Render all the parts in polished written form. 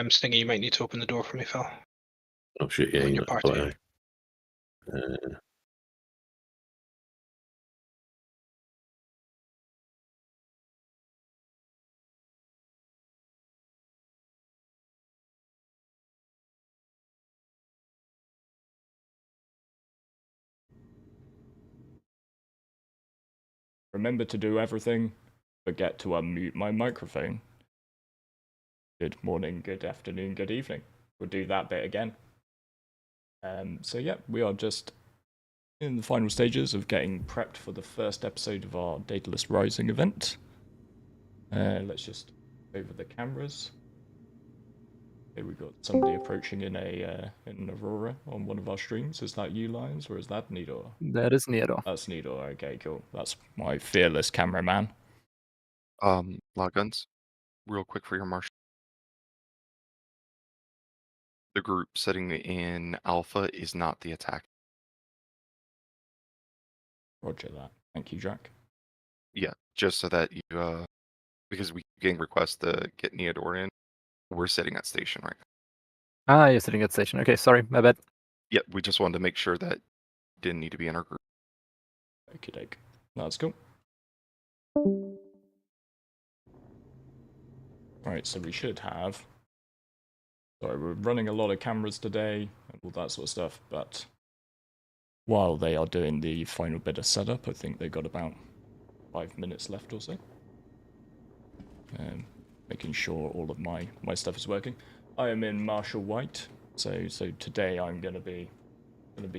Stinger, you might need to open the door for me, Phil. Oh shit, yeah, On you your know, party. Remember to do everything. Forget to unmute my microphone. Good morning, good afternoon, good evening. We'll do that bit again. So yeah, we are just in the final stages of getting prepped for the first episode of our Daedalus Rising event. Let's just over the cameras. Here we've got somebody approaching in an Aurora on one of our streams. Is that you, Lions, or is that Nidor? That is Nidor. That's Nidor. Okay, cool. That's my fearless cameraman. Logguns, real quick for your marshal. The group sitting in Alpha is not the attack. Roger that. Thank you, Jack. Yeah, just so that you, because we getting requests to get Neodor in, we're sitting at station right now. Ah, you're sitting at station. Okay, sorry, my bad. Yeah, we just wanted to make sure that you didn't need to be in our group. Okie doke. That's cool. Right, so we should have... Sorry, we're running a lot of cameras today and all that sort of stuff, but while they are doing the final bit of setup, I think they've got about 5 minutes left or so. Making sure all of my stuff is working. I am in Marshall White, so today I'm gonna be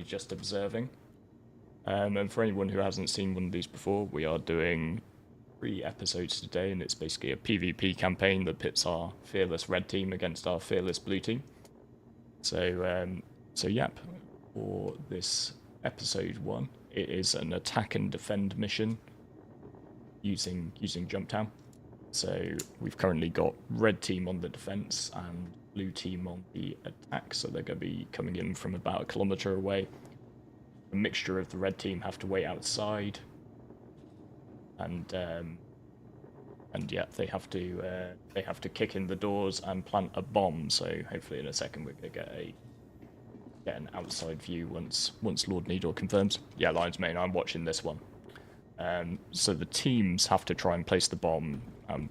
just observing. And for anyone who hasn't seen one of these before, we are doing 3 episodes today, and it's basically a PvP campaign that pits our fearless red team against our fearless blue team. So yep, for this episode 1, it is an attack and defend mission using Jumptown. So we've currently got red team on the defense and blue team on the attack, so they're going to be coming in from about 1 kilometer away. A mixture of the red team have to wait outside, and yeah, they have to kick in the doors and plant a bomb. So hopefully in a second we're going to get an outside view once Lord Nidor confirms. Yeah, Lion's Mane, I'm watching this one. So the teams have to try and place the bomb.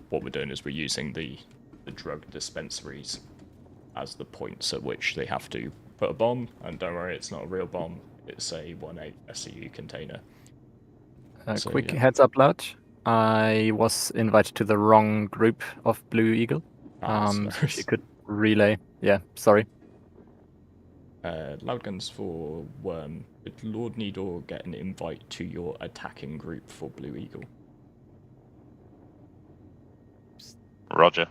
What we're doing is we're using the drug dispensaries as the points at which they have to put a bomb. And don't worry, it's not a real bomb. It's a 1/8 SCU container. So, Quick yeah. heads up, Loud. I was invited to the wrong group of Blue Eagle. So if you could relay. Yeah, sorry. Loudguns for Worm. Did Lord Nidor get an invite to your attacking group for Blue Eagle? Roger.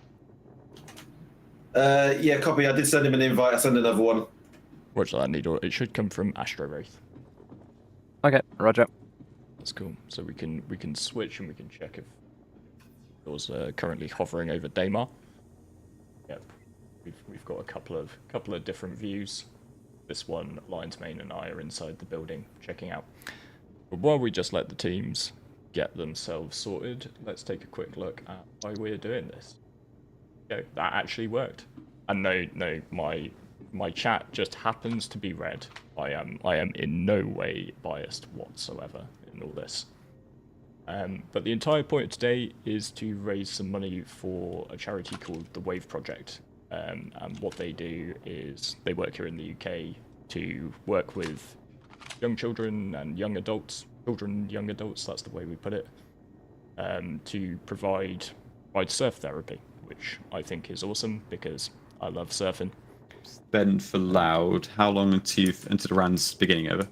Yeah, copy. I did send him an invite. I sent another one. Roger that, Nidor. It should come from Astro Wraith. Okay, Roger. That's cool. So we can switch and we can check if yours currently hovering over Daymar. Yep. We've got a couple of different views. This one, Lion's Mane and I are inside the building checking out. But while we just let the teams get themselves sorted, let's take a quick look at why we're doing this. Yeah, that actually worked. And no, my chat just happens to be red. I am in no way biased whatsoever in all this. But the entire point of today is to raise some money for a charity called the Wave Project. And what they do is they work here in the UK to work with young children and young adults. Young adults, that's the way we put it. To provide surf therapy, which I think is awesome because I love surfing. Ben for Loud, how long into the round's beginning over?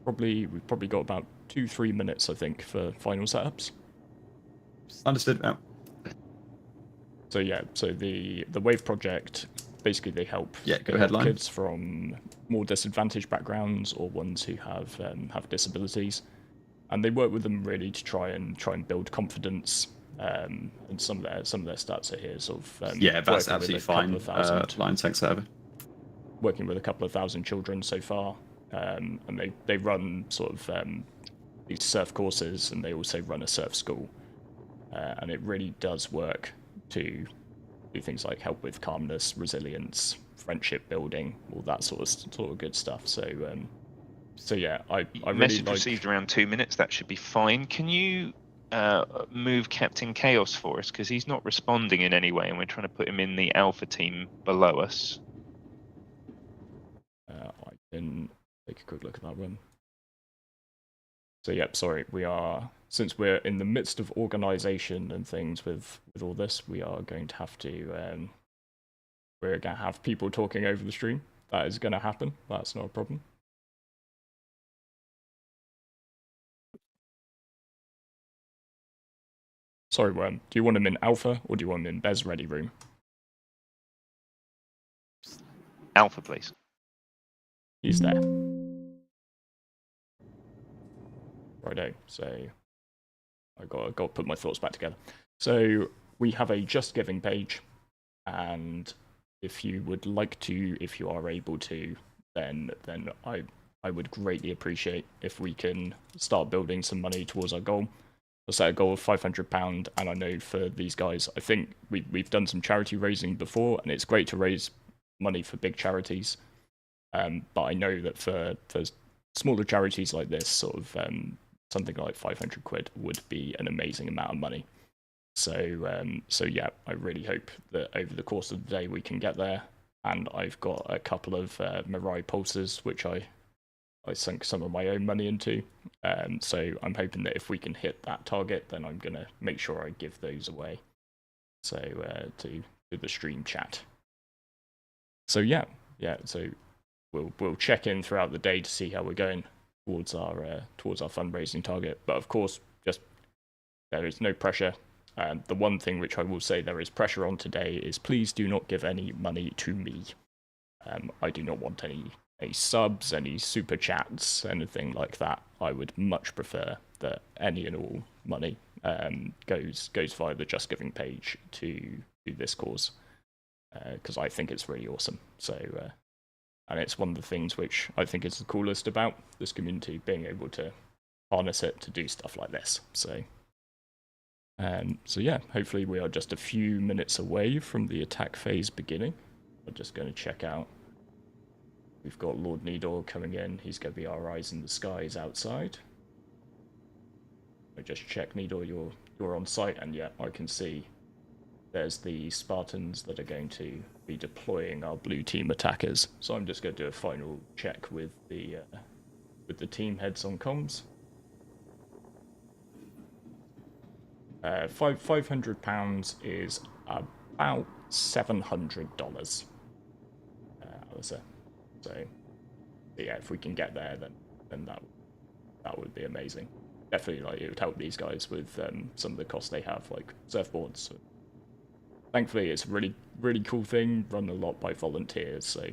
We've probably got about 2-3 minutes, I think, for final setups. Understood. Oh. So yeah, so the Wave Project, basically they help kids from more disadvantaged backgrounds or ones who have disabilities, and they work with them really to try and build confidence. And some of their stats are here, sort of. Yeah, that's absolutely fine. Line tech server. Working with a couple of thousand children so far, and they run sort of these surf courses, and they also run a surf school, and it really does work to do things like help with calmness, resilience, friendship building, all that sort of good stuff. So yeah, I really Message like... received around 2 minutes. That should be fine. Can you move Captain Chaos for us, because he's not responding in any way, and we're trying to put him in the Alpha team below us. I can take a quick look at that one. So yep, sorry, since we're in the midst of organisation and things with all this, we are going to have to we're going to have people talking over the stream. That is going to happen. That's not a problem. Sorry, Worm. Do you want him in Alpha or do you want him in Bez Ready Room? Alpha, please. He's there. Righto. So I got to put my thoughts back together. So we have a Just Giving page, and if you would like to, if you are able to, then I would greatly appreciate if we can start building some money towards our goal. I'll set a goal of £500, and I know for these guys, I think we've done some charity raising before, and it's great to raise money for big charities. But I know that for smaller charities like this, sort of something like 500 quid would be an amazing amount of money. So yeah, I really hope that over the course of the day we can get there. And I've got a couple of Mirai pulses, which I sunk some of my own money into. So I'm hoping that if we can hit that target, then I'm gonna make sure I give those away. So to the stream chat. So yeah. So we'll check in throughout the day to see how we're going towards our fundraising target. But of course, just there is no pressure. The one thing which I will say there is pressure on today is please do not give any money to me. I do not want any subs, any super chats, anything like that. I would much prefer that any and all money goes via the Just Giving page to this cause, because I think it's really awesome. So, and it's one of the things which I think is the coolest about this community, being able to harness it to do stuff like this. So yeah, hopefully we are just a few minutes away from the attack phase beginning. I'm just going to check out. We've got Lord Needor coming in. He's going to be our eyes in the skies outside. I just check, Needor, you're on site, and yeah, I can see there's the Spartans that are going to be deploying our blue team attackers. So I'm just going to do a final check with the team heads on comms. £500 is about $700. Alyssa. So yeah, if we can get there, then that would be amazing. Definitely, like, it would help these guys with some of the costs they have, like surfboards. So, thankfully, it's a really cool thing, run a lot by volunteers. So,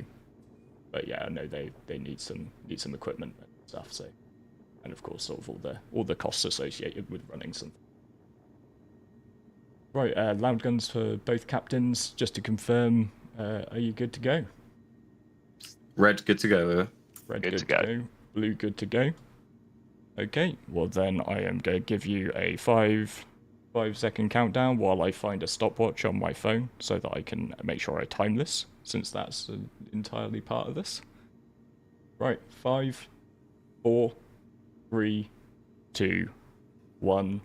but yeah, I know they need some equipment and stuff. So, and of course, sort of all the costs associated with running something. Right, loud guns for both captains. Just to confirm, are you good to go? Red, good to go. Red, good to go. Blue, good to go. Okay, well then I am going to give you a 5-second countdown while I find a stopwatch on my phone so that I can make sure I time this, since that's entirely part of this. Right, 5, 4, 3, 2, 1.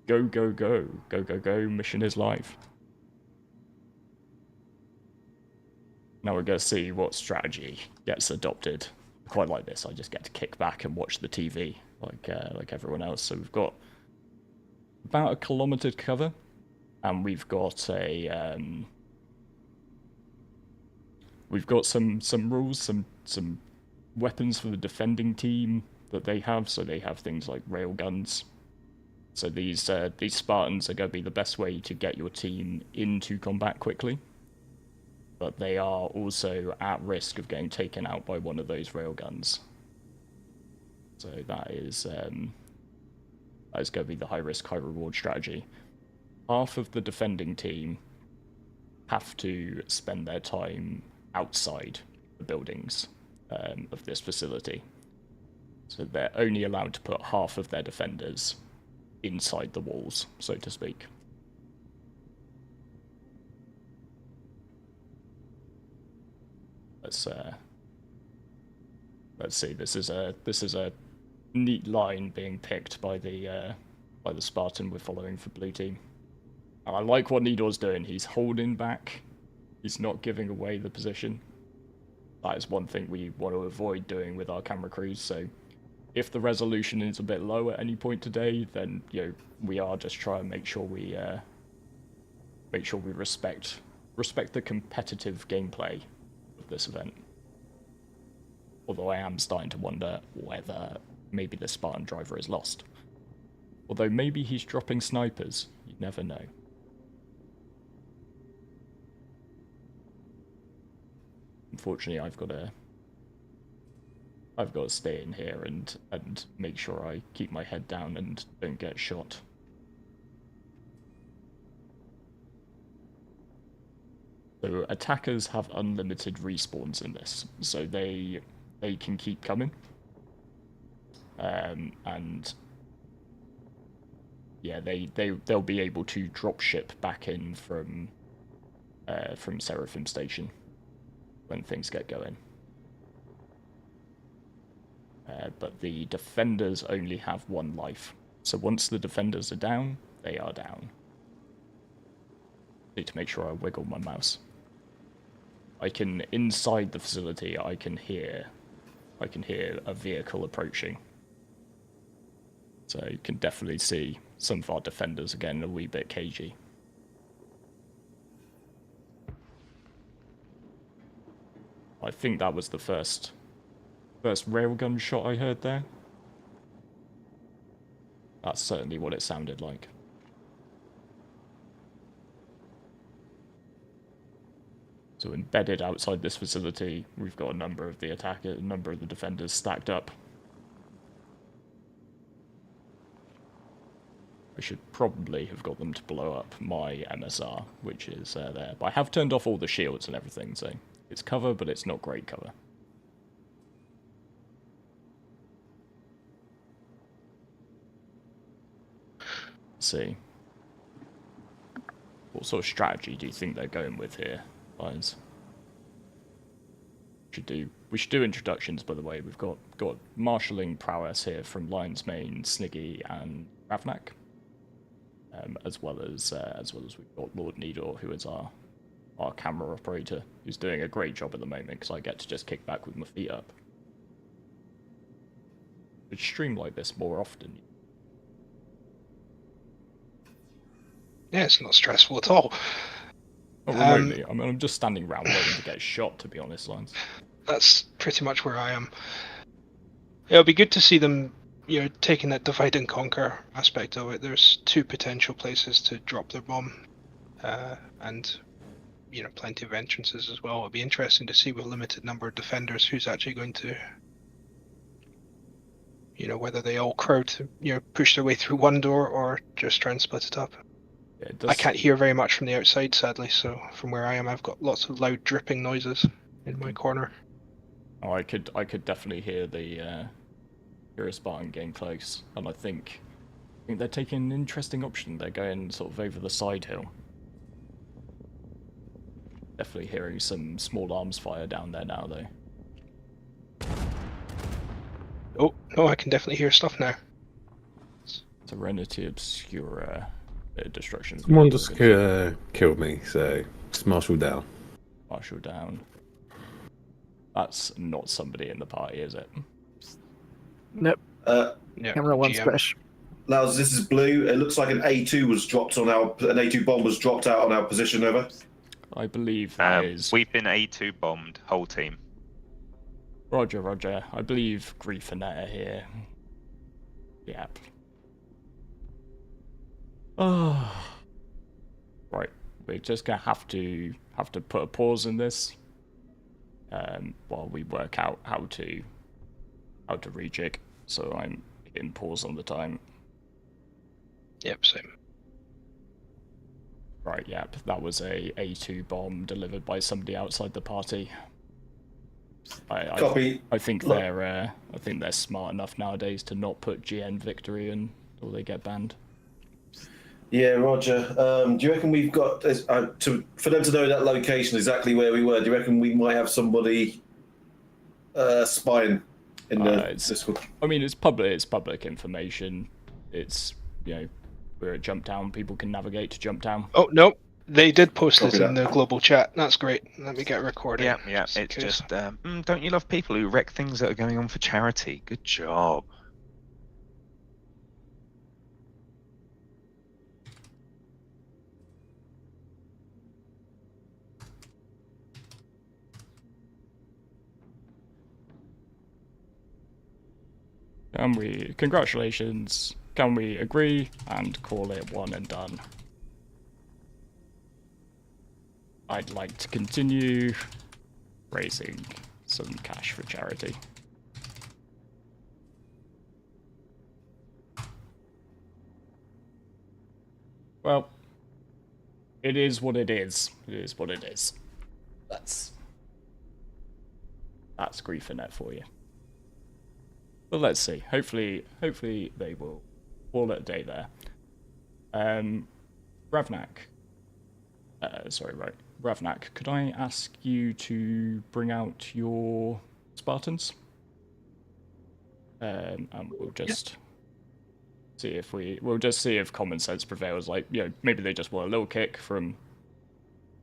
Go, go, go. Go, go, go. Mission is live. Now we're going to see what strategy gets adopted. I quite like this. I just get to kick back and watch the TV like everyone else. So we've got about 1 kilometer to cover, and we've got some rules, some weapons for the defending team that they have. So they have things like rail guns. So these Spartans are going to be the best way to get your team into combat quickly. But they are also at risk of getting taken out by one of those railguns. So that is going to be the high risk, high reward strategy. Half of the defending team have to spend their time outside the buildings of this facility. So they're only allowed to put half of their defenders inside the walls, so to speak. Let's see. This is a neat line being picked by the Spartan we're following for blue team. And I like what Nidor's doing. He's holding back. He's not giving away the position. That is one thing we want to avoid doing with our camera crews. So if the resolution is a bit low at any point today, then we are just trying to make sure we respect the competitive gameplay of this event. Although I am starting to wonder whether maybe the Spartan driver is lost. Although maybe he's dropping snipers. You never know. Unfortunately, I've got to stay in here and make sure I keep my head down and don't get shot. So attackers have unlimited respawns in this, so they can keep coming. And yeah, they'll be able to drop ship back in from Seraphim Station when things get going. But the defenders only have 1 life, so once the defenders are down, they are down. Need to make sure I wiggle my mouse. Inside the facility, I can hear a vehicle approaching. So you can definitely see some of our defenders are getting a wee bit cagey. I think that was the first railgun shot I heard there. That's certainly what it sounded like. So embedded outside this facility, we've got a number of the defenders stacked up. I should probably have got them to blow up my MSR, which is there. But I have turned off all the shields and everything, so it's cover, but it's not great cover. Let's see. What sort of strategy do you think they're going with here, Lions? We should do introductions, by the way. We've got marshalling prowess here from Lion's Mane, Sniggy, and Ravnak. As well as we've got Lord Nidor, who is our camera operator, who's doing a great job at the moment because I get to just kick back with my feet up. We'd stream like this more often. Yeah, it's not stressful at all. Not remotely. I mean, I'm just standing around waiting to get shot, to be honest, Lines. That's pretty much where I am. It'll be good to see them, taking that divide and conquer aspect of it. There's 2 potential places to drop their bomb, and plenty of entrances as well. It'll be interesting to see with a limited number of defenders who's actually going to, whether they all crowd to, push their way through one door or just try and split it up. Yeah, I can't hear very much from the outside, sadly, so from where I am, I've got lots of loud dripping noises in my corner. Oh, I could definitely hear the hear a Spartan getting close, and I think they're taking an interesting option. They're going sort of over the side hill. Definitely hearing some small arms fire down there now, though. Oh, no, I can definitely hear stuff now. Serenity Obscura. Destruction. Someone just killed me, so just marshal down. Marshal down. That's not somebody in the party, is it? Nope. Yeah, Camera 1 GM. splash. Lars, this is blue. It looks like an A2 was dropped on an A2 bomb was dropped out on our position. Over. I believe that is. We've been A2 bombed, whole team. Roger, Roger. I believe Grief and Netta here. Yep. Oh. Right, we're just gonna have to put a pause in this, while we work out how to rejig. So I'm hitting pause on the time. Yep, same. Right, yep, that was a A2 bomb delivered by somebody outside the party. Copy. I think they're smart enough nowadays to not put GN victory in, or they get banned. Yeah, Roger. Do you reckon we've got for them to know that location exactly where we were? Do you reckon we might have somebody spying in the Discord? I mean, it's public information. It's we're at Jumptown. People can navigate to Jumptown. Oh no, they did post Copy it in that. the global chat. That's great. Let me get a recording. Yeah. in It's case. just, don't you love people who wreck things that are going on for charity? Good job. Congratulations. Can we agree and call it one and done? I'd like to continue raising some cash for charity. Well, it is what it is. It is what it is. That's Griefernet for you. But let's see. Hopefully they will call it a day there. Ravnak. Ravnak, could I ask you to bring out your Spartans? And we'll just see if see if common sense prevails. Like, maybe they just want a little kick from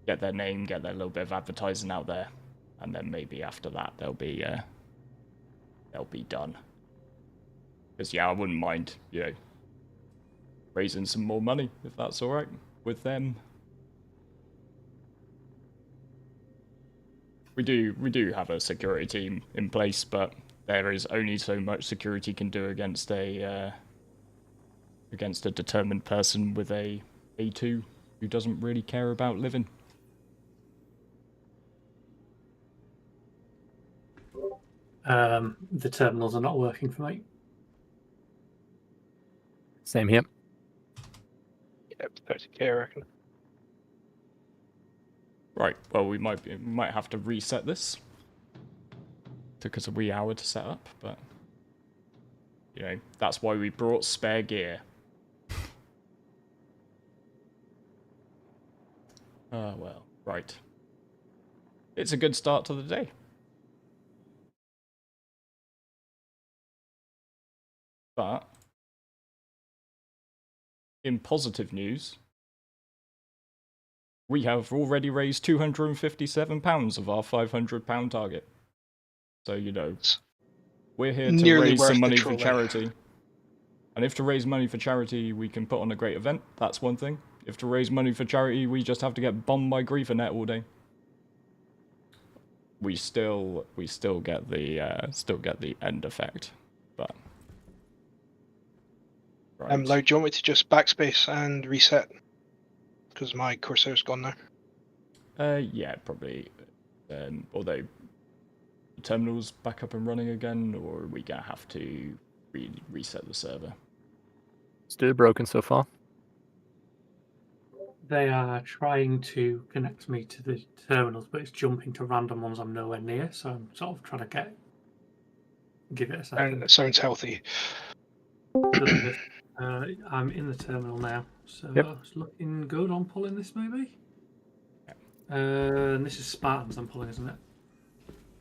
get their name, get their little bit of advertising out there, and then maybe after that they'll be done. Because I wouldn't mind, raising some more money if that's all right with them. We do have a security team in place, but there is only so much security can do against a determined person with a A2 who doesn't really care about living. The terminals are not working for me. Same here. Yep, 30k, I reckon. Right. Well, we might have to reset this. Took us a wee hour to set up, but that's why we brought spare gear. Well, right. It's a good start to the day. But in positive news, we have already raised £257 of our £500 target. So, we're here to raise some money for charity. And if to raise money for charity, we can put on a great event, that's one thing. If to raise money for charity, we just have to get bombed by Griefernet all day. We still get the end effect, but. Right. Loud, do you want me to just backspace and reset? Because my cursor's gone now. Yeah, probably. Although the terminal's back up and running again, or are we gonna have to reset the server? Still broken so far. They are trying to connect me to the terminals, but it's jumping to random ones I'm nowhere near, so I'm sort of trying to give it a second. And it sounds healthy. I'm in the terminal now, so it's looking good on pulling this, maybe? This is Spartans I'm pulling, isn't it?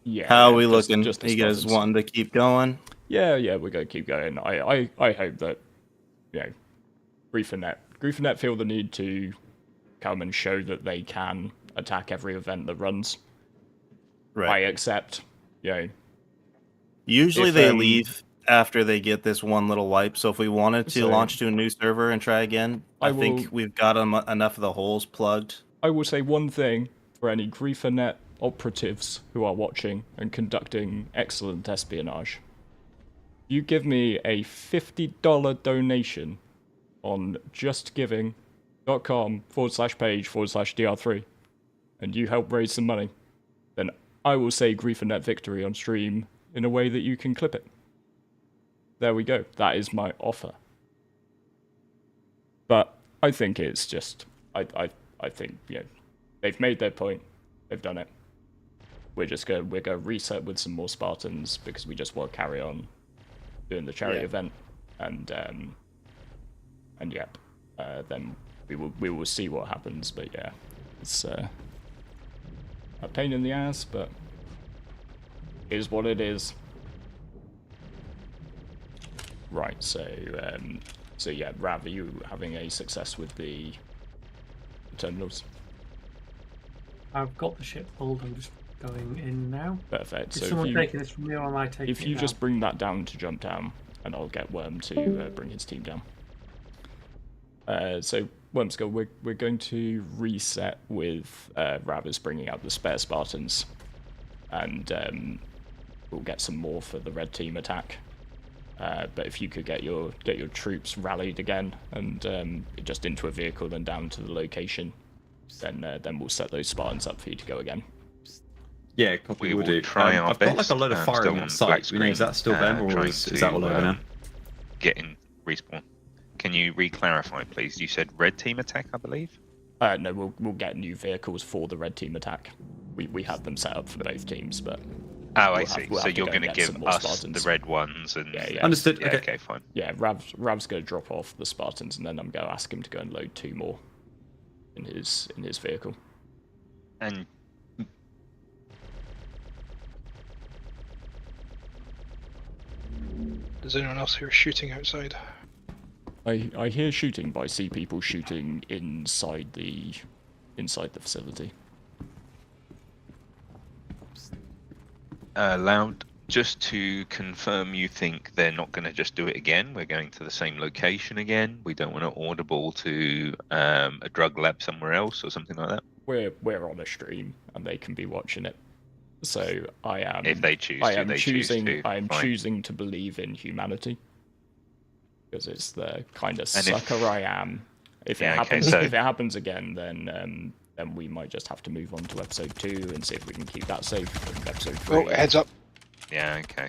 Yeah. How are we looking? Are you guys wanting to keep going? Yeah, we're going to keep going. I hope that, Griefernet feel the need to come and show that they can attack every event that runs. Right. I accept, Usually they leave after they get this one little wipe, so if we wanted to launch to a new server and try again, I think we've got enough of the holes plugged. I will say one thing for any Griefernet operatives who are watching and conducting excellent espionage. You give me a $50 donation on justgiving.com/page/DR3 and you help raise some money, then I will say Griefernet victory on stream in a way that you can clip it. There we go. That is my offer. But I think it's just, I think, they've made their point. They've done it. We're going to reset with some more Spartans because we just want to carry on doing the charity event. And yep. then we will see what happens. But yeah, it's a pain in the ass, but it is what it is. Right, so yeah, Rav, are you having a success with the terminals? I've got the ship pulled. I'm just going in now. Perfect. Is So someone taking this from me, or am I taking it if you down? just bring that down to jump down, and I'll get Worm to bring his team down. So Wormskull, we're going to reset with Ravers bringing out the spare Spartans, and we'll get some more for the red team attack. But if you could get your troops rallied again and just into a vehicle and down to the location, then we'll set those Spartans up for you to go again. Yeah, copy. We will do. try our I've best. got like a load of Still firing on on black site. You know, is that still them, or trying is that all over now? Get in respawn. Can you re-clarify, please? You said red team attack, I believe. No, we'll get new vehicles for the red team attack. We have them set up for both teams, but. Oh, I see. So you're going to give us Spartans. The red ones, and yeah. Understood. Yeah, okay. okay, fine. Yeah, Rav's going to drop off the Spartans, and then I'm going to ask him to go and load 2 more in his vehicle. And Does anyone else hear shooting outside? I hear shooting, but I see people shooting inside the facility. Loud, just to confirm, you think they're not going to just do it again? We're going to the same location again? We don't want to audible to a drug lab somewhere else or something like that? We're on a stream, and they can be watching it. So I am. If they choose I to, am they choosing. choose to. I am Fine. choosing to believe in humanity, because it's the kind of And if- sucker I am. If it Yeah, okay, happens, so- if it happens again, then we might just have to move on to episode 2 and see if we can keep that safe. And episode 3. Oh, heads up. Yeah, okay.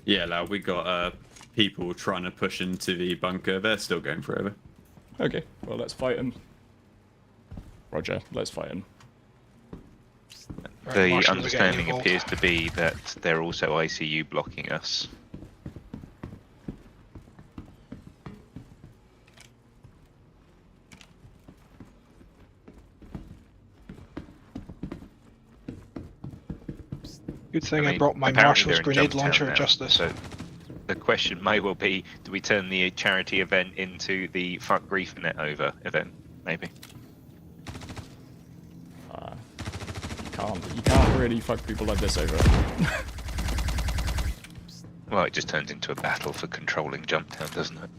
Yeah, Lau, we got people trying to push into the bunker. They're still going forever. Okay, well, let's fight them. Roger, let's fight them. Right, The Marshals are getting understanding involved. appears to be that they're also ICU blocking us. Good thing I mean, brought my apparently Marshall's they're in grenade Jumptown launcher now, at Justice. So the question may well be, do we turn the charity event into the Fuck GriefNet over event? Maybe. You can't really fuck people like this over. Well, it just turns into a battle for controlling Jumptown, doesn't it?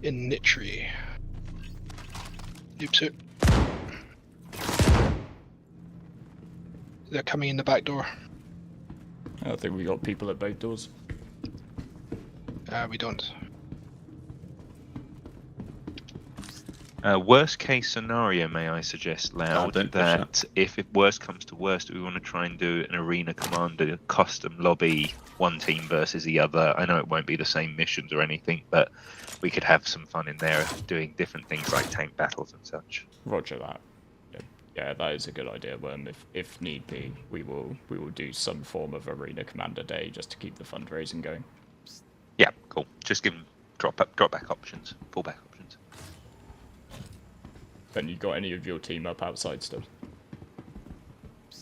In Nitri. Noob suit. They're coming in the back door. I think we got people at both doors. We don't. Worst case scenario, may I suggest, Loud, don't push that if worst comes to worst, we want to try and do an arena commander custom lobby, one team versus the other. I know it won't be the same missions or anything, but we could have some fun in there doing different things like tank battles and such. Roger that. Yeah, that is a good idea, Worm. If need be, we will do some form of arena commander day just to keep the fundraising going. Yeah, cool. Just give them drop back options, fallback options. Then you got any of your team up outside still?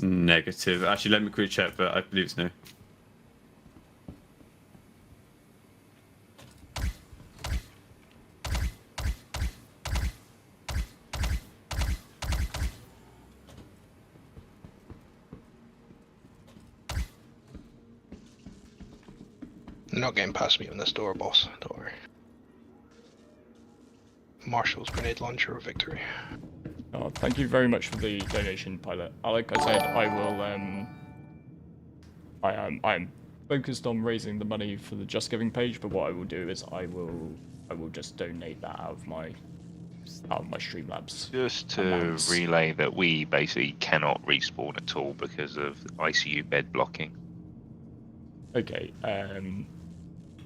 Negative. Actually, let me quickly check, but I believe it's no. They're not getting past me on this door, boss. Don't worry. Marshall's grenade launcher victory. Oh, thank you very much for the donation, Pilot. Like I said, I will. I am focused on raising the money for the Just Giving page, but what I will do is I will just donate that out of my Streamlabs. Just to relay that we basically cannot respawn at all because of ICU bed blocking. Okay.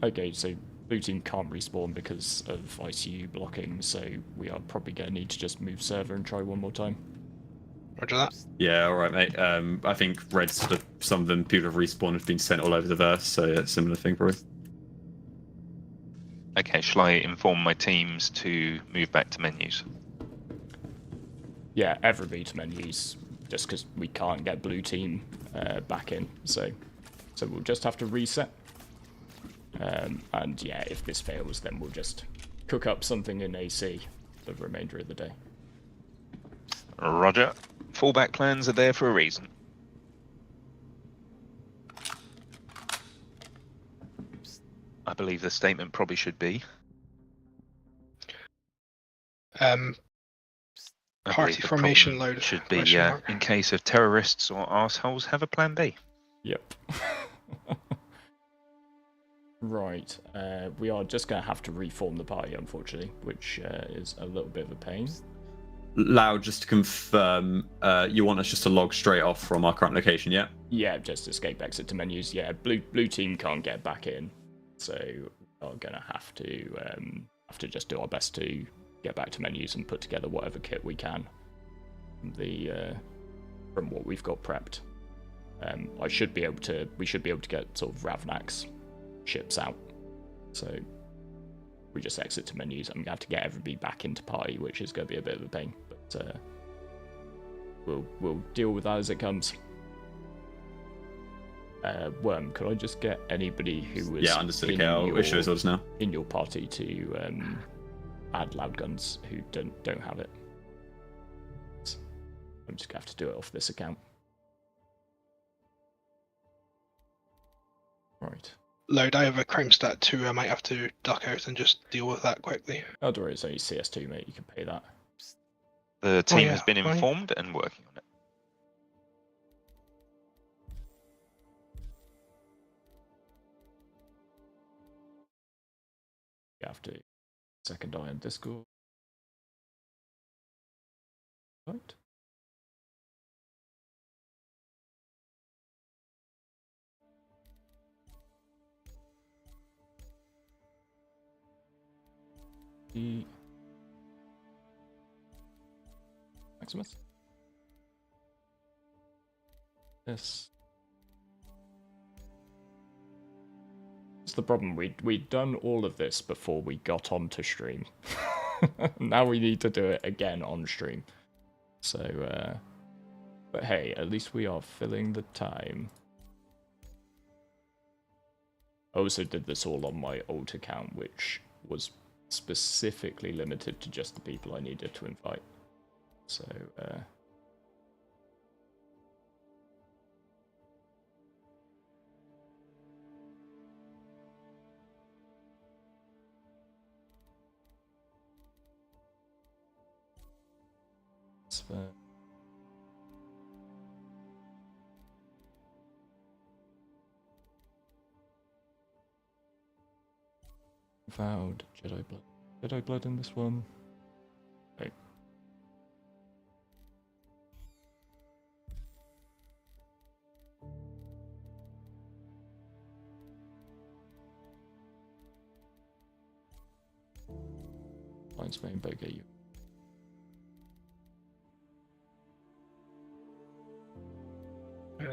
Okay. So blue team can't respawn because of ICU blocking, so we are probably going to need to just move server and try one more time. Roger that. Yeah, all right, mate. I think Reds, some of them people have respawned, have been sent all over the verse, so yeah, similar thing probably. Okay, shall I inform my teams to move back to menus? Yeah, everybody to menus, just because we can't get blue team back in, so we'll just have to reset. And yeah, if this fails, then we'll just cook up something in AC for the remainder of the day. Roger. Fallback plans are there for a reason. I believe the statement probably should be. Party formation load should be in case of terrorists or arseholes, have a plan B. Yep. Right, we are just going to have to reform the party, unfortunately, which is a little bit of a pain. Loud, just to confirm, you want us just to log straight off from our current location, yeah? Yeah, just escape exit to menus. Yeah, blue team can't get back in, so we're going to have to just do our best to get back to menus and put together whatever kit we can from what we've got prepped. We should be able to get sort of Ravnak's ships out, so we just exit to menus. I'm gonna have to get everybody back into party, which is gonna be a bit of a pain, but we'll deal with that as it comes. Worm, could I just get anybody who was understood. I'll issue those orders now in your party to add loud guns who don't have it? I'm just gonna have to do it off this account. Right. Load, I have a crime stat too. I might have to duck out and just deal with that quickly. Oh, don't worry, it's only CS2, mate. You can pay that. The team has been informed and working on it. You have to second eye on Discord. Right. Maximus. Yes. That's the problem. We'd done all of this before we got onto stream. Now we need to do it again on stream. So, but hey, at least we are filling the time. I also did this all on my old account, which was specifically limited to just the people I needed to invite. So, it's fair. Vowed Jedi blood. Jedi blood in this one. Right. Lines main bogey you.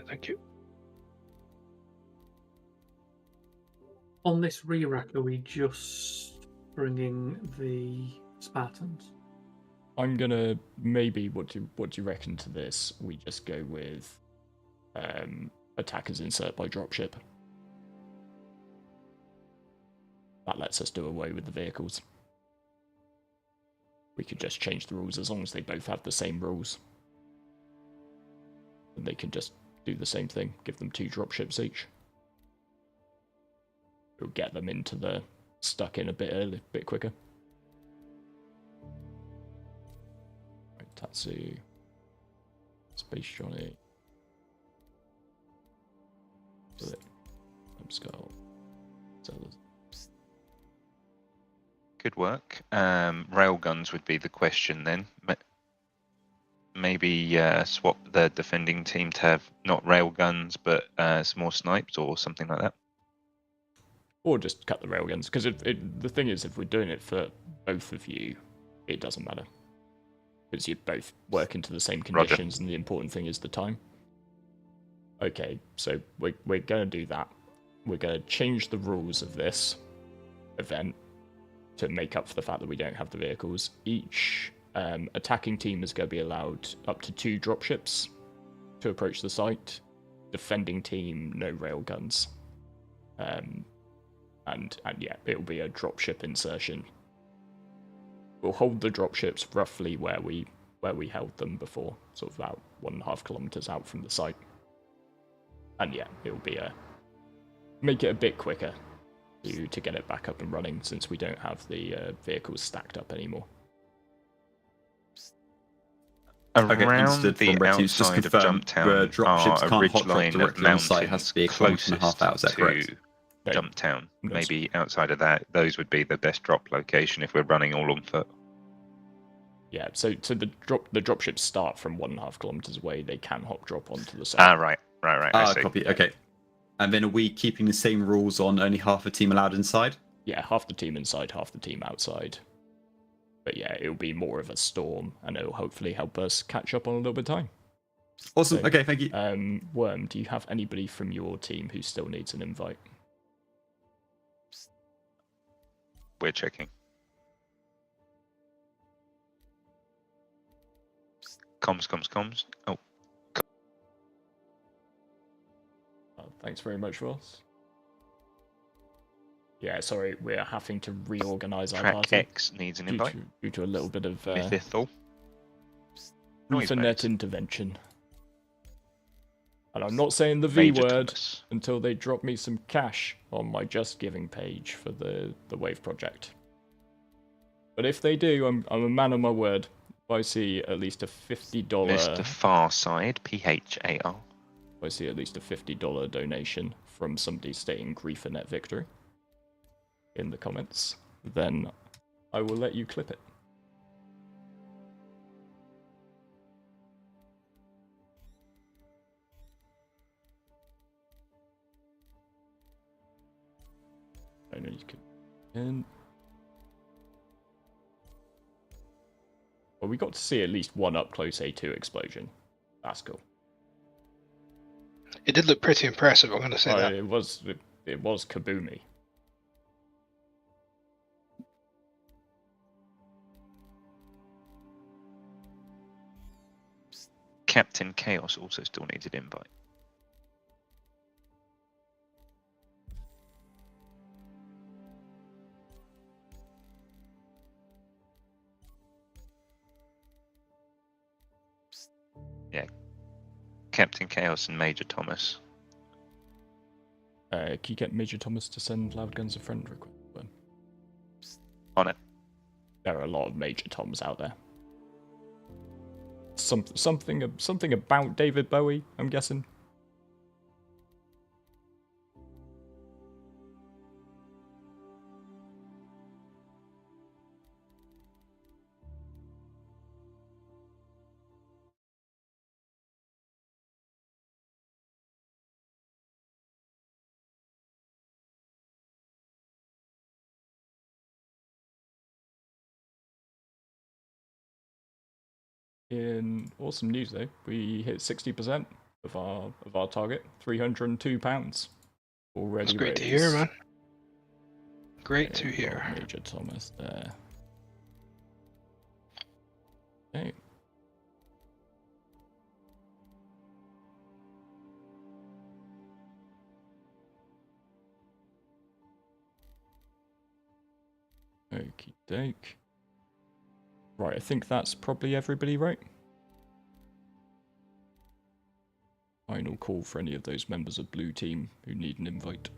Thank you. On this re-rack, are we just bringing the Spartans? I'm gonna maybe what do you reckon to this? We just go with attackers insert by dropship. That lets us do away with the vehicles. We could just change the rules as long as they both have the same rules. And they can just do the same thing, give them 2 dropships each. It'll get them into the stuck in a bit early, a bit quicker. Right, Tatsu, Space Johnny, Skull, Zelda's. Good work. Railguns would be the question then. Maybe swap the defending team to have not railguns but some more snipes or something like that. Or just cut the railguns, because the thing is, if we're doing it for both of you, it doesn't matter. Because you both work into the same conditions, and the important thing is the time. Okay, so we're going to do that. We're going to change the rules of this event to make up for the fact that we don't have the vehicles. Each attacking team is going to be allowed up to 2 dropships to approach the site. Defending team, no railguns. And yeah, it'll be a dropship insertion. We'll hold the dropships roughly where we held them before, sort of about 1.5 kilometers out from the site. And yeah, it'll be make it a bit quicker to get it back up and running, since we don't have the vehicles stacked up anymore. Around the outside of Jumptown, dropships our can't ridge hot drop line of directly on site, has mountains to be 1.5 hours. Is that correct? to Jumptown. Maybe outside of that, those would be the best drop location if we're running all on foot. Yeah, so the dropships start from 1.5 kilometers away. They can hop drop onto the site. Right. I see. Copy. Okay. And then are we keeping the same rules on only half the team allowed inside? Yeah, half the team inside, half the team outside. But yeah, it'll be more of a storm, and it'll hopefully help us catch up on a little bit of time. Awesome. So, okay, thank you. Worm, do you have anybody from your team who still needs an invite? We're checking. Comms. Oh. Thanks very much, Ross. Yeah, sorry, we're having to reorganize our Track party. X needs an invite. Due to a little bit of Mythithal. Ethernet intervention. And I'm not saying the V word Thomas. until they drop me some cash on my Just Giving page for the Wave project. But if they do, I'm a man of my word. If I see at least a $50... Mr. Farside, PHAR. If I see at least a $50 donation from somebody stating grief and net victory in the comments, then I will let you clip it. I know you can. Well, we got to see at least one up close A2 explosion. That's cool. It did look pretty impressive, I'm going to say that. It was kaboomy. Captain Chaos also still needs an invite. Yeah. Captain Chaos and Major Thomas. Can you get Major Thomas to send Loud Guns a friend request? On it. There are a lot of Major Toms out there. Something about David Bowie, I'm guessing. In awesome news though, we hit 60% of our target, £302 already. That's great to hear, man. Great to hear. Major Thomas there. Okay. Okie doke. Right, I think that's probably everybody, right? Final call for any of those members of Blue Team who need an invite.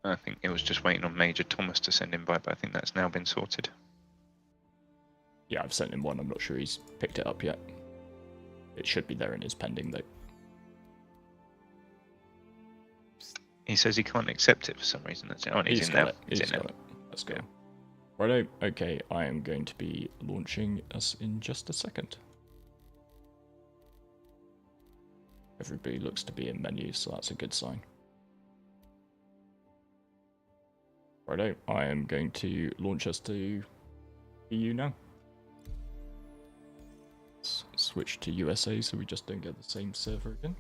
I think it was just waiting on Major Thomas to send invite, but I think that's now been sorted. Yeah, I've sent him one. I'm not sure he's picked it up yet. It should be there in his pending, though. He says he can't accept it for some reason. That's it. Oh, he's in there. He's in there. Let's go. Righto. Okay, I am going to be launching us in just a second. Everybody looks to be in menus, so that's a good sign. Righto, I am going to launch us to EU now. Let's switch to USA so we just don't get the same server again.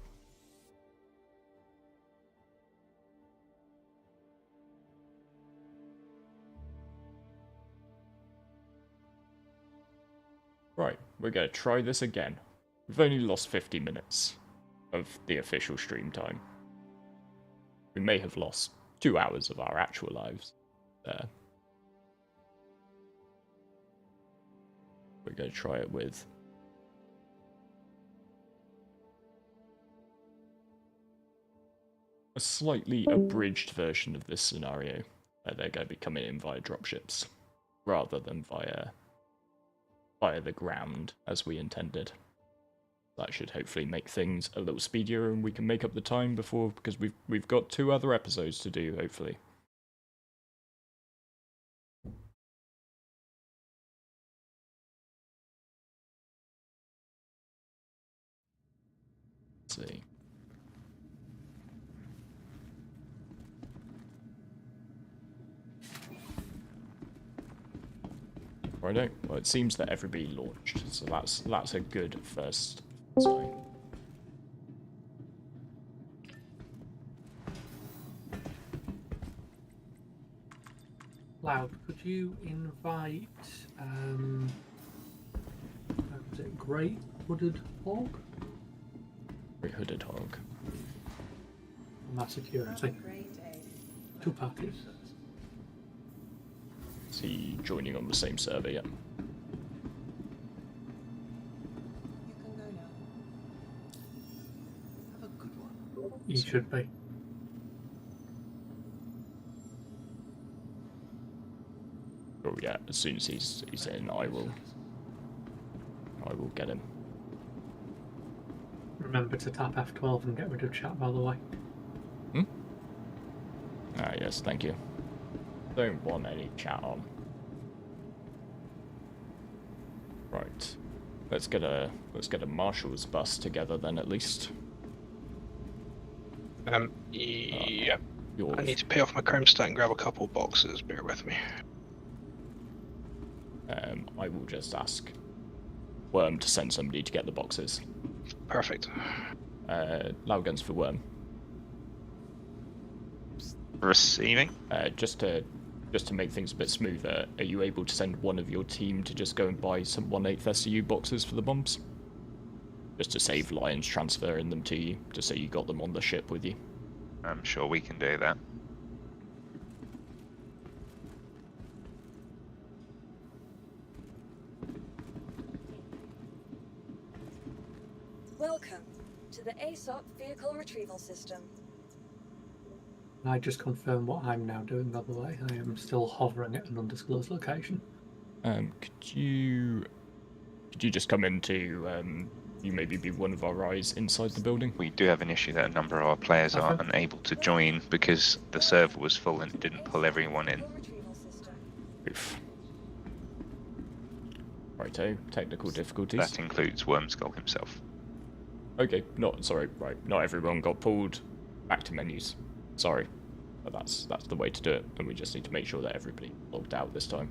Right, we're going to try this again. We've only lost 50 minutes of the official stream time. We may have lost 2 hours of our actual lives there. We're going to try it with a slightly abridged version of this scenario, where they're going to be coming in via dropships, rather than via the ground, as we intended. That should hopefully make things a little speedier, and we can make up the time before, because we've got 2 other episodes to do, hopefully. Let's see. Righto. Well, it seems that everybody launched, so that's a good first sign. Loud, could you invite was it Great Hooded Hog? Great Hooded Hog. On that security. 2 parties. Is he joining on the same server yet? You can go now. Have a good one. You should be. Oh yeah, as soon as he's in, I will get him. Remember to tap F12 and get rid of chat, by the way. Ah yes, thank you. Don't want any chat on. Right. Let's get a marshal's bus together then, at least. Yeah. I need to pay off my crime stat and grab a couple boxes. Bear with me. I will just ask Worm to send somebody to get the boxes. Perfect. Loud guns for Worm. Receiving. Just to make things a bit smoother, are you able to send one of your team to just go and buy some 1/8 SCU boxes for the bombs? Just to save Lions transferring them to you, just so you got them on the ship with you. I'm sure we can do that. Welcome to the ASOP Vehicle Retrieval System. I just confirm what I'm now doing, by the way. I am still hovering at an undisclosed location. Could you just come into you maybe be one of our eyes inside the building? We do have an issue that a number of our players are unable to join because the server was full and it didn't pull everyone in. Oof. Righto, technical difficulties. That includes Wormskull himself. Okay, not everyone got pulled back to menus. Sorry, but that's the way to do it, and we just need to make sure that everybody logged out this time.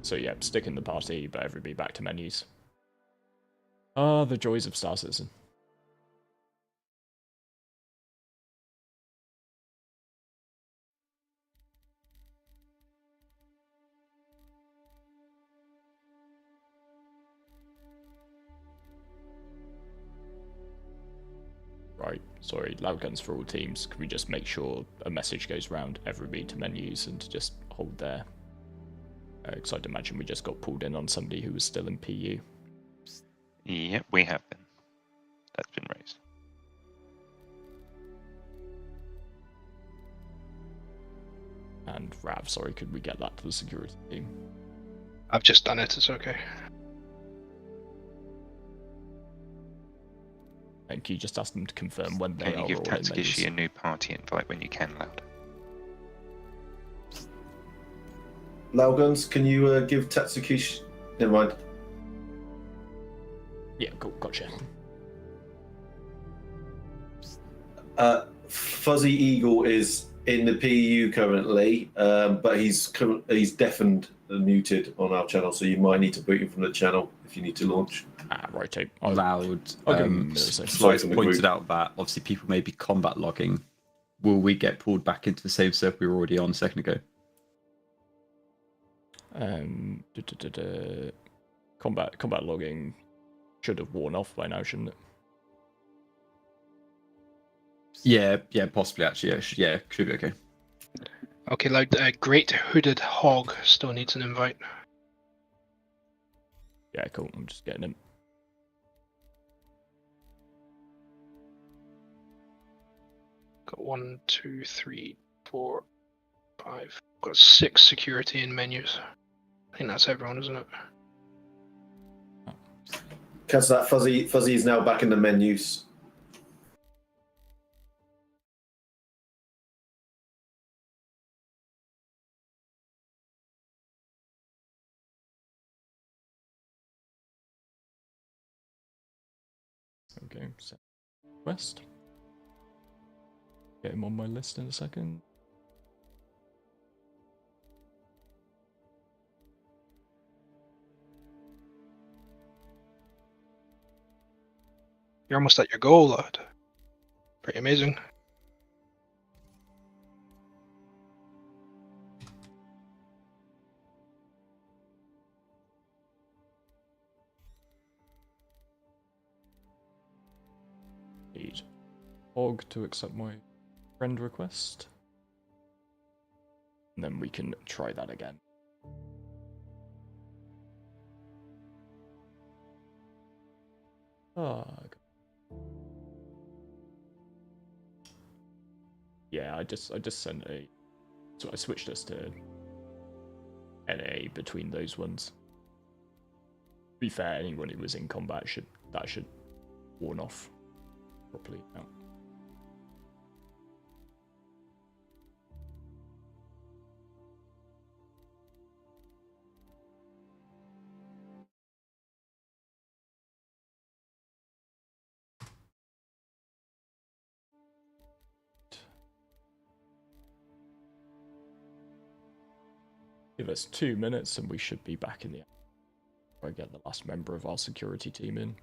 So yeah, stick in the party, but everybody back to menus. Ah, the joys of Star Citizen. Right, sorry, loud guns for all teams. Can we just make sure a message goes round everybody to menus and to just hold there? Because I'd imagine we just got pulled in on somebody who was still in PU. Yep, we have been. That's been raised. And Rav, sorry, could we get that to the security team? I've just done it, it's okay. And can you just ask them to confirm when they are? Can you give Tatsukishi a new party invite when you can, Loud? Loudguns, can you give Tatsukishi... Never mind. Yeah, cool, gotcha. Fuzzy Eagle is in the PU currently, but he's deafened and muted on our channel, so you might need to boot him from the channel if you need to launch. Right. Loud. Slice Slice pointed out that obviously people may be combat logging. Will we get pulled back into the same circle we were already on a second ago? Combat logging should have worn off by now, shouldn't it? Yeah, possibly actually. Yeah, should be okay. Okay, like Great Hooded Hog still needs an invite. Yeah, cool. I'm just getting him. Got 1, 2, 3, 4, 5. Got 6 security in menus. I think that's everyone, isn't it? Cancel that. Fuzzy is now back in the menus. Okay, set request. Get him on my list in a second. You're almost at your goal, lad. Pretty amazing. Need Hog to accept my friend request. And then we can try that again. Yeah, I just sent a. So I switched us to NA between those ones. To be fair, anyone who was in combat should worn off properly now. Give us 2 minutes and we should be back in the. I get the last member of our security team in.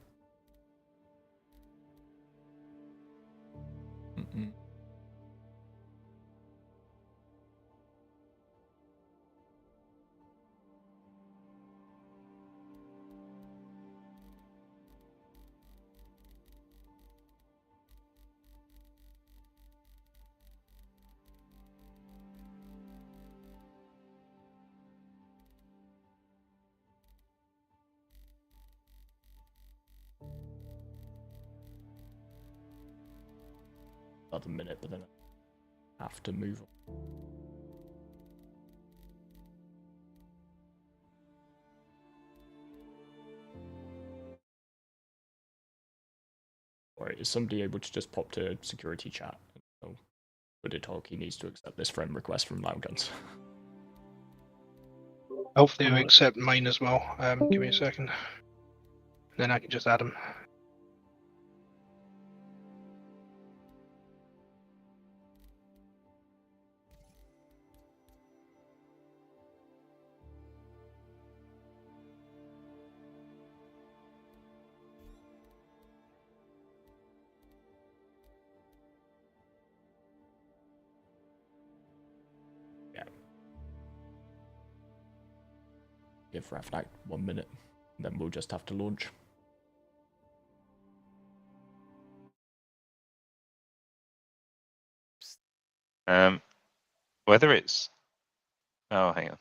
Another minute, but then I have to move on. Alright, is somebody able to just pop to security chat? Oh, but it talk, he needs to accept this friend request from Loudguns. Hopefully they accept mine as well. Give me a second. Then I can just add them. Give Ragtag 1 minute, and then we'll just have to launch. Whether it's... Oh, hang on.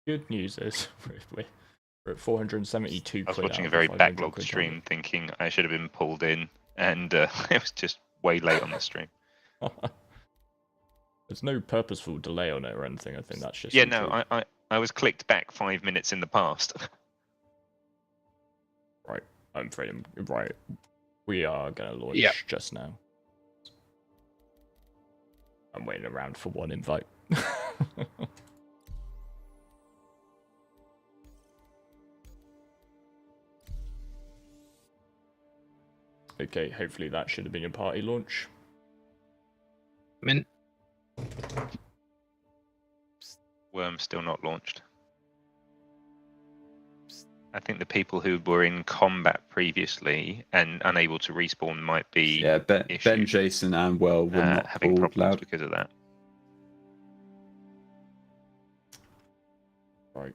Good news is we're at 472 I was quid watching out a of very 500 backlogged quid stream thinking I should have been pulled in, and it was just way late on the stream. There's no purposeful delay on it or anything. I think that's just Yeah, YouTube. no, I was clicked back 5 minutes in the past. Right, I'm afraid I'm right. We are gonna launch just now. I'm waiting around for one invite. Okay, hopefully that should have been a party launch. Mint. Worm still not launched. I think the people who were in combat previously and unable to respawn might be Ben, Jason, and Well were not having called problems loud because of that. Right.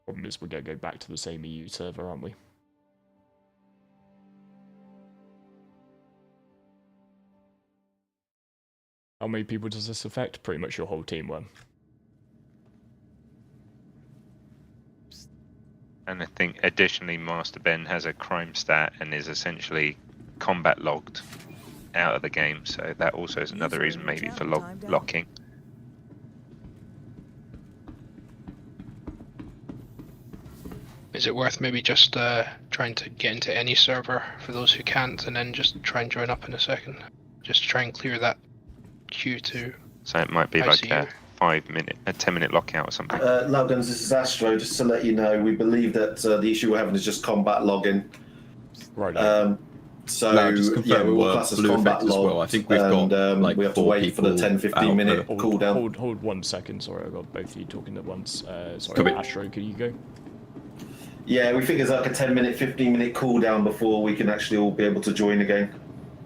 Problem is we're going to go back to the same EU server, aren't we? How many people does this affect? Pretty much your whole team, Worm. And I think additionally Master Ben has a crime stat and is essentially combat logged out of the game, so that also is another reason maybe for locking. Is it worth maybe just trying to get into any server for those who can't, and then just try and join up in a second? Just to try and clear that queue to So it might be ICU. like a 10-minute lockout or something. Loudguns, this is Astro. Just to let you know, we believe that the issue we're having is just combat logging. Right. So No, just confirm we'll we're class as blue combat effect as well. I think we've and, got like we have to 4 wait for the people 10-15 minute cooldown. Hold 1 second. Sorry, I got both of you talking at once. Sorry, Copy. Astro, can you go? Yeah, we think there's like a 10-minute, 15-minute cooldown before we can actually all be able to join again.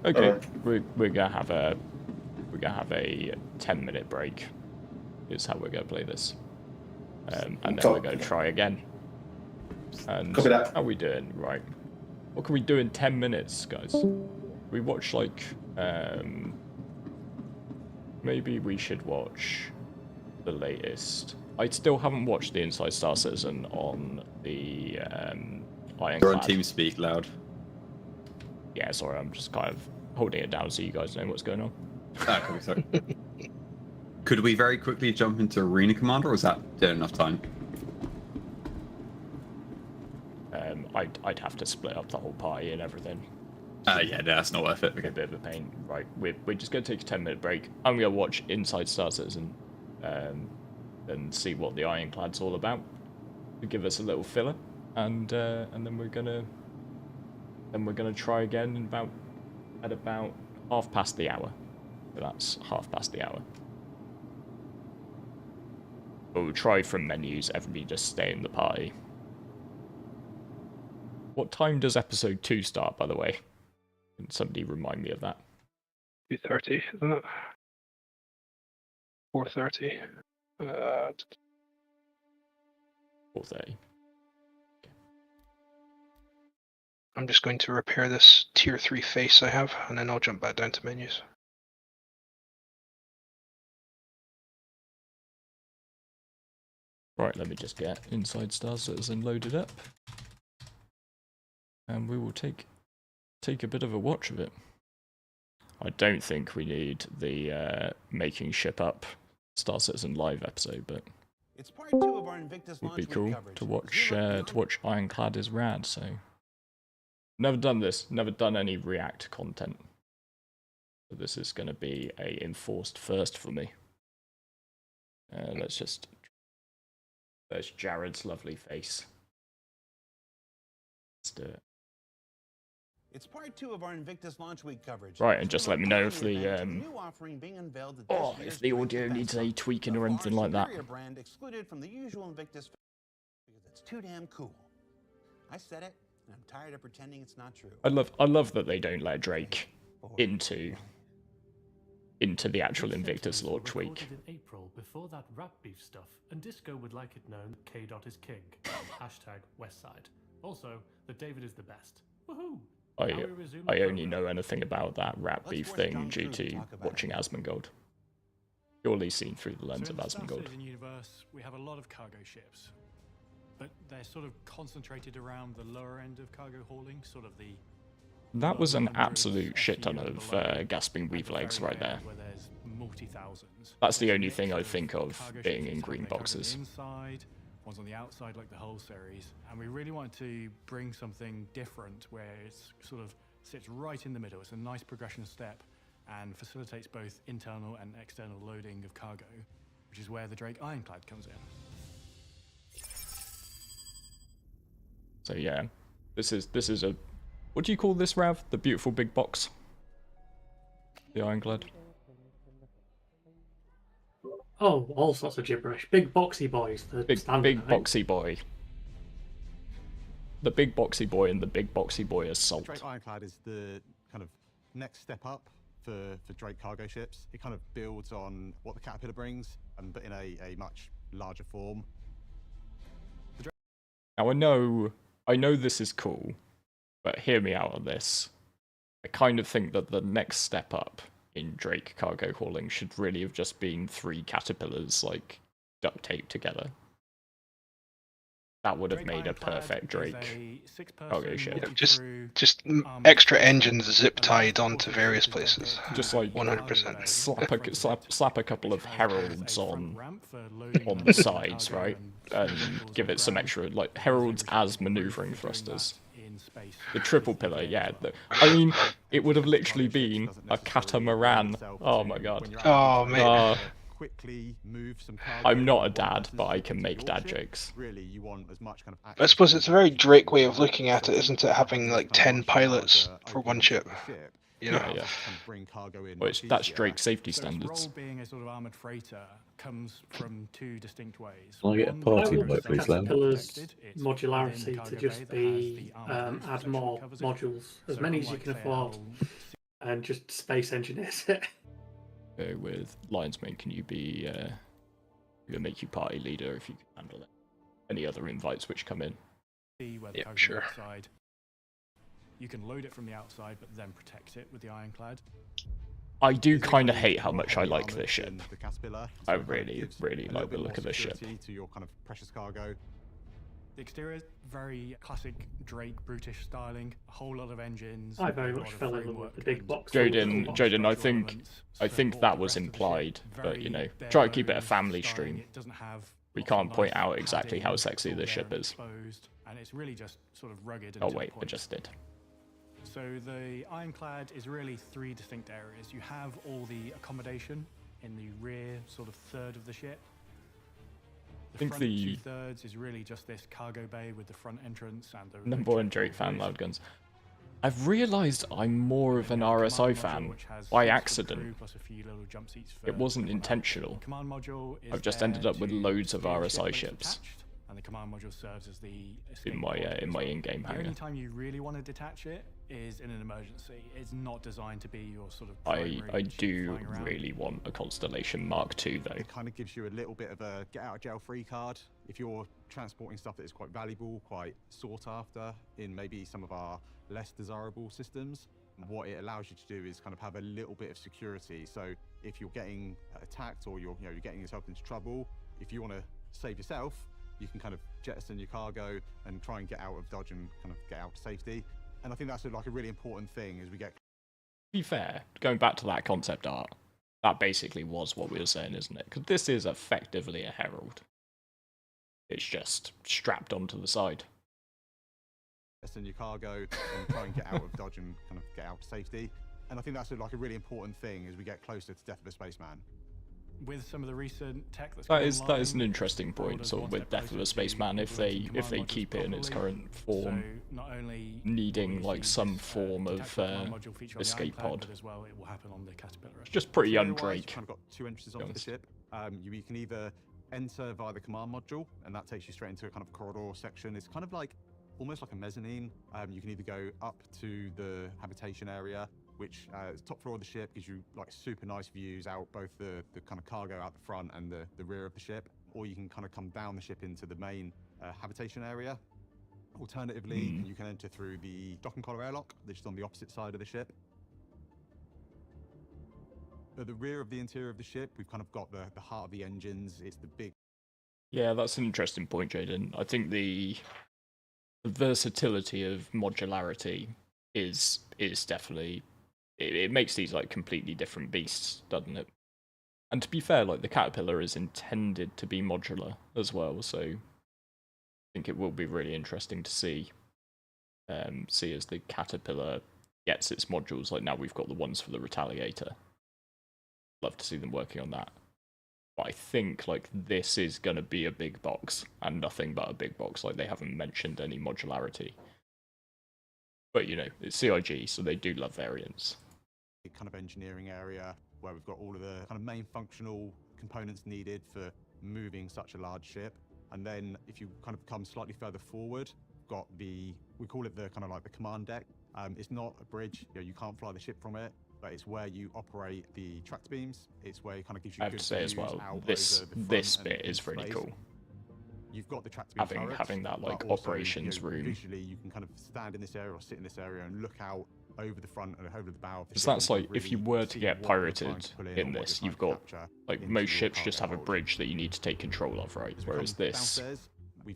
Okay, we're gonna have a 10-minute break. Is how we're gonna play this, and then we're gonna try again. And Copy that. how are we doing? Right. What can we do in 10 minutes, guys? We watch like maybe we should watch the latest. I still haven't watched the Inside Star Citizen on the Ironclad. You're on TeamSpeak, loud. Yeah, sorry, I'm just kind of holding it down so you guys know what's going on. Ah, copy, sorry. Could we very quickly jump into Arena Commander, or is that dead enough time? I'd have to split up the whole party and everything. Yeah, no, that's not worth it. Okay. A bit of a pain. Right, we're just going to take a 10-minute break. I'm going to watch Inside Star Citizen and see what the Ironclad's all about. To give us a little filler, and then we're gonna try again in at about 1/2 the hour. So that's 1/2 the hour. But we'll try from menus. Everybody just stay in the party. What time does episode 2 start, by the way? Can somebody remind me of that? 2:30, isn't it? 4:30. 4:30. I'm just going to repair this tier 3 face I have, and then I'll jump back down to menus. Right, let me just get Inside Star Citizen loaded up. And we will take a bit of a watch of it. I don't think we need the making ship up Star Citizen live episode, but it's part 2 of our Invictus would be launch cool coverage. to watch Ironclad is rad. So never done this, never done any React content. So this is going to be a enforced first for me. There's Jared's lovely face. Let's do it. It's part 2 of our Invictus launch week coverage. Right, and just let me know if the new offering being unveiled at this year's if the audio needs any tweaking or anything like that. Brand excluded from the usual Invictus because it's too damn cool. I said it, and I'm tired of pretending it's not true. I love that they don't let Drake into the actual Invictus launch week. In April, before that rap beef stuff, and Disco would like it known that K. is king. #Westside. Also, that David is the best. Woohoo! I only know anything about that rap beef thing due to watching Asmongold. Purely seen through the lens of Asmongold. In universe, we have a lot of cargo ships, but they're sort of concentrated around the lower end of cargo hauling, sort of the. That was an absolute shit ton of gasping weave legs right there. That's the only thing I think of being in green boxes. Ones on the outside, like the whole series, and we really wanted to bring something different where it sort of sits right in the middle. It's a nice progression step and facilitates both internal and external loading of cargo, which is where the Drake Ironclad comes in. So yeah, this is a What do you call this, Rav? The beautiful big box? The Ironclad? Oh, all sorts of gibberish. Big boxy boys. The Big standard, boxy boy. The big boxy boy and the big boxy boy assault. Drake Ironclad is the kind of next step up for Drake cargo ships. It kind of builds on what the Caterpillar brings, but in a much larger form. Now I know this is cool, but hear me out on this. I kind of think that the next step up in Drake cargo hauling should really have just been 3 Caterpillars, like, duct taped together. That would have made a perfect Drake cargo ship. Yeah, just extra engines zip tied onto various places. Just like 100%. slap a couple of heralds on the sides, right, and give it some extra, like, heralds as maneuvering thrusters. The triple pillar, yeah. I mean, it would have literally been a catamaran. Oh my god. Oh man. I'm not a dad, but I can make dad jokes. I suppose it's a very Drake way of looking at it, isn't it? Having like 10 pilots for one ship. You know? Yeah. Well, that's Drake's safety standards. Its role being a sort of armored freighter comes from 2 distinct ways. Can I get a party invite, please, Lam? Caterpillar's modularity to just be add more modules, as many as you can afford, and just space engineers it. With Lionsmane, can you be we'll make you party leader if you can handle it. Any other invites which come in? Yeah, sure. You can load it from the outside, but then protect it with the Ironclad. I do kind of hate how much I like this ship. I really like the look of this ship. To your kind of precious cargo. The exterior is very classic Drake brutish styling. A whole lot of engines. I very much fell in love with the big box. Joden, I think that was implied, but you know, try to keep it a family stream. We can't point out exactly how sexy this ship is. And it's really just sort of rugged. Oh wait, I just did. So the Ironclad is really 3 distinct areas. You have all the accommodation in the rear sort of third of the ship. I think front the 2/3 is really just this cargo bay with the front entrance and the number 1 Drake fan, loud guns. I've realised I'm more of an RSI fan by accident. It wasn't intentional. I've just ended up with loads of RSI ships. And the command module serves as the in my in-game hangar. The only time you really want to detach it is in an emergency. It's not designed to be your sort of. I do really want a Constellation Mark II though. It kind of gives you a little bit of a get out of jail free card if you're transporting stuff that is quite valuable, quite sought after in maybe some of our less desirable systems. What it allows you to do is kind of have a little bit of security. So if you're getting attacked or you're getting yourself into trouble, if you want to save yourself, you can kind of jettison your cargo and try and get out of dodge and kind of get out to safety. And I think that's like a really important thing as we get. To be fair, going back to that concept art, that basically was what we were saying, isn't it? Because this is effectively a herald. It's just strapped onto the side. Jettison your cargo and try and get out of dodge and kind of get out to safety. And I think that's like a really important thing as we get closer to Death of a Spaceman. With some of the recent tech that is an interesting point. Sort of with Death of a Spaceman, if they keep it in its current form, needing like some form of escape pod, it's just pretty un-Drake. Kind of got 2 entrances onto the ship. You can either enter via the command module, and that takes you straight into a kind of corridor section. It's kind of like almost like a mezzanine. You can either go up to the habitation area, which top floor of the ship gives you like super nice views out both the kind of cargo out the front and the rear of the ship, or you can kind of come down the ship into the main habitation area. Alternatively, you can enter through the docking collar airlock, which is on the opposite side of the ship. At the rear of the interior of the ship, we've kind of got the heart of the engines. It's the big. Yeah, that's an interesting point, Jaden. I think the versatility of modularity is definitely. It makes these like completely different beasts, doesn't it? And to be fair, like the Caterpillar is intended to be modular as well, so I think it will be really interesting to see as the Caterpillar gets its modules. Like now we've got the ones for the Retaliator. Love to see them working on that. But I think like this is gonna be a big box and nothing but a big box. Like they haven't mentioned any modularity. But you know, it's CIG, so they do love variants. Kind of engineering area where we've got all of the kind of main functional components needed for moving such a large ship. And then if you kind of come slightly further forward, got we call it the kind of like the command deck. It's not a bridge, you can't fly the ship from it, but it's where you operate the tracked beams. It's where it kind of gives you I have good to say as well, this bit is really cool. You've got the tracked beam having that like also, operations room. Visually, you can kind of stand in this area or sit in this area and look out over the front and over the bow of the Because ship. that's like, if you were to get pirated in this, you've got, like, most ships just have a bridge that you need to take control of, right? Whereas this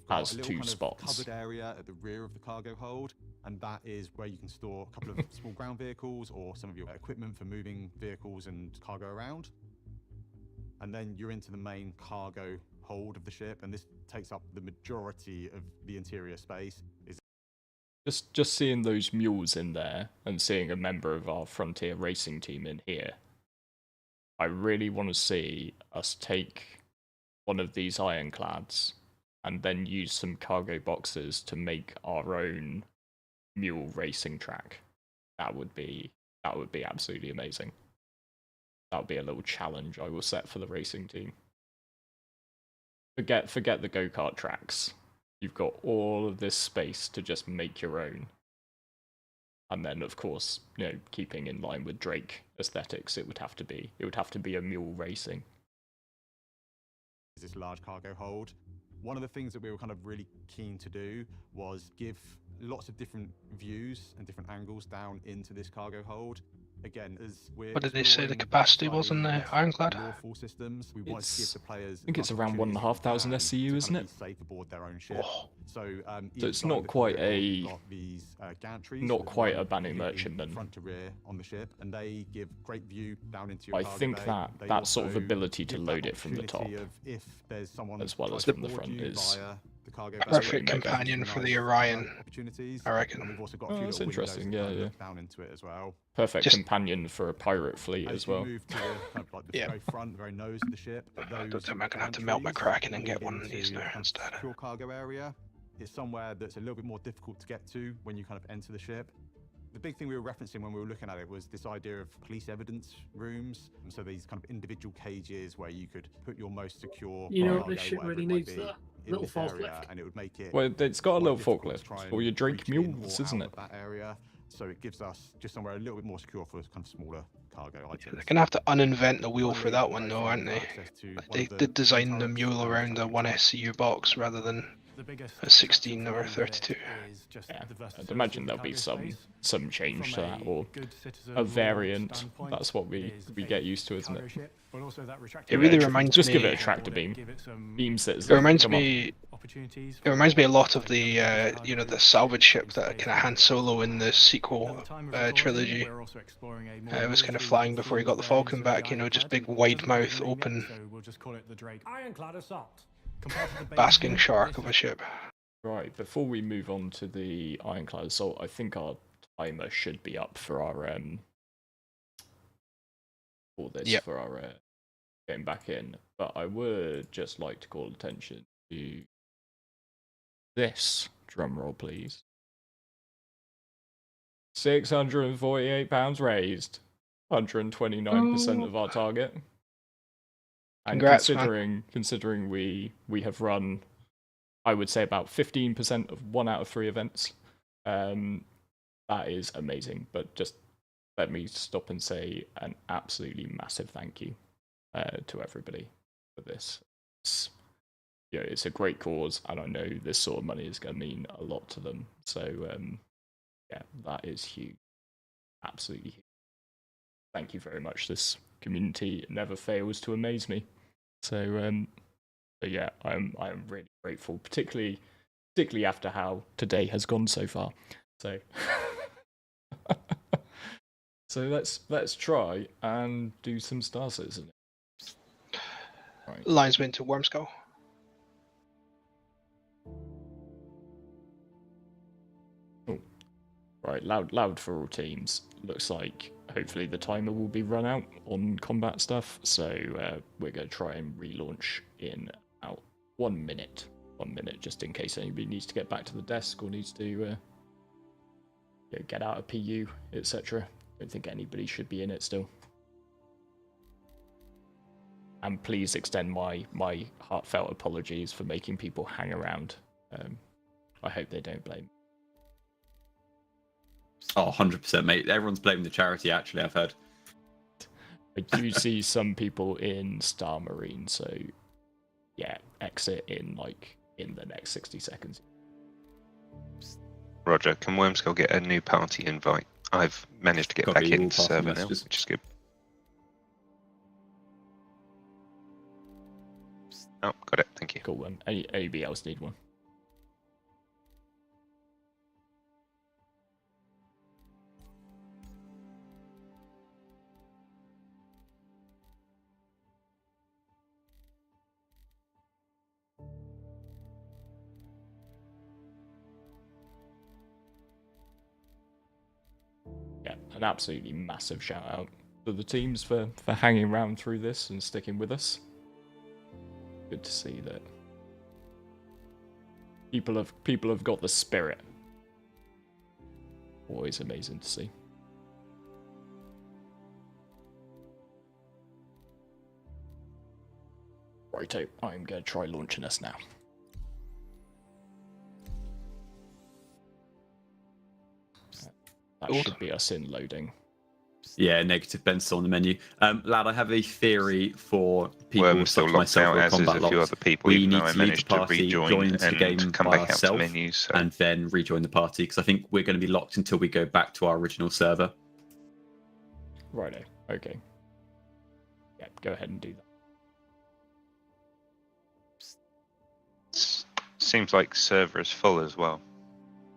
has two spots. Covered area at the rear of the cargo hold, and that is where you can store a couple of small ground vehicles or some of your equipment for moving vehicles and cargo around. And then you're into the main cargo hold of the ship, and this takes up the majority of the interior space. Just seeing those mules in there and seeing a member of our Frontier racing team in here, I really want to see us take one of these ironclads and then use some cargo boxes to make our own mule racing track. That would be absolutely amazing. That would be a little challenge I will set for the racing team. Forget the go-kart tracks. You've got all of this space to just make your own. And then, of course, you know, keeping in line with Drake aesthetics, it would have to be a mule racing. This large cargo hold. One of the things that we were kind of really keen to do was give lots of different views and different angles down into this cargo hold. Again, as we're What did they say the capacity was in the ironclad? Systems, we want to give the players, I think it's around 1,500 SCU, isn't it? Safe aboard their own ship. So it's not quite a Banu merchantman. Front to rear on the ship, and they give great view down into your I cargo think bay. that sort of ability to load it from the top, if there's someone as well as from the front, is perfect companion for the Orion, I reckon. And we've also got oh, that's interesting. Yeah. Down into it as well. Perfect companion for a pirate fleet as well. Move to the, kind of like the very front, very nose of the ship. I don't think I'm gonna have to melt my Kraken and get one of these now instead. Secure cargo area is somewhere that's a little bit more difficult to get to when you kind of enter the ship. The big thing we were referencing when we were looking at it was this idea of police evidence rooms. And so these kind of individual cages where you could put your most secure. You know what this shit really needs? That little forklift. And it would make it. Well, it's got a little forklift for your Drake mules, isn't it? That area. So it gives us just somewhere a little bit more secure for kind of smaller cargo items. They're gonna have to uninvent the wheel for that one, though, aren't they? They did design the mule around a 1 SCU box rather than a 16 or a 32. Yeah, I'd imagine there'll be some change to that, or a variant. That's what we get used to, isn't it? It really reminds me. Just give it a tractor beam. Beam sitters. It reminds me. It reminds me a lot of the you know, the salvage ship that kind of Han Solo in the sequel trilogy. It was kind of flying before he got the Falcon back. You know, just big wide mouth, open, basking shark of a ship. Right, before we move on to the Ironclad Assault, I think our timer should be up for our for our getting back in. But I would just like to call attention to this. Drum roll, please. £648 raised. 129% of our target. And congrats, considering we have run, I would say, about 15% of 1 out of 3 events, that is amazing. But just let me stop and say an absolutely massive thank you to everybody for this. It's a great cause, and I know this sort of money is going to mean a lot to them. So yeah, that is huge, absolutely huge. Thank you very much. This community never fails to amaze me. So yeah, I'm really grateful, particularly after how today has gone so far. So so let's try and do some Star Citizen. Right. Linesman to Wormskull. Oh. Right, loud for all teams. Looks like hopefully the timer will be run out on combat stuff, so we're going to try and relaunch in about 1 minute. 1 minute, just in case anybody needs to get back to the desk or needs to get out of PU, etc. Don't think anybody should be in it still. And please extend my heartfelt apologies for making people hang around. I hope they don't blame me. Oh, 100%, mate. Everyone's blaming the charity, actually, I've heard. I do see some people in Star Marine, so yeah, exit in the next 60 seconds. Roger, can Wormskull get a new party invite? I've managed to get back into server now, which is good. Oh, got it. Thank you. Cool. Anybody else need one? Yeah, an absolutely massive shout out to the teams for hanging around through this and sticking with us. Good to see that people have got the spirit. Always amazing to see. Righto, I'm going to try launching us now. That should be us in loading. Yeah, negative Ben's still on the menu. Lad, I have a theory for people Worm's still locked myself out, as is combat a few locked. other people, We even need though I to leave the managed to party, rejoin join into the and game come by back out to ourselves, menus. So. and then rejoin the party, because I think we're going to be locked until we go back to our original server. Righto, okay. Yeah, go ahead and do that. Seems like server is full as well.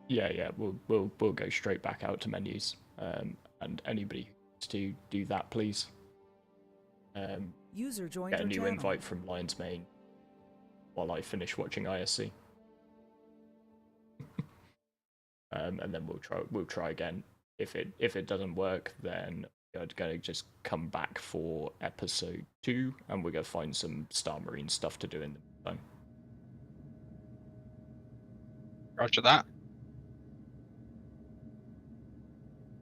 Yeah, we'll go straight back out to menus. And anybody who wants to do that, please. User joined get a your new channel. invite from Lion's Mane while I finish watching ISC. And then we'll try again. If it doesn't work, then we're gonna just come back for episode 2, and we're gonna find some Star Marine stuff to do in the meantime. Roger that.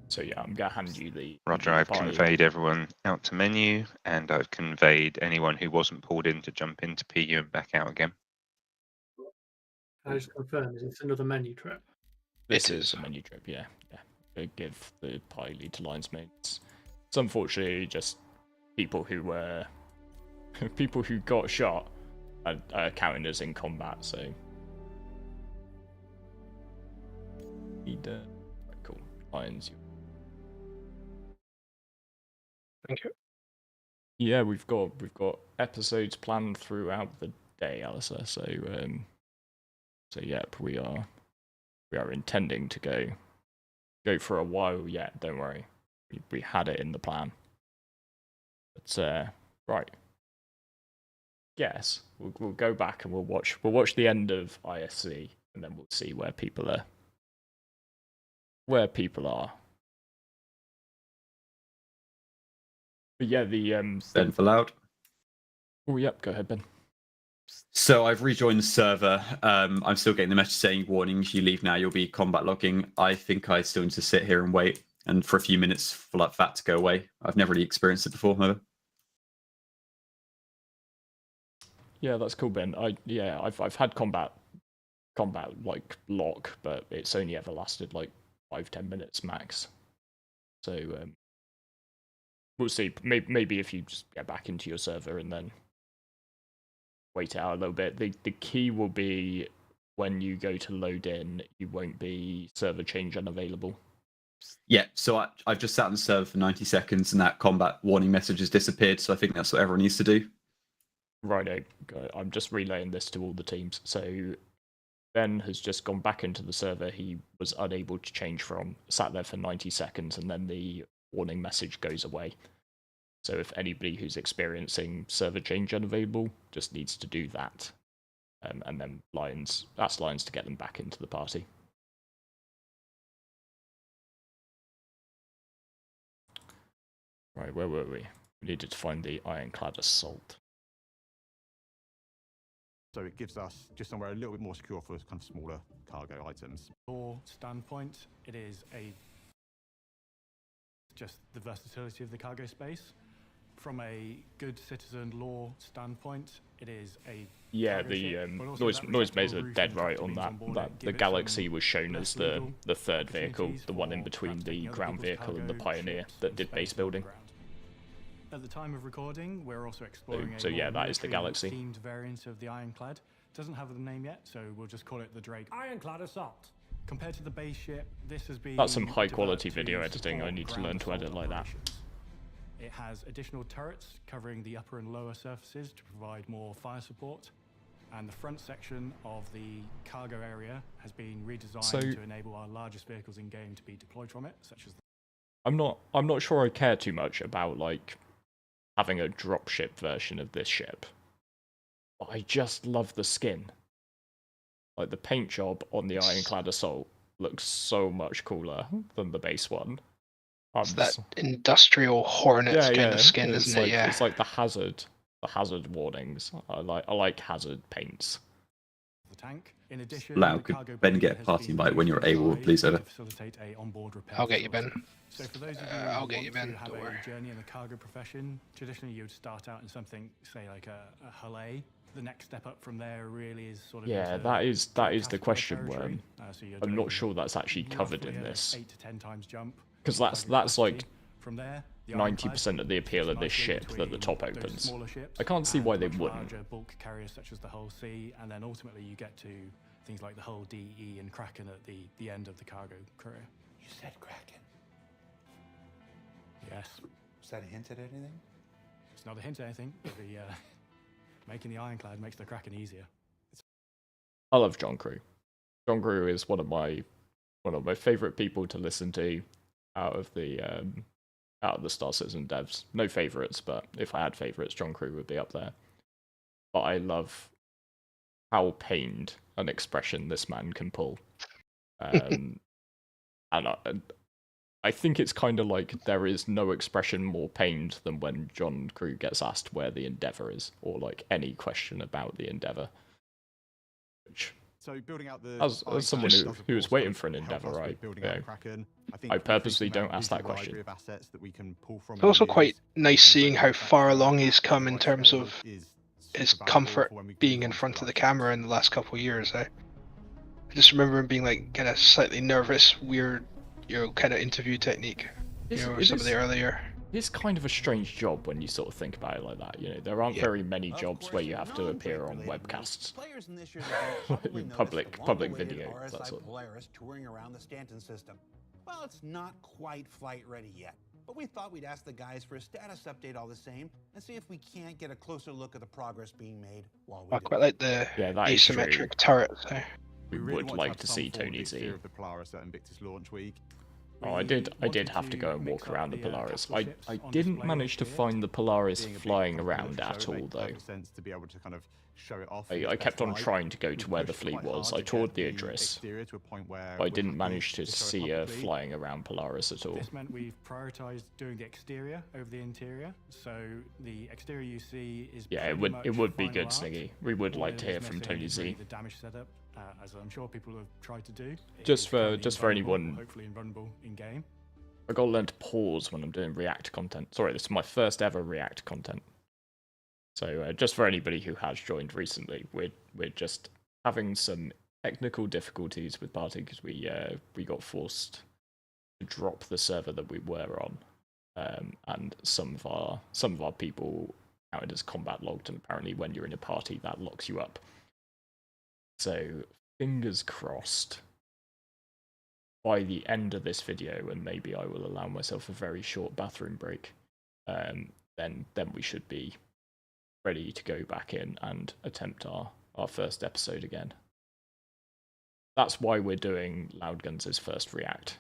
So yeah, I'm gonna hand you the. Roger, I've conveyed everyone out to menu, and I've conveyed anyone who wasn't pulled in to jump into PU and back out again. Can I just confirm, is this another menu trip? This is a menu trip, yeah. Give the party lead to Lion's Mane. It's unfortunately just people who were people who got shot are counting as in combat, so need right, cool. Lions. Thank you. Yeah, we've got episodes planned throughout the day, Alistair. So yep, we are intending to go for a while yet. Don't worry, we had it in the plan. But right, yes, we'll go back and we'll watch the end of ISC, and then we'll see where people are. But yeah, the Ben for loud. Oh yep, go ahead, Ben. So I've rejoined the server. I'm still getting the message saying warnings, you leave now, you'll be combat logging. I think I still need to sit here and wait and for a few minutes for that to go away. I've never really experienced it before, however. Yeah, that's cool, Ben. I've had combat like lock, but it's only ever lasted like 5-10 minutes max. So we'll see. Maybe if you just get back into your server and then wait it out a little bit. The key will be when you go to load in, you won't be server change unavailable. Yeah, so I've just sat on the server for 90 seconds and that combat warning message has disappeared, so I think that's what everyone needs to do. Righto, I'm just relaying this to all the teams. So Ben has just gone back into the server he was unable to change from, sat there for 90 seconds, and then the warning message goes away. So if anybody who's experiencing server change unavailable just needs to do that. And then ask Lions to get them back into the party. Right, where were we? We needed to find the Ironclad Assault. So it gives us just somewhere a little bit more secure for kind of smaller cargo items. Law standpoint, it is just the versatility of the cargo space. From a good citizen law standpoint, it is a Noise Maze are dead right on that. The Galaxy was shown as the third vehicle, the one in between the ground vehicle and the Pioneer that did base building. At the time of recording, we're also exploring so yeah, that is the Galaxy. Themed variant of the Ironclad. Doesn't have a name yet, so we'll just call it the Drake. Ironclad Assault. Compared to the base ship, this has been... That's some high quality video editing. I need to learn to edit like that. It has additional turrets covering the upper and lower surfaces to provide more fire support. And the front section of the cargo area has been redesigned to enable our largest vehicles in game to be deployed from it, such as the... I'm not sure I care too much about like having a dropship version of this ship. But I just love the skin. Like the paint job on the Ironclad Assault looks so much cooler than the base one. It's that industrial Hornets kind of skin, isn't it? Yeah. It's like the hazard warnings. I like hazard paints. The tank. In addition, Lau, could Ben get a party invite when you're able, please, over? I'll get you, Ben. So for those of you I'll get you, Ben. have Don't worry. a journey in the cargo profession, traditionally you would start out in something, say like a hull A. The next step up from there really is sort of... Yeah, that is the question, Worm. I'm not sure that's actually covered in this. 8 to 10 times jump. Because that's like from there, 90% of the appeal of this ship that the top opens. I can't see why they wouldn't. Larger bulk carriers such as the Hull C, and then ultimately you get to things like the Hull D, E, and Kraken at the end of the cargo career. You said Kraken. Yes. Was that a hint at anything? It's not a hint at anything, but making the Ironclad makes the Kraken easier. I love John Crew. John Crew is one of my favorite people to listen to out of the Star Citizen devs. No favorites, but if I had favorites, John Crew would be up there. But I love how pained an expression this man can pull. And I think it's kind of like there is no expression more pained than when John Crew gets asked where the Endeavour is, or like any question about the Endeavour. Which, so building out the as someone who was waiting for an Endeavour, I purposely don't ask that question. It's also quite nice seeing how far along he's come in terms of his comfort being in front of the camera in the last couple of years. I just remember him being like kind of slightly nervous, weird, kind of interview technique. Some of the earlier. It's kind of a strange job when you sort of think about it like that. There aren't very many jobs where you have to appear on webcasts, public video. That sort of. Polaris touring around the Stanton system. Well, it's not quite flight ready yet, but we thought we'd ask the guys for a status update all the same, and see if we can't get a closer look at the progress being made while we. I quite like the asymmetric turrets. We would like to see Tony Z. Of the Polaris at Invictus launch week. Oh, I did have to go and walk around the Polaris. I didn't manage to find the Polaris flying around at all, though. I kept on trying to go to where the fleet was. I toured the Idris, but I didn't manage to see her flying around Polaris at all. This meant we've prioritised doing the exterior over the interior. So the exterior you see is it would be good, Sniggy. We would like to hear from Tony Z. The damage setup, as I'm sure people have tried to do. Just for anyone. Hopefully invulnerable in game. I gotta learn to pause when I'm doing React content. Sorry, this is my first ever React content. So just for anybody who has joined recently, we're just having some technical difficulties with party because we got forced to drop the server that we were on, and some of our people counted as combat logged, and apparently when you're in a party that locks you up. So fingers crossed. By the end of this video, and maybe I will allow myself a very short bathroom break, then we should be ready to go back in and attempt our first episode again. That's why we're doing Loudguns' first React.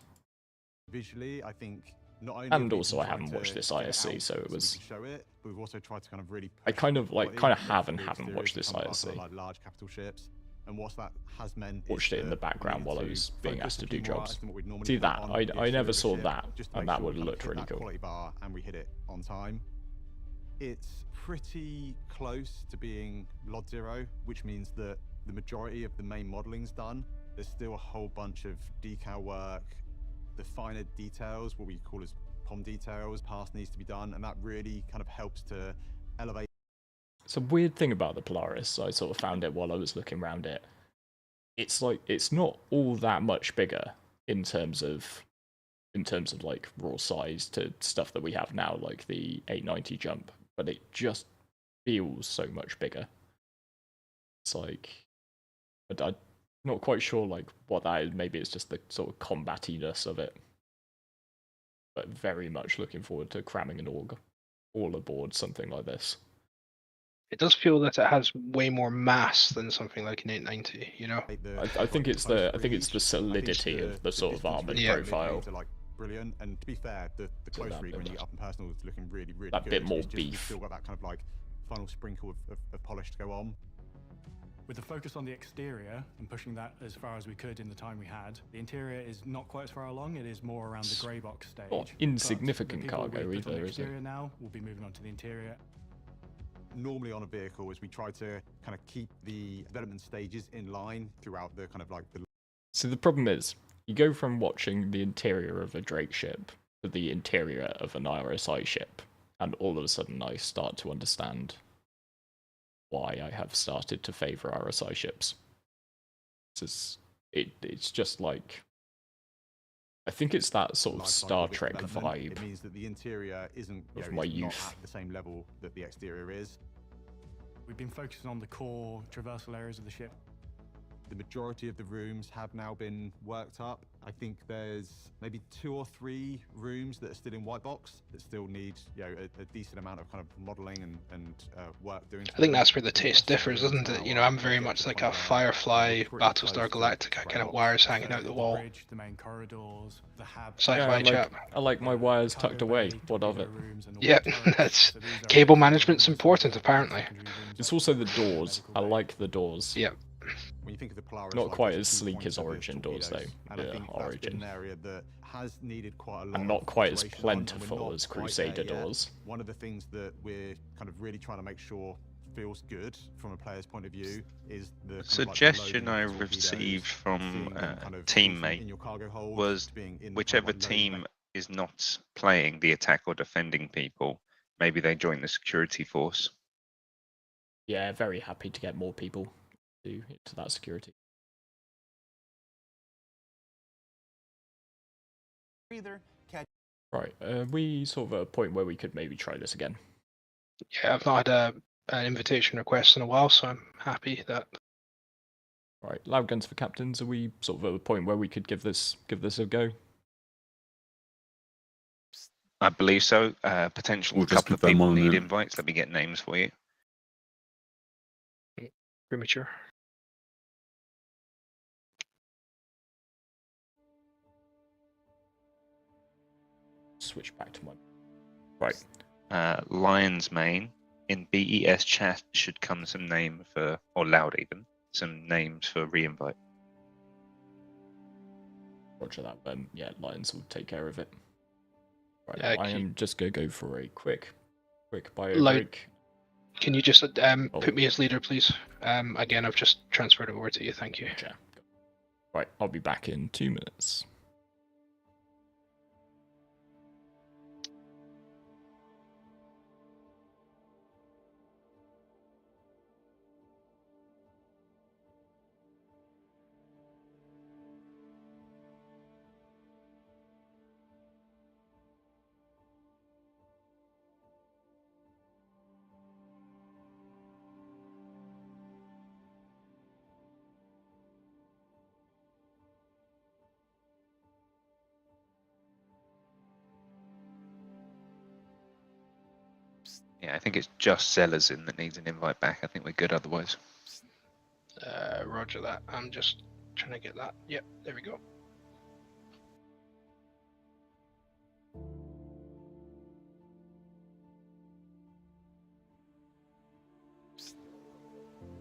Visually, I think not only and also I haven't watched this ISC, so it was. But we've also tried to kind of really. I kind of have and haven't watched this ISC. Large capital ships. And what that has meant watched it in the background while I was being asked to do jobs. See that? I never saw that, and that would have looked really cool. And we hit it on time. it's pretty close to being Lot Zero, which means that the majority of the main modeling's done. There's still a whole bunch of decal work, the finer details, what we call as POM details, pass needs to be done, and that really kind of helps to elevate. It's a weird thing about the Polaris. I sort of found it while I was looking around it. It's like it's not all that much bigger in terms of like raw size to stuff that we have now, like the 890 jump, but it just feels so much bigger. It's like, I'm not quite sure like what that is. Maybe it's just the sort of combatiness of it. But very much looking forward to cramming an org all aboard something like this. It does feel that it has way more mass than something like an 890, you know. I think it's the solidity of the sort of armored profile. Brilliant, and to be fair, the close read when you get up in personal is looking really good. That bit more It's just, beef. You've still got that kind of like final sprinkle of polish to go on. With the focus on the exterior and pushing that as far as we could in the time we had, the interior is not quite as far along. It is more around the grey box stage. Not insignificant cargo either, is it? Now we'll be moving on to the interior. Normally on a vehicle, as we try to kind of keep the development stages in line throughout the kind of like the. So the problem is, you go from watching the interior of a Drake ship to the interior of an RSI ship, and all of a sudden I start to understand why I have started to favour RSI ships. It's just like, I think it's that sort of Star Trek vibe. It means that the interior isn't of my youth. Not at the same level that the exterior is. We've been focusing on the core traversal areas of the ship. The majority of the rooms have now been worked up. I think there's maybe 2 or 3 rooms that are still in white box that still need, a decent amount of kind of modelling and work doing. I think that's where the taste differs, isn't it? You know, I'm very much like a Firefly, Battlestar Galactica kind of wires hanging out the wall. The main corridors, the hab. Sci-fi chap. I like my wires tucked away. What of it? Yeah, that's cable management's important apparently. It's also the doors. I like the doors. Yeah. When you think of the Polaris, not quite as sleek as Origin doors, though. And I think Origin. That's been an area that has needed quite a lot. And not quite as plentiful as Crusader doors. One of the things that we're kind of really trying to make sure feels good from a player's point of view is the suggestion I received from a teammate was whichever team is not playing the attack or defending people, maybe they join the security force. Yeah, very happy to get more people into that security. Right, we sort of at a point where we could maybe try this again. Yeah, I've not had an invitation request in a while, so I'm happy that. Right, loud guns for captains. Are we sort of at a point where we could give this a go? I believe so. Potentially a couple of people need invites. Let me get names for you. Premature. Switch back to my right. Lion's Mane in BES chat should come some name for, or loud even, some names for re-invite. Roger that. Yeah, Lions will take care of it. Right, I am just gonna go for a quick bio break. Can you just put me as leader, please? Again, I've just transferred it over to you. Thank you. Gotcha. Right, I'll be back in 2 minutes. Yeah, I think it's just Sellers in that needs an invite back. I think we're good otherwise. Roger that. I'm just trying to get that. Yep, there we go.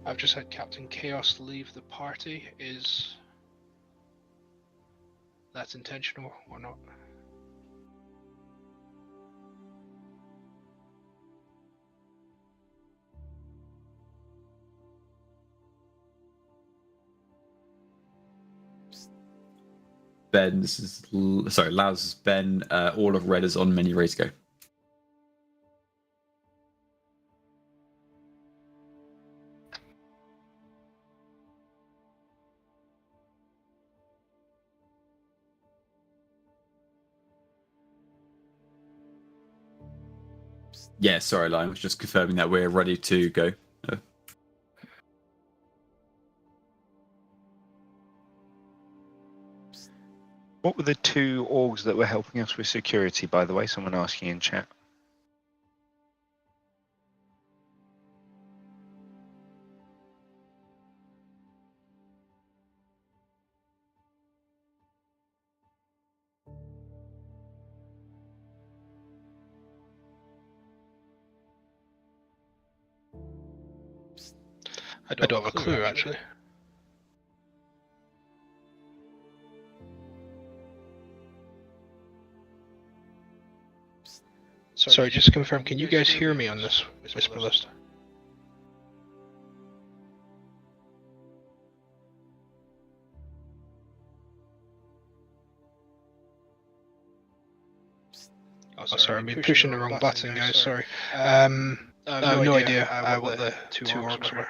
I've just had Captain Chaos leave the party. Is that intentional or not? Laos' Ben. All of red is on menu, ready to go. Yeah, sorry, Lion. I was just confirming that we're ready to go. What were the two orgs that were helping us with security, by the way? Someone asking in chat. I don't have a clue, actually. Sorry, just to confirm, can you guys hear me on this whisper list? Oh, sorry, I've been pushing the wrong button, guys, sorry. I have no idea what the two orgs were.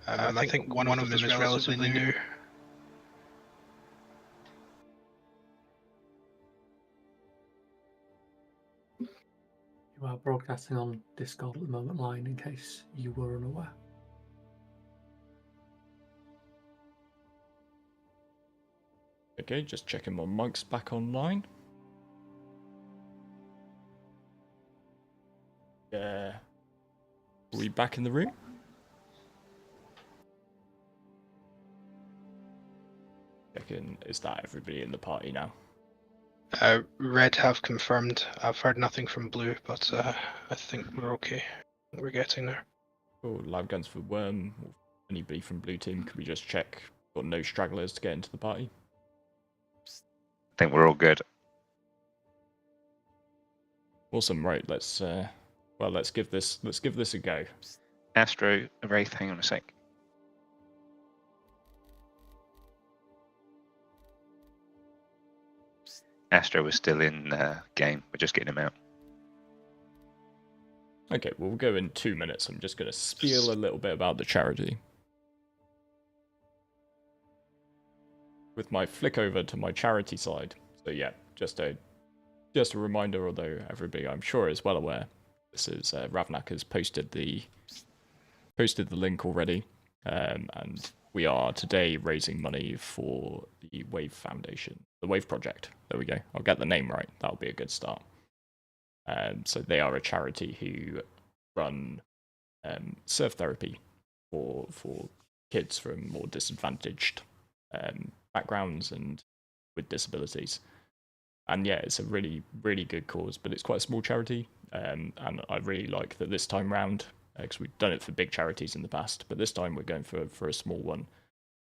I think one of them is relatively new. You are broadcasting on Discord at the moment, Line, in case you were unaware. Okay, just checking my mic's back online. Yeah. Are we back in the room? Checking, is that everybody in the party now? Red have confirmed. I've heard nothing from Blue, but I think we're okay. We're getting there. Cool, lab guns for Worm. Anybody from Blue Team, could we just check? Got no stragglers to get into the party? I think we're all good. Awesome, right, let's give this a go. Astro, Wraith, hang on a sec. Astro was still in game. We're just getting him out. Okay, well, we'll go in 2 minutes. I'm just going to spiel a little bit about the charity. With my flick over to my charity side. So yeah, just a reminder, although everybody I'm sure is well aware, this is Ravnak has posted the link already, and we are today raising money for the Wave Foundation, the Wave Project. There we go. I'll get the name right. That'll be a good start. So they are a charity who run surf therapy for kids from more disadvantaged backgrounds and with disabilities. And yeah, it's a really, really good cause, but it's quite a small charity. And I really like that this time round, because we've done it for big charities in the past, but this time we're going for a small one.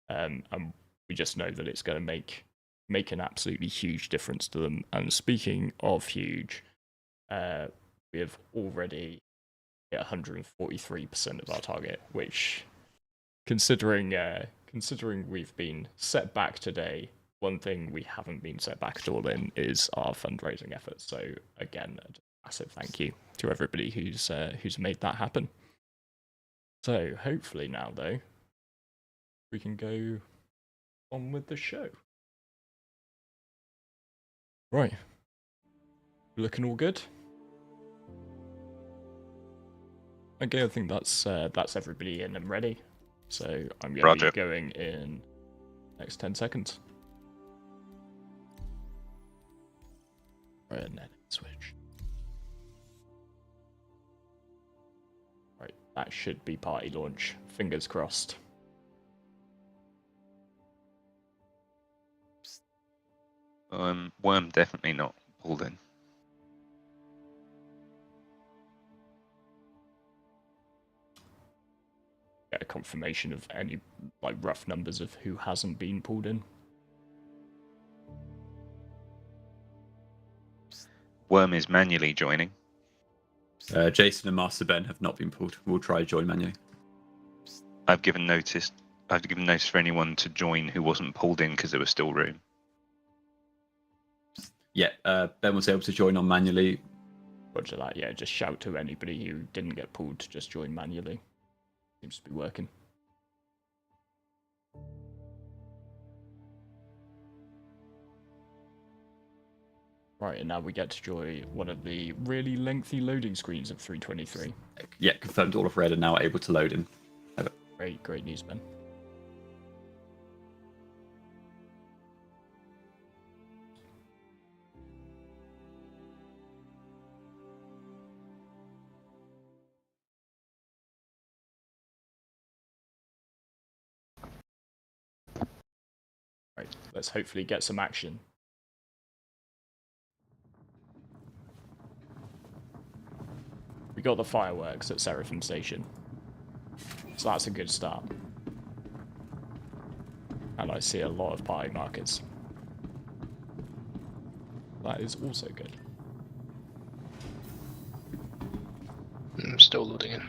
And we just know that it's going to make an absolutely huge difference to them. And speaking of huge, we have already hit 143% of our target, which, considering we've been set back today, one thing we haven't been set back at all in is our fundraising efforts. So again, a massive thank you to everybody who's made that happen. So hopefully now, though, we can go on with the show. Right, looking all good. Okay, I think that's everybody in and ready. So I'm going to be going in next 10 seconds. Right, and then switch. Right, that should be party launch. Fingers crossed. Worm definitely not pulled in. Get a confirmation of any rough numbers of who hasn't been pulled in. Worm is manually joining. Jason and Master Ben have not been pulled. We'll try join manually. I've given notice. I'd given notice for anyone to join who wasn't pulled in because there was still room. Yeah, Ben was able to join on manually. Roger that, yeah, just shout to anybody who didn't get pulled to just join manually. Seems to be working. Right, and now we get to join one of the really lengthy loading screens of 323. Yeah, confirmed all of red are now able to load in. Great news, Ben. Right, let's hopefully get some action. We got the fireworks at Seraphim Station, so that's a good start. And I see a lot of party markers. That is also good. I'm still loading in.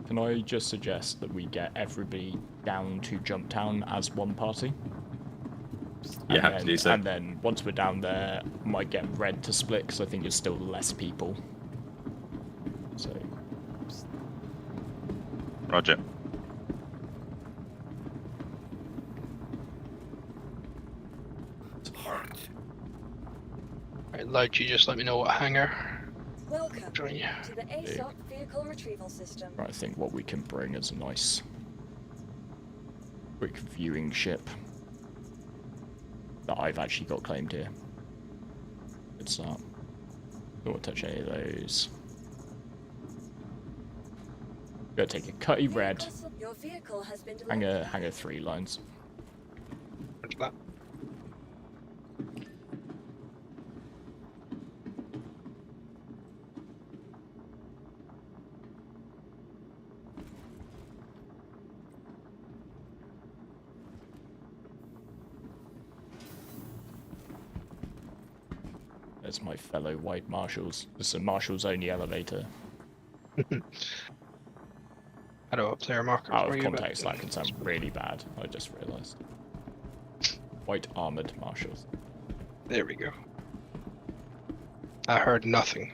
Can I just suggest that we get everybody down to Jump Town as one party? You have to do so. And then once we're down there, might get red to split because I think there's still less people. So. Roger. Right, Loud, you just let me know what hangar. Welcome Join you. to the ASOP vehicle retrieval system. I think what we can bring is a nice quick viewing ship that I've actually got claimed here. Good start. Don't want to touch any of those. Gonna take a cutty red. Your vehicle has been Hangar 3 lines. Roger that. There's my fellow white marshals. This is a marshal's only elevator. How do I player marker? Out of context, that can sound really bad. I just realised. White armoured marshals. There we go. I heard nothing.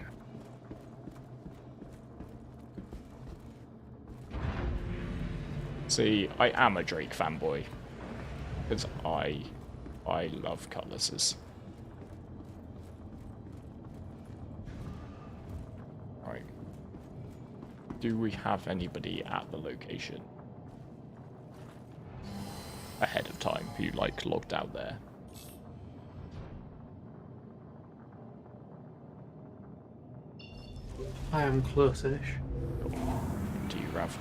See, I am a Drake fanboy. Because I love cutlasses. Right. Do we have anybody at the location ahead of time who, like, logged out there? I am close-ish. Do you, Rav?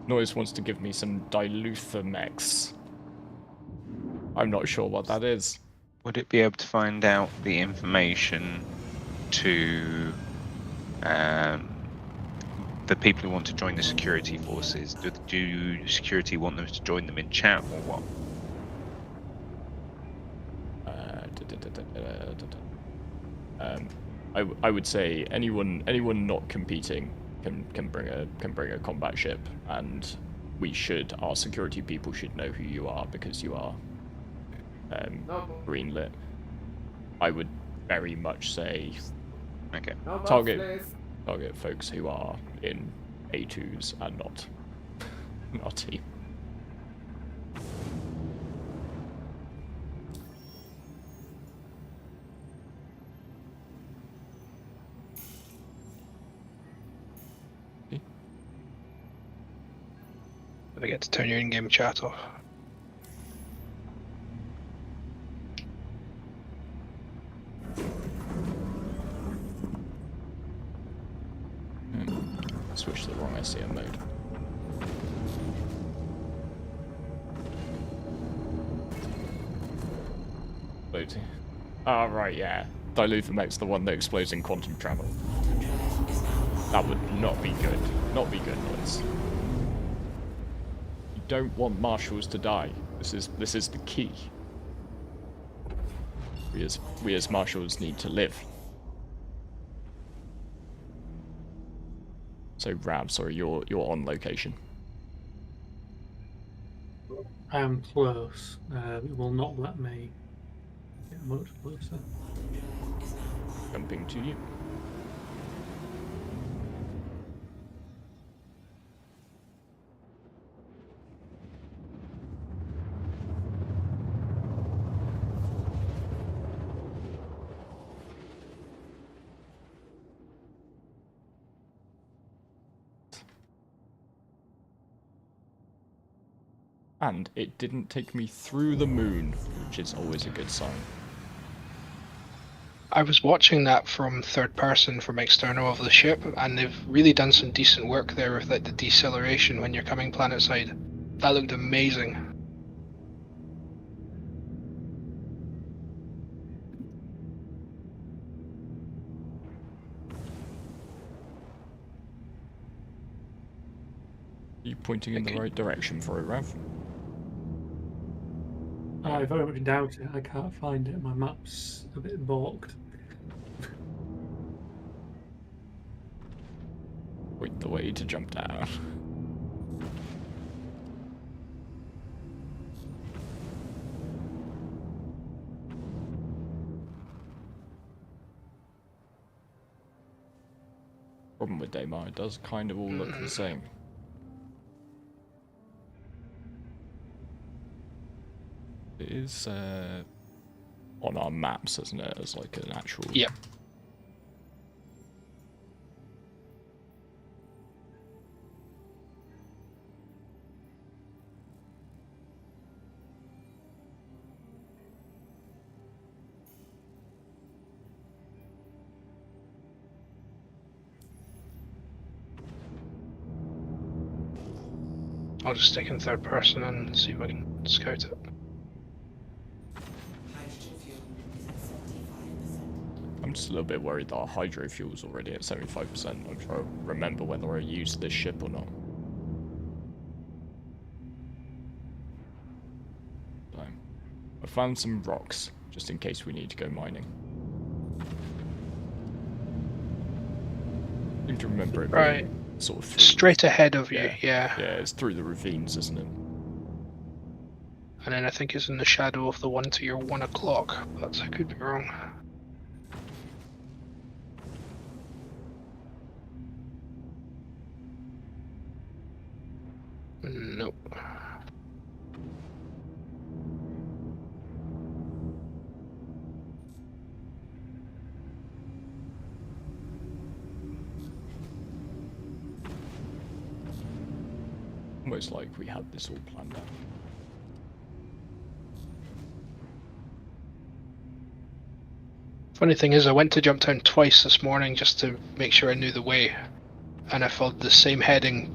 Noise wants to give me some Daedalus Rising. I'm not sure what that is. Would it be able to find out the information to the people who want to join the security forces? Do security want them to join them in chat or what? I would say anyone not competing can bring a combat ship, and our security people should know who you are because you are greenlit. I would very much say okay. Target folks who are in A2s and not team. I get to turn your in-game chat off. Switch to the wrong SCM mode. Loading. Oh, right, yeah. Diluthermec's the one that explodes in quantum travel. That would not be good. Not be good, boys. You don't want marshals to die. This is the key. We as marshals need to live. So Rab, sorry, you're on location. I am close. It will not let me get much closer. Jumping to you. And it didn't take me through the moon, which is always a good sign. I was watching that from third person from external of the ship, and they've really done some decent work there with like the deceleration when you're coming planet side. That looked amazing. Are you pointing in the right direction for it, Rav? I very much doubt it. I can't find it. My map's a bit balked. Point the way to jump down. Problem with Daymar, it does kind of all look the same. It is on our maps, isn't it, as like an actual... Yep. I'll just stick in third person and see if I can scout it. I'm just a little bit worried that our hydro fuel's already at 75%. I'm trying to remember whether I used this ship or not. So, I found some rocks, just in case we need to go mining. I seem to remember it being sort of through straight ahead of you, yeah. Yeah, it's through the ravines, isn't it? And then I think it's in the shadow of the one to your 1 o'clock, but I could be wrong. Nope. Almost like we had this all planned out. Funny thing is, I went to jump down twice this morning just to make sure I knew the way, and I followed the same heading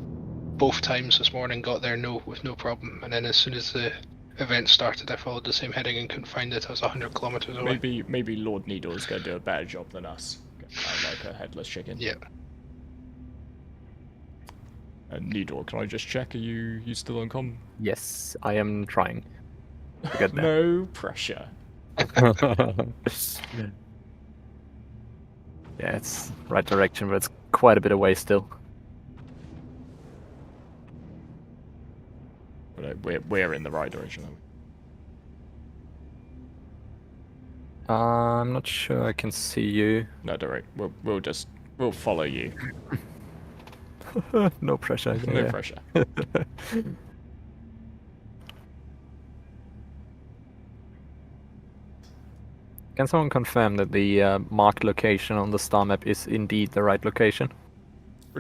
both times this morning, got there with no problem, and then as soon as the event started I followed the same heading and couldn't find it. I was 100 kilometers away. Maybe Lord Needle's going to do a better job than us. Like a headless chicken. Yeah. Needle, can I just check, are you still on comm? Yes, I am trying to get there. No pressure. Yeah, it's right direction, but it's quite a bit away still. We're in the right direction, aren't we? I'm not sure I can see you. No, direct. We'll follow you. No pressure. No pressure. Can someone confirm that the marked location on the star map is indeed the right location?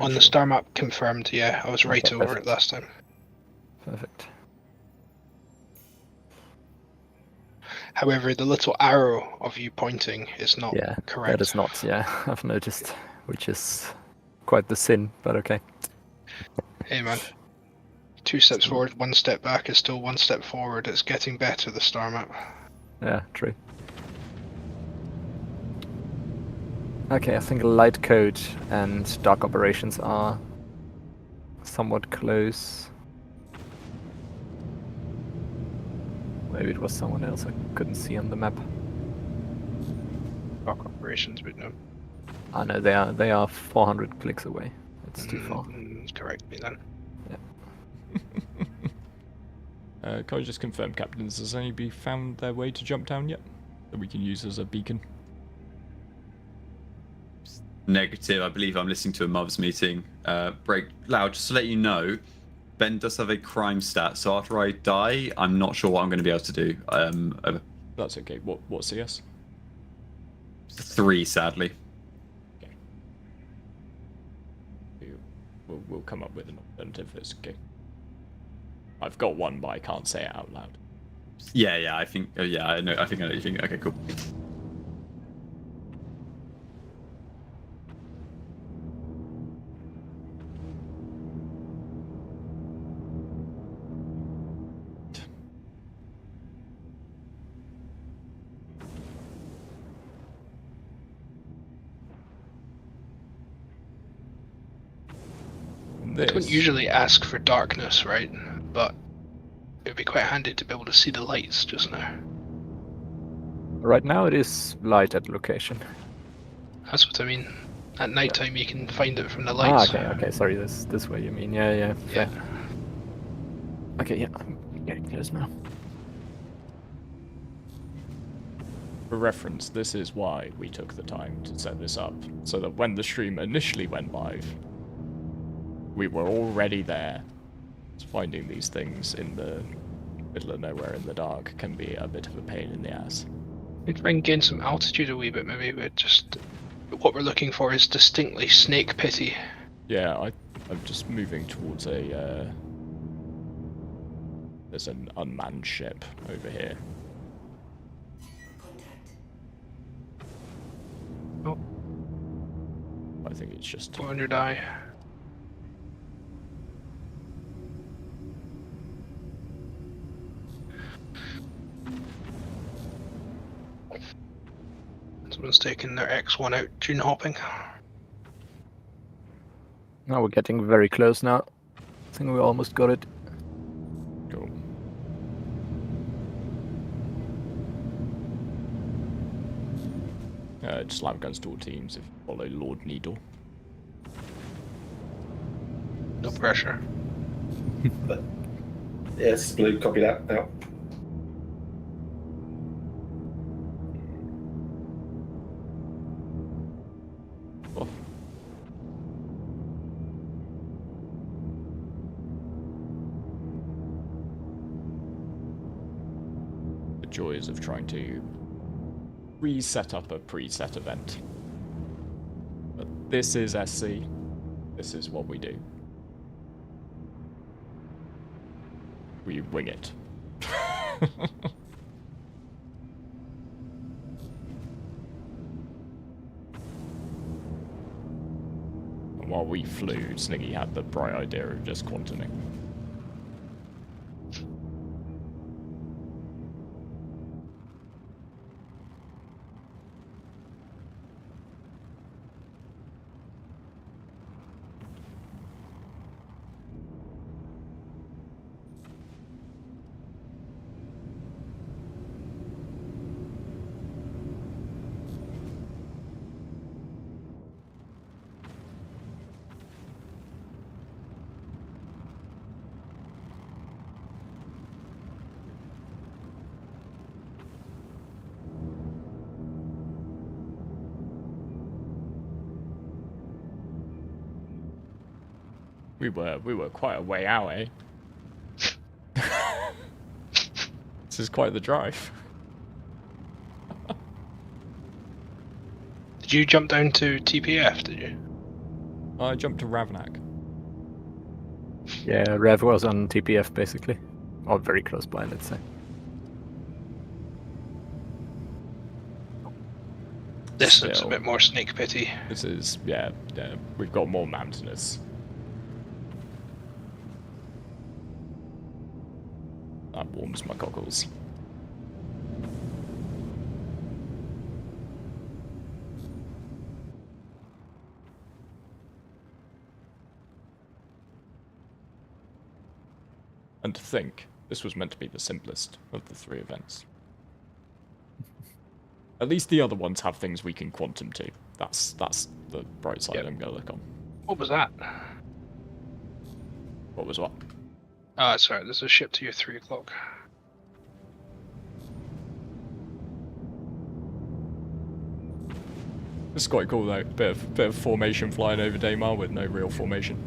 On the star map, confirmed, yeah. I was right over it last time. Perfect. However, the little arrow of you pointing is not correct. That is not, I've noticed, which is quite the sin, but okay. Hey man, 2 steps forward, 1 step back is still 1 step forward. It's getting better, the star map. Yeah, true. Okay, I think light code and dark operations are somewhat close. Maybe it was someone else I couldn't see on the map. Dark operations, but no. Ah no, they are 400 clicks away. It's too far. Correct me then. Can I just confirm, captains, has anybody found their way to jump down yet? That we can use as a beacon? Negative. I believe I'm listening to a Muvs meeting. Break loud. Just to let you know, Ben does have a crime stat, so after I die, I'm not sure what I'm going to be able to do. That's okay. What CS? 3, sadly. Okay. We'll come up with an alternative. It's okay. I've got one, but I can't say it out loud. Yeah. I think. Yeah, I know. I think I know what you think. Okay, cool. It wouldn't usually ask for darkness, right? But it would be quite handy to be able to see the lights just now. Right now it is light at location. That's what I mean. At night time you can find it from the lights. Okay. Sorry, this way you mean? Yeah. Fair. Okay, yeah, I'm getting close now. For reference, this is why we took the time to set this up, so that when the stream initially went live, we were already there. Finding these things in the middle of nowhere in the dark can be a bit of a pain in the ass. We try and gain some altitude a wee bit, maybe. What we're looking for is distinctly snake pity. Yeah, I'm just moving towards a. There's an unmanned ship over here. Oh. I think it's just 400 eye. Someone's taking their X1 out dune hopping. Now we're getting very close now. I think we almost got it. Cool. Just lab guns to all teams if you follow Lord Needle. No pressure. Yes, blue, copy that now. Joys of trying to reset up a preset event. But this is SC. This is what we do. We wing it. And while we flew, Sniggy had the bright idea of just quantuming. We were quite a way out, eh? This is quite the drive. Did you jump down to TPF, did you? I jumped to Ravnak. Yeah, Rev was on TPF basically. Or very close by, let's say. This looks a bit more snake pity. This is, yeah, we've got more mountainous. That warms my goggles. And to think, this was meant to be the simplest of the 3 events. At least the other ones have things we can quantum to. That's the bright side I'm going to look on. What was that? What was what? Sorry, there's a ship to your 3 o'clock. It's quite cool though. Bit of formation flying over Daymar with no real formation.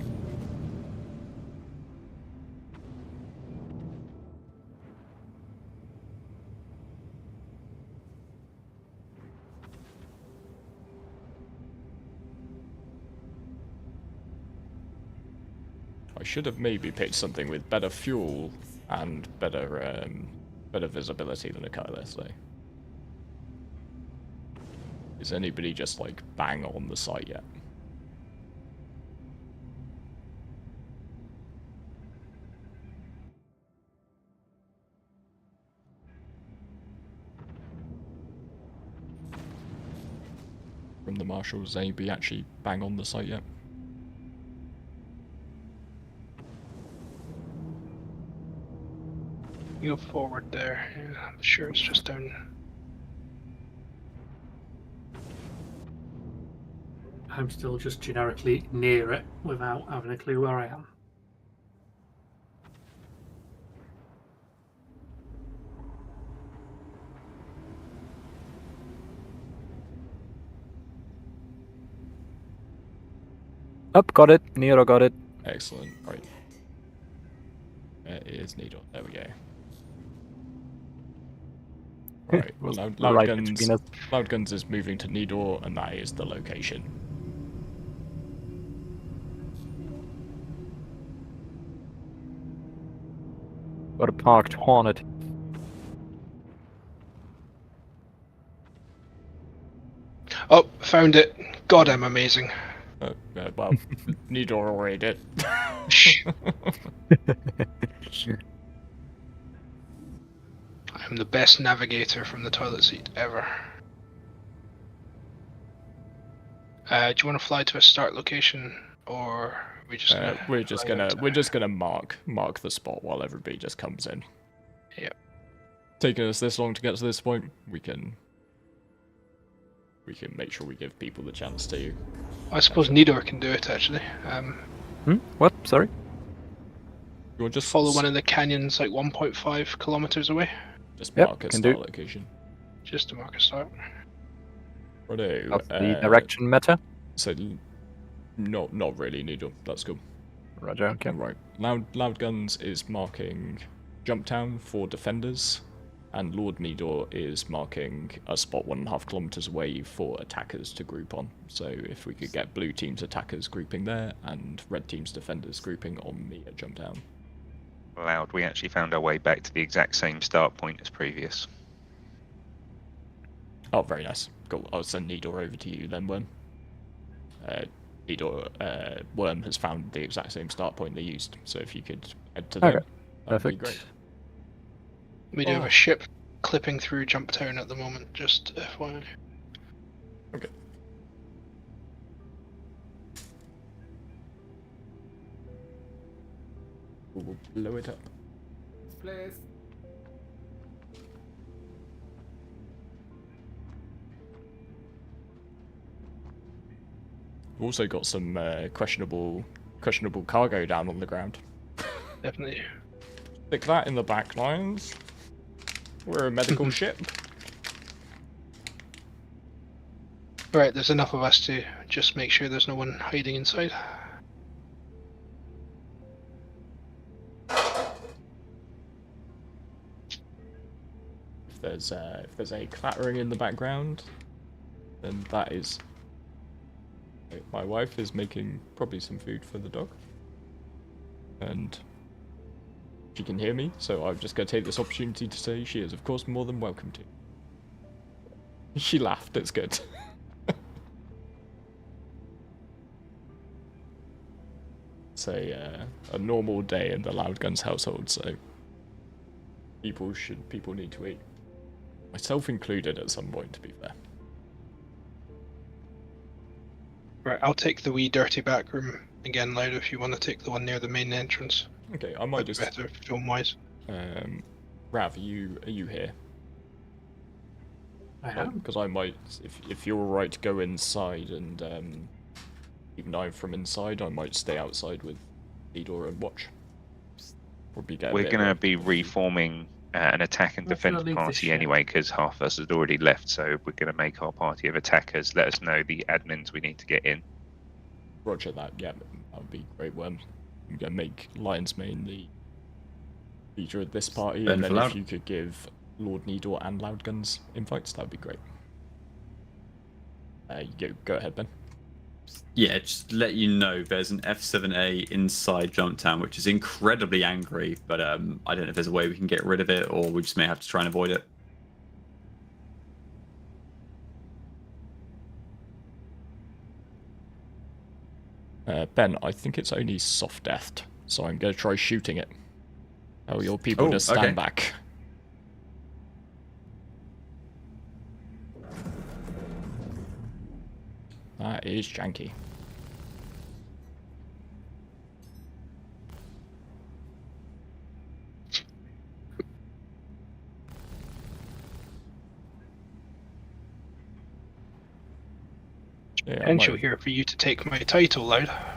I should have maybe picked something with better fuel and better visibility than a Kylus though. Is anybody just like bang on the site yet? From the marshals, is anybody actually bang on the site yet? You go forward there. Yeah, I'm sure it's just down. I'm still just generically near it without having a clue where I am. Up, got it. Nero got it. Excellent. Right. There is Needle. There we go. Right. Well, Loud Guns is moving to Nidor, and that is the location. Got a parked Hornet. Oh, found it. God, I'm amazing. Well, Nidor already did. I'm the best navigator from the toilet seat ever. Do you want to fly to a start location, or are we just gonna we're just gonna mark the spot while everybody just comes in. Yeah. Taking us this long to get to this point, we can make sure we give people the chance to. I suppose Nidor can do it actually. What? Sorry. You just follow one of the canyons like 1.5 kilometers away. Just mark a start location. Just to mark a start. Righto. That's the direction matter? So, not really, Needle. That's cool. Roger, okay. Right. Loud Guns is marking Jumptown for defenders, and Lord Nidor is marking a spot 1.5 kilometers away for attackers to group on. So if we could get blue team's attackers grouping there, and red team's defenders grouping on me at Jumptown. Loud, we actually found our way back to the exact same start point as previous. Oh, very nice. Cool. I'll send Nidor over to you then, Worm. Worm has found the exact same start point they used, so if you could head to them, that'd be great. We do have a ship clipping through Jumptown at the moment, just FYI. Okay. We'll blow it up. Please. We've also got some questionable cargo down on the ground. Definitely. Stick that in the back lines. We're a medical ship. Right, there's enough of us to just make sure there's no one hiding inside. If there's a clattering in the background, then that is my wife is making probably some food for the dog, and she can hear me, so I'm just going to take this opportunity to say she is of course more than welcome to. She laughed, it's good. It's a normal day in the Loud Guns household, so people need to eat. Myself included at some point, to be fair. Right, I'll take the wee dirty back room again, Loud, if you want to take the one near the main entrance. Okay, I might just better film-wise. Rav, are you here? I am. Because I might, if you're alright to go inside and even though I'm from inside, I might stay outside with Edor and watch. Probably get. We're going to be reforming an attack and defense party anyway, because half of us has already left. So we're going to make our party of attackers. Let us know the admins we need to get in. Roger that. Yeah, that would be great. I'm going to make Lion's Mane the leader of this party, and then if you could give Lord Needor and Loudguns invites, that would be great. Go ahead, Ben. Yeah, just to let you know, there's an F7A inside Jumptown, which is incredibly angry, but I don't know if there's a way we can get rid of it, or we just may have to try and avoid it. Ben, I think it's only soft deathed, so I'm going to try shooting it. Tell your people to stand back. That is janky. Yeah, potential here for you to take my title, Loud. I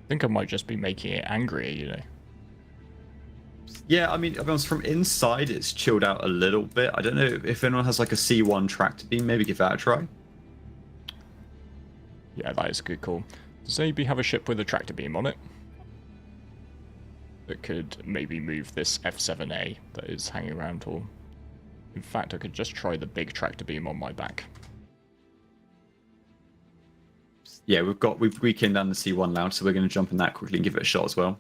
think I might just be making it angrier, you know. Yeah, I mean, from inside, it's chilled out a little bit. I don't know if anyone has like a C1 tractor beam. Maybe give that a try. Yeah, that is a good call. Does anybody have a ship with a tractor beam on it? That could maybe move this F7A that is hanging around, or... In fact, I could just try the big tractor beam on my back. Yeah, we've weakened down the C1 Loud, so we're going to jump in that quickly and give it a shot as well.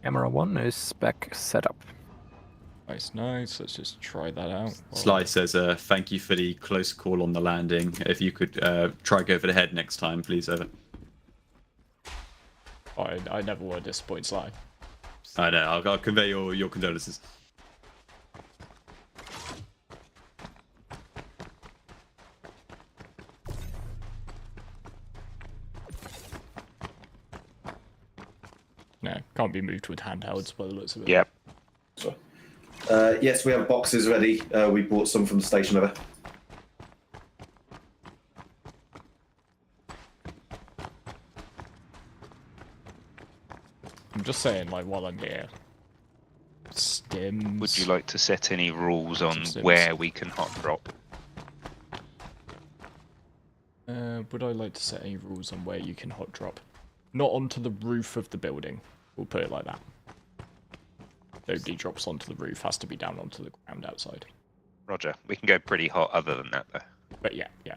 Camera 1 is back set up. Nice, nice. Let's just try that out. Sly says, thank you for the close call on the landing. If you could try go for the head next time, please, over. I never want to disappoint Sly. I know, I'll convey your condolences. No, can't be moved with handhelds by the looks of it. Yep. Yes, we have boxes ready. We bought some from the station over. I'm just saying, like, while I'm here. Stims. Would you like to set any rules on where we can hot drop? Would I like to set any rules on where you can hot drop? Not onto the roof of the building. We'll put it like that. Nobody drops onto the roof, has to be down onto the ground outside. Roger. We can go pretty hot other than that, though. But yeah, yeah.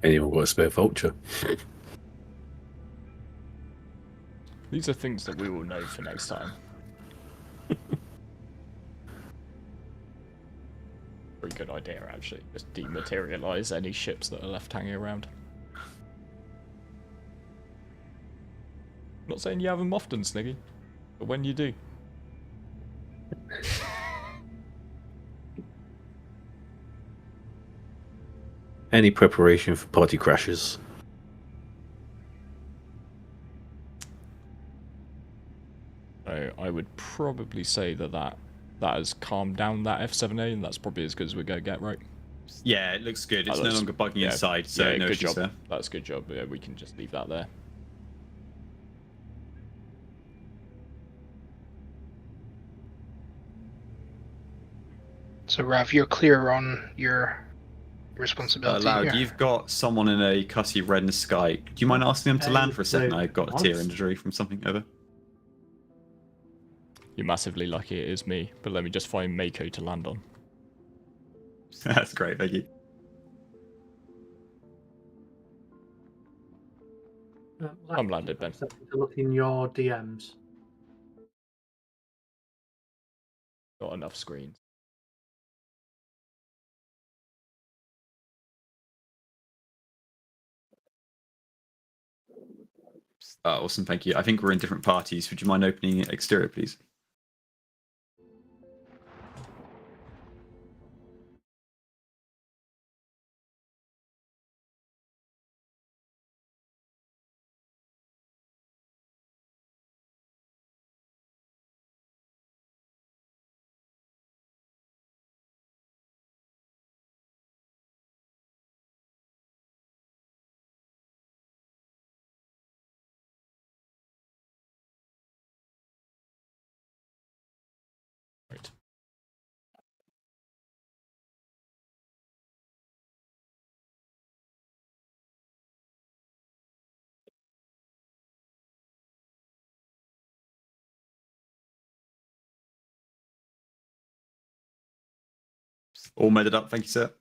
Anyone got a spare vulture? These are things that we will know for next time. Very good idea, actually. Just dematerialize any ships that are left hanging around. Not saying you have them often, Sniggy, but when you do. Any preparation for party crashes? So I would probably say that has calmed down that F7A, and that's probably as good as we're going to get, right? Yeah, it looks good. It's no longer bugging inside, so yeah, no good issues job. there. That's a good job. Yeah, we can just leave that there. So Rav, you're clear on your responsibility Loud, here. you've got someone in a cussy red in the sky. Do you mind asking them to land for a second? I got a tear injury from something over. You're massively lucky it is me, but let me just find Mako to land on. That's great, thank you. I'm landed, Ben. To look in your DMs. Got enough screens. Awesome, thank you. I think we're in different parties. Would you mind opening exterior, please? Right. All medded up, thank you, sir.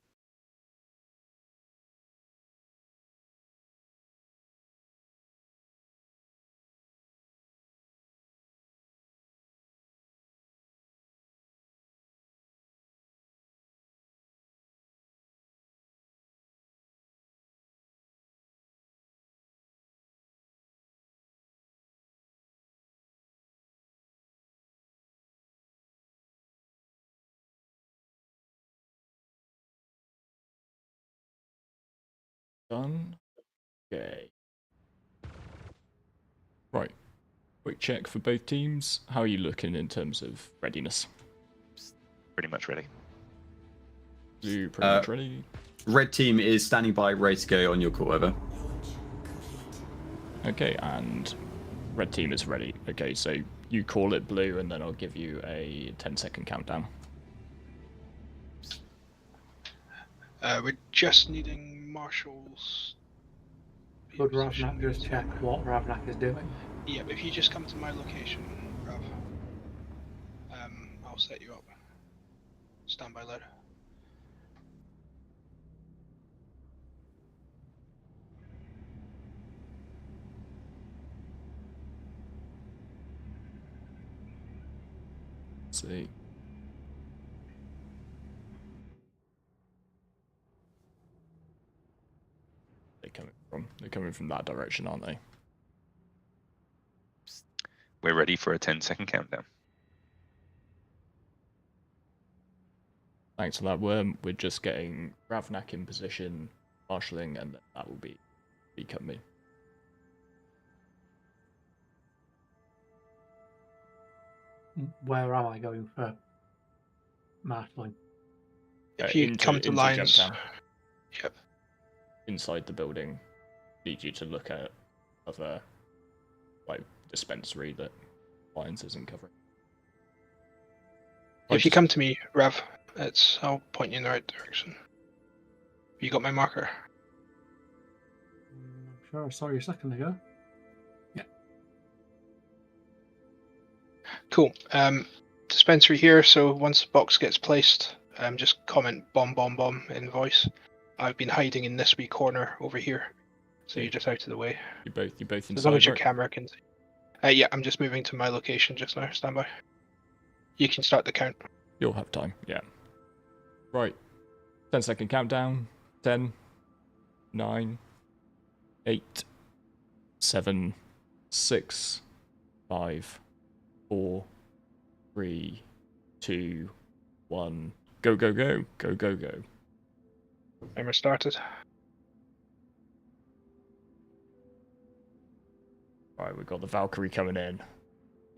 Done. Okay. Right. Quick check for both teams. How are you looking in terms of readiness? Pretty much ready. You pretty much ready? Red team is standing by, ready to go on your call, over. Okay, and red team is ready. Okay, so you call it blue, and then I'll give you a 10-second countdown. We're just needing marshals. Could Ravnak just check what Ravnak is doing? Yeah, if you just come to my location, Rav, I'll set you up. Stand by loud. Let's see. They're coming from that direction, aren't they? We're ready for a 10-second countdown. Thanks for that, Worm. We're just getting Ravnak in position, marshalling, and that will become me. Where am I going for marshalling? If you come to lines, yep. Inside the building, need you to look at other like dispensary that Lions isn't covering. If you come to me, Rav, I'll point you in the right direction. You got my marker? I'm sure I saw you a second ago. Yeah. Cool. Dispensary here, so once the box gets placed, just comment bomb bomb bomb in voice. I've been hiding in this wee corner over here. So you're just out of the way. You're both inside. As long as your right? camera can see. Yeah, I'm just moving to my location just now. Stand by. You can start the count. You'll have time, yeah. Right. 10-second countdown. 10, 9, 8, 7, 6, 5, 4, 3, 2, 1. Go, go, go. Go, go, go. Timer started. Right, we've got the Valkyrie coming in.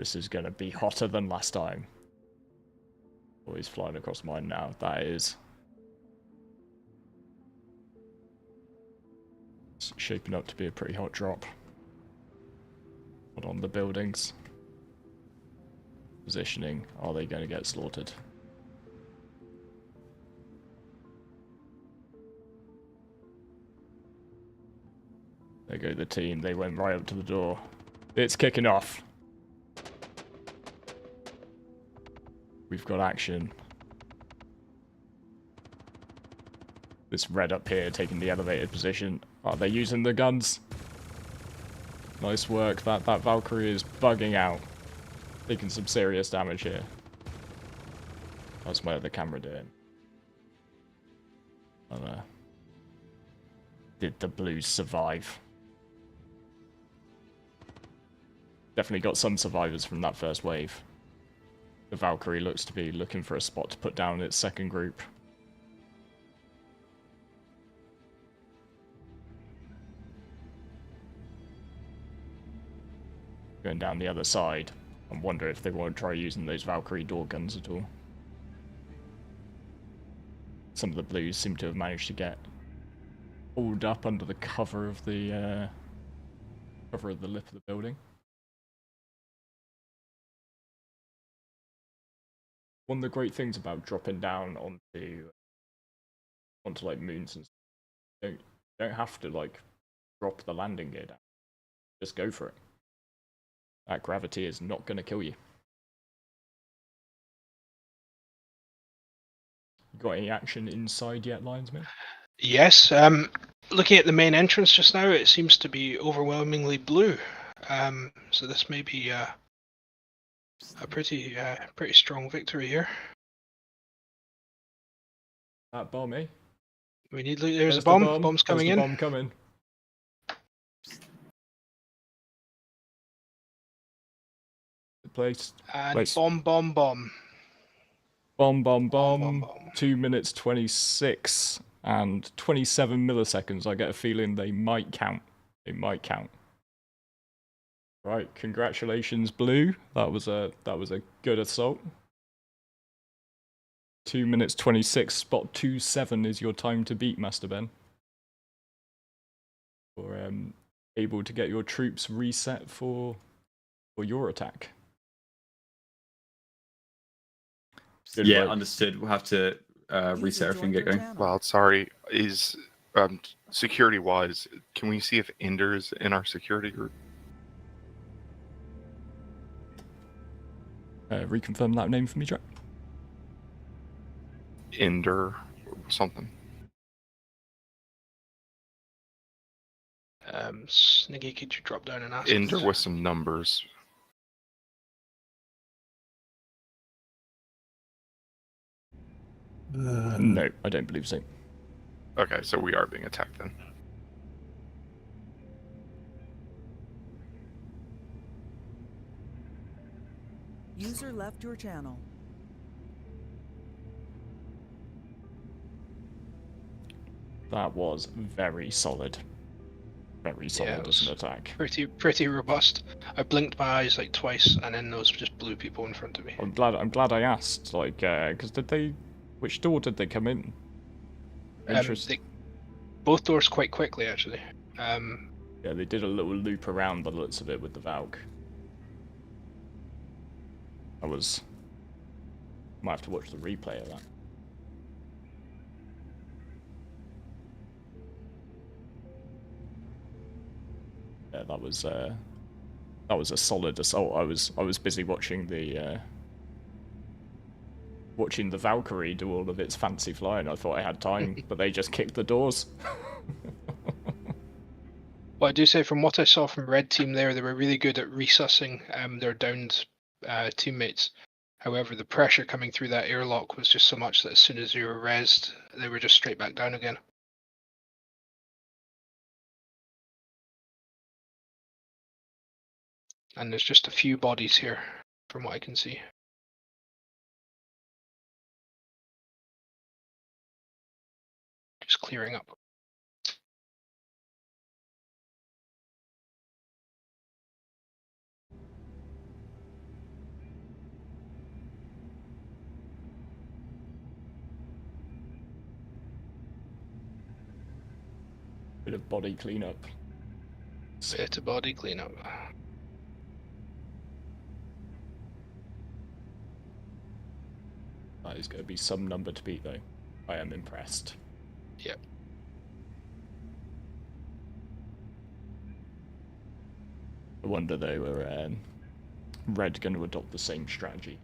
This is going to be hotter than last time. Oh, he's flying across mine now. That is... It's shaping up to be a pretty hot drop. Not on the buildings. Positioning. Are they going to get slaughtered? There go the team. They went right up to the door. It's kicking off. We've got action. This red up here taking the elevated position. Are they using the guns? Nice work. That Valkyrie is bugging out. Taking some serious damage here. How's my other camera doing? Did the blues survive? Definitely got some survivors from that first wave. The Valkyrie looks to be looking for a spot to put down its second group. Going down the other side. I wonder if they want to try using those Valkyrie door guns at all. Some of the blues seem to have managed to get pulled up under the cover of the lip of the building. One of the great things about dropping down onto like moons and stuff, you don't have to like drop the landing gear down. Just go for it. That gravity is not going to kill you. Got any action inside yet, Lionsman? Yes. Looking at the main entrance just now, it seems to be overwhelmingly blue. So this may be a pretty strong victory here. That bomb, eh? We need. There's a bomb. Bomb's coming in. Bomb coming. Place. And bomb. Bomb. 2 minutes 26 and 27 milliseconds. I get a feeling they might count. Right, congratulations, Blue. That was a good assault. 2 minutes 26, spot 27 is your time to beat, Master Ben. You're able to get your troops reset for your attack. Good work. Understood. We'll have to reset everything, get going. Well, sorry. Is security-wise, can we see if Ender's in our security group? Reconfirm that name for me, Jack. Ender or something. Sniggy, could you drop down and ask? Ender with some numbers. No, I don't believe so. Okay, so we are being attacked then. User left your channel. That was very solid. Very solid as an attack. Pretty robust. I blinked my eyes like twice, and then those just blue people in front of me. I'm glad I asked, like, because which door did they come in? Interesting. Both doors quite quickly, actually. Yeah, they did a little loop around the looks of it with the Valk. Might have to watch the replay of that. Yeah, that was a solid assault. I was busy watching the Valkyrie do all of its fancy flying. I thought I had time, but they just kicked the doors. Well, I do say from what I saw from Red Team there, they were really good at resussing their downed teammates. However, the pressure coming through that airlock was just so much that as soon as you were rezzed, they were just straight back down again. And there's just a few bodies here, from what I can see. Just clearing up. Bit of body cleanup. Bit of body cleanup. That is going to be some number to beat, though. I am impressed. Yep. I wonder, though, are Red going to adopt the same strategy?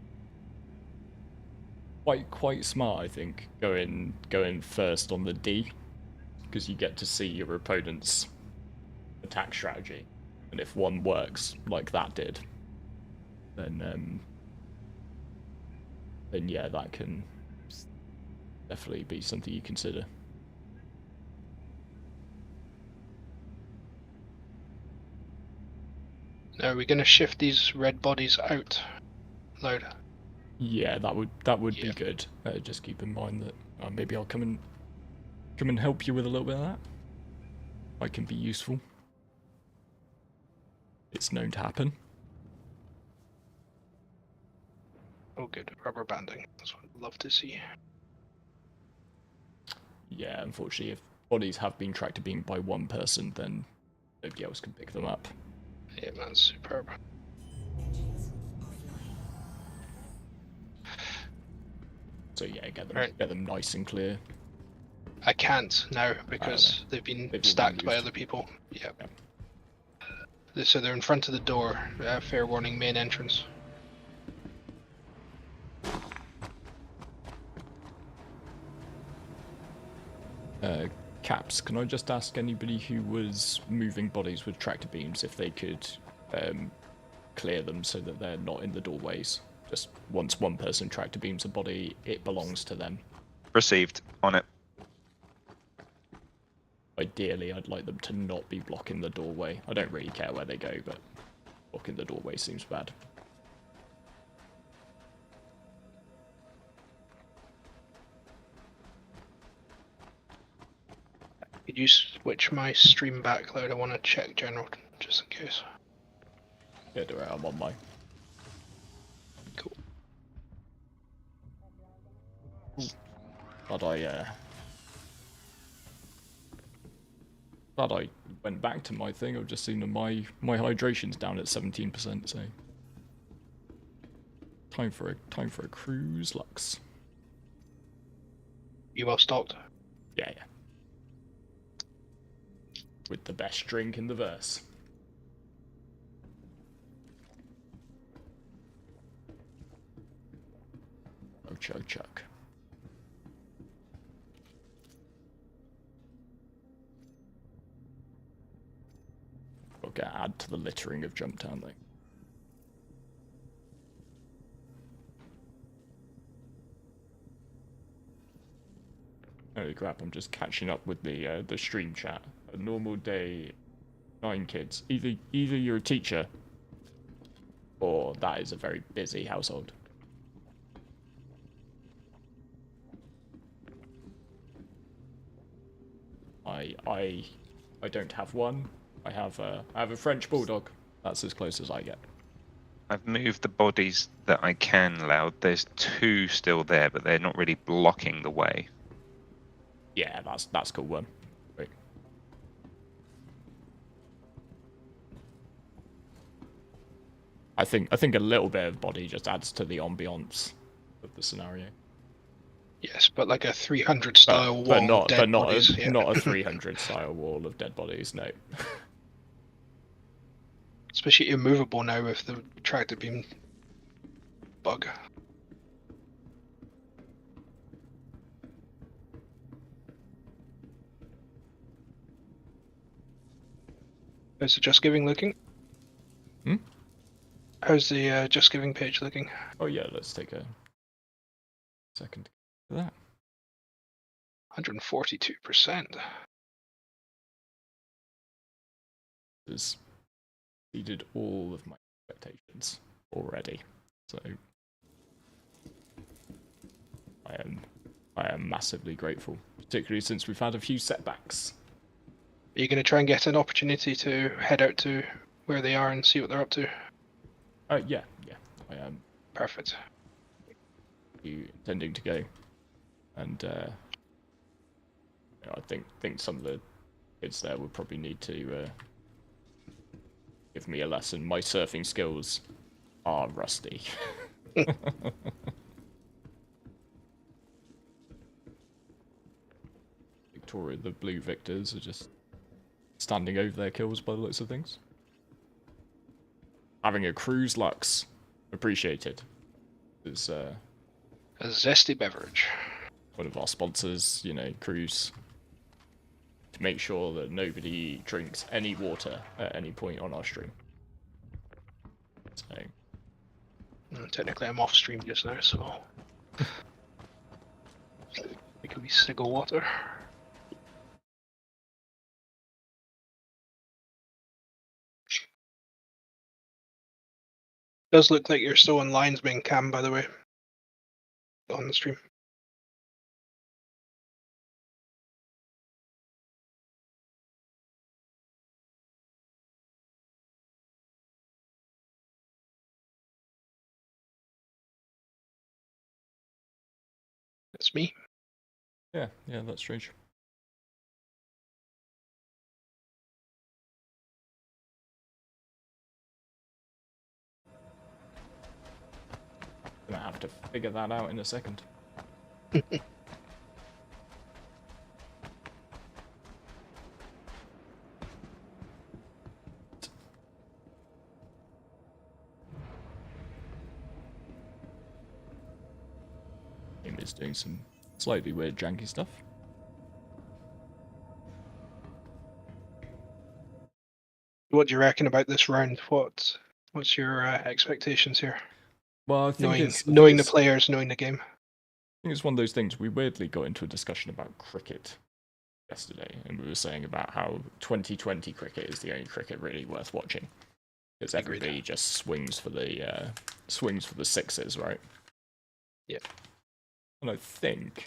Quite smart, I think, going first on the D, because you get to see your opponent's attack strategy, and if one works like that did, then yeah, that can definitely be something you consider. Now, are we going to shift these red bodies out loud? Yeah, that would be good. Just keep in mind that maybe I'll come and help you with a little bit of that. I can be useful. It's known to happen. Oh, good. Rubber banding. That's what I'd love to see. Yeah, unfortunately, if bodies have been tracked to being by one person, then nobody else can pick them up. Yeah, man, superb. So yeah, get them nice and clear. I can't now because they've been stacked by other people. Yeah. So they're in front of the door. Fair warning, main entrance. Caps, can I just ask anybody who was moving bodies with tractor beams if they could clear them so that they're not in the doorways? Just once one person tractor beams a body, it belongs to them. Received. On it. Ideally, I'd like them to not be blocking the doorway. I don't really care where they go, but blocking the doorway seems bad. Could you switch my stream back load? I want to check general, just in case. Yeah, do it. I'm on mine. Cool. But I went back to my thing. I've just seen that my hydration's down at 17%. So time for a cruise, Lux. You well stocked? Yeah. With the best drink in the verse. Oh, chug. I'll get add to the littering of Jumptown thing. Oh crap! I'm just catching up with the stream chat. A normal day, 9 kids. Either you're a teacher, or that is a very busy household. I don't have one. I have a French bulldog. That's as close as I get. I've moved the bodies that I can loud. There's 2 still there, but they're not really blocking the way. Yeah, that's cool one. Wait. I think a little bit of body just adds to the ambiance of the scenario. Yes, but like a 300 style wall of dead bodies. Not a 300 style wall of dead bodies, no. Especially immovable now with the tractor beam bug. How's the Just Giving looking? How's the Just Giving page looking? Oh yeah, let's take a second for that. 142%. Has exceeded all of my expectations already, so I am massively grateful, particularly since we've had a few setbacks. Are you going to try and get an opportunity to head out to where they are and see what they're up to? Yeah, I am. Perfect. You intending to go, and I think some of the kids there would probably need to give me a lesson. My surfing skills are rusty. Victoria, the blue victors are just standing over their kills by the looks of things. Having a cruise Lux. Appreciated. Is a zesty beverage. One of our sponsors, you know, cruise. To make sure that nobody drinks any water at any point on our stream. So. Technically I'm off stream just now, so... It could be cig of water. Does look like you're still on lines being cam, by the way, on the stream. That's me. Yeah, that's strange. Gonna have to figure that out in a second. Game is doing some slightly weird janky stuff. What do you reckon about this round? What's your expectations here? Well, I think knowing the players, knowing the game. I think it's one of those things. We weirdly got into a discussion about cricket yesterday, and we were saying about how 2020 cricket is the only cricket really worth watching, because everybody just swings for the sixes, right? Yeah. And I think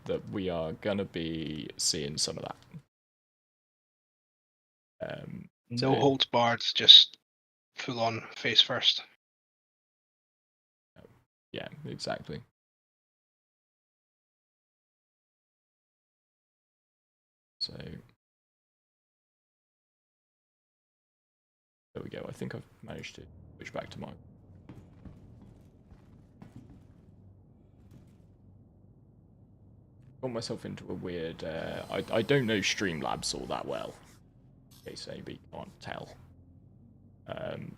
that we are gonna be seeing some of that. No holds barred, just full on face first. Yeah, exactly. So there we go. I think I've managed to switch back to mine. Got myself into a weird. I don't know Streamlabs all that well. In case anybody can't tell.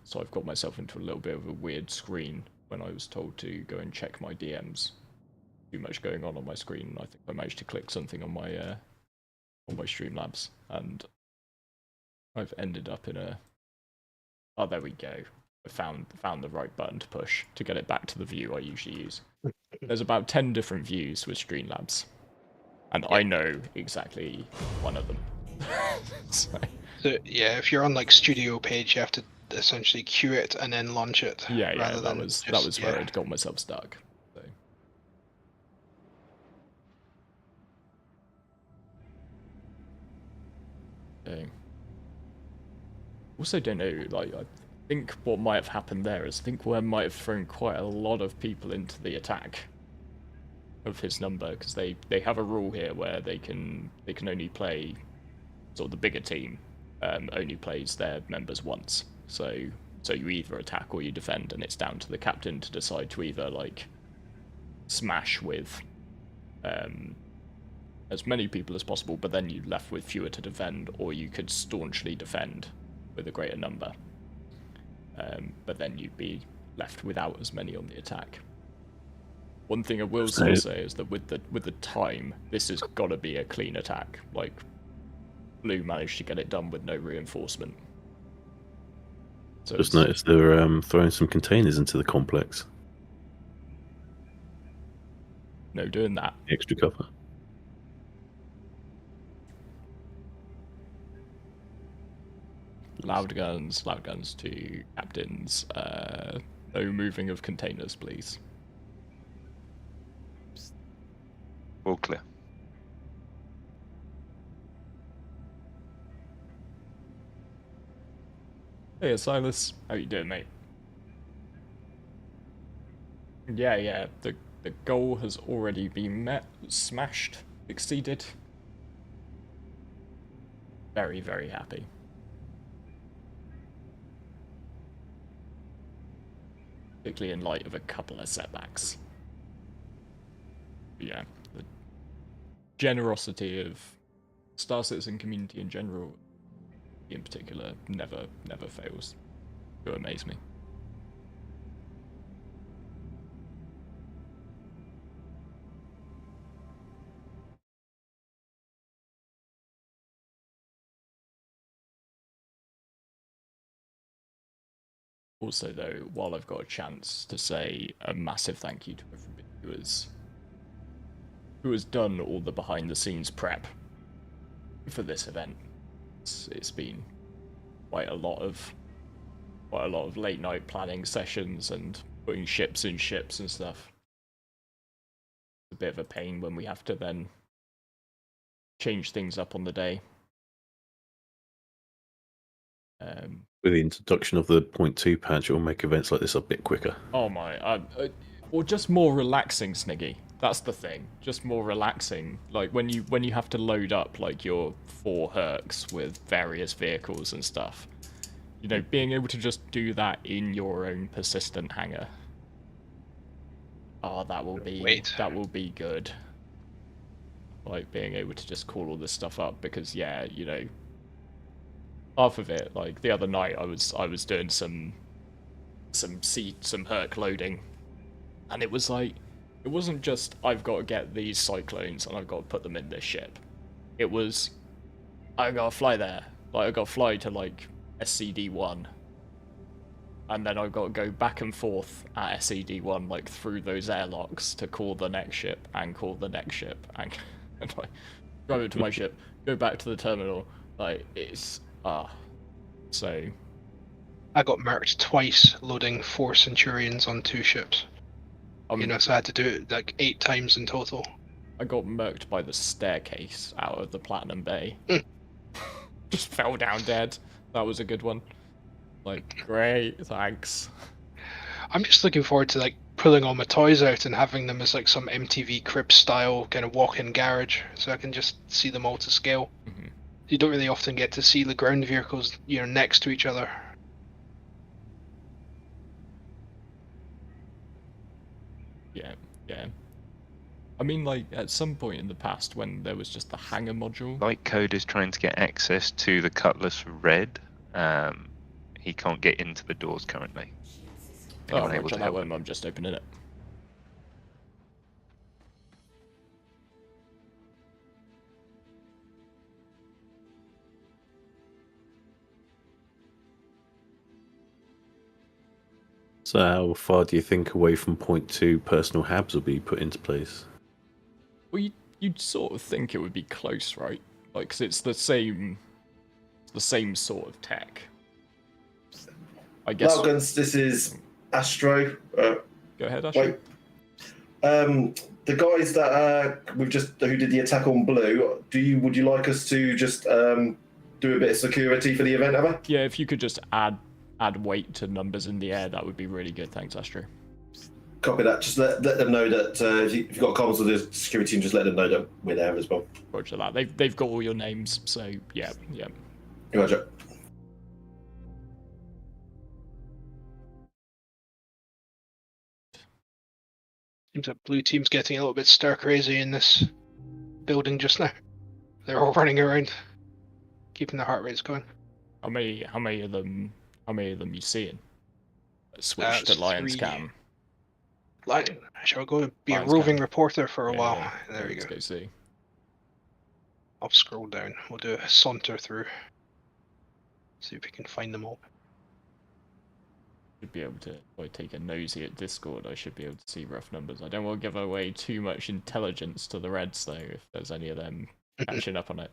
So I've got myself into a little bit of a weird screen when I was told to go and check my DMs. Too much going on my screen, and I think I managed to click something on my Streamlabs, and I've ended up in a. Oh, there we go. I found the right button to push to get it back to the view I usually use. There's about 10 different views with Streamlabs, and I know exactly one of them. So yeah, if you're on like studio page, you have to essentially queue it and then launch it. Yeah, that was where I'd got myself stuck. So. Also don't know, like, I think what might have happened there is I think we might have thrown quite a lot of people into the attack of his number, because they have a rule here where they can only play, sort of the bigger team only plays their members once. So you either attack or you defend, and it's down to the captain to decide to either like smash with as many people as possible, but then you're left with fewer to defend, or you could staunchly defend with a greater number, but then you'd be left without as many on the attack. One thing I will still say is that with the time, this has got to be a clean attack. Like, Blue managed to get it done with no reinforcement. So just noticed they were throwing some containers into the complex. No doing that. Extra cover. Loud guns to captains. No moving of containers, please. All clear. Hey, Silas. How you doing, mate? Yeah. The goal has already been met, smashed, exceeded. very, very happy. Particularly in light of a couple of setbacks. But yeah, the generosity of Star Citizen community in general, in particular, never fails to amaze me. Also, though, while I've got a chance to say a massive thank you to everybody who has done all the behind-the-scenes prep for this event. It's been quite a lot of late-night planning sessions and putting ships in ships and stuff. It's a bit of a pain when we have to then change things up on the day. With the introduction of the 0.2 patch, it will make events like this a bit quicker. Oh my, or just more relaxing, Sniggy. That's the thing. Just more relaxing. Like when you have to load up like your 4 Hercs with various vehicles and stuff. You know, being able to just do that in your own persistent hangar. Oh, that will be good. Like being able to just call all this stuff up because yeah, you know, half of it, like the other night I was doing some Herc loading, and it was like, it wasn't just I've got to get these cyclones and I've got to put them in this ship. It was I gotta fly there, like I gotta fly to like SCD-1, and then I've got to go back and forth at SCD-1 like through those airlocks to call the next ship and call the next ship and like drive it to my ship, go back to the terminal. Like it's so. I got merced twice loading 4 Centurions on 2 ships. You know, so I had to do it like 8 times in total. I got merked by the staircase out of the Platinum Bay. Just fell down dead. That was a good one. Like, great, thanks. I'm just looking forward to like pulling all my toys out and having them as like some MTV Cribs style kind of walk-in garage, so I can just see them all to scale. Mm-hmm. You don't really often get to see the ground vehicles, you know, next to each other. Yeah. I mean, like, at some point in the past when there was just the hangar module. Light Code is trying to get access to the Cutlass Red. He can't get into the doors currently. Anyone able to help him? I'm just opening it. So how far do you think away from 0.2 personal habs will be put into place? Well, you'd sort of think it would be close, right? Like, 'cause it's the same sort of tech. I guess. Malgans, this is Astro. Go ahead, Astro. Wait. The guys that who did the attack on Blue, would you like us to just do a bit of security for the event, Emma? Yeah, if you could just add weight to numbers in the air, that would be really good. Thanks, Astro. Copy that. Just let them know that if you've got comms with the security team, just let them know that we're there as well. Roger that. They've got all your names, so yeah. Roger. Seems like blue team's getting a little bit stir crazy in this building just now. They're all running around, keeping their heart rates going. How many of them you seeing? Switch to Lion's 3. Cam. Shall I go and be Lion's a roving Cam. reporter for a while? Yeah. There we Let's go. go see. I'll scroll down. We'll do a saunter through. See if we can find them all. Should be able to, if I take a nosy at Discord, I should be able to see rough numbers. I don't want to give away too much intelligence to the Reds, though, if there's any of them catching up on it.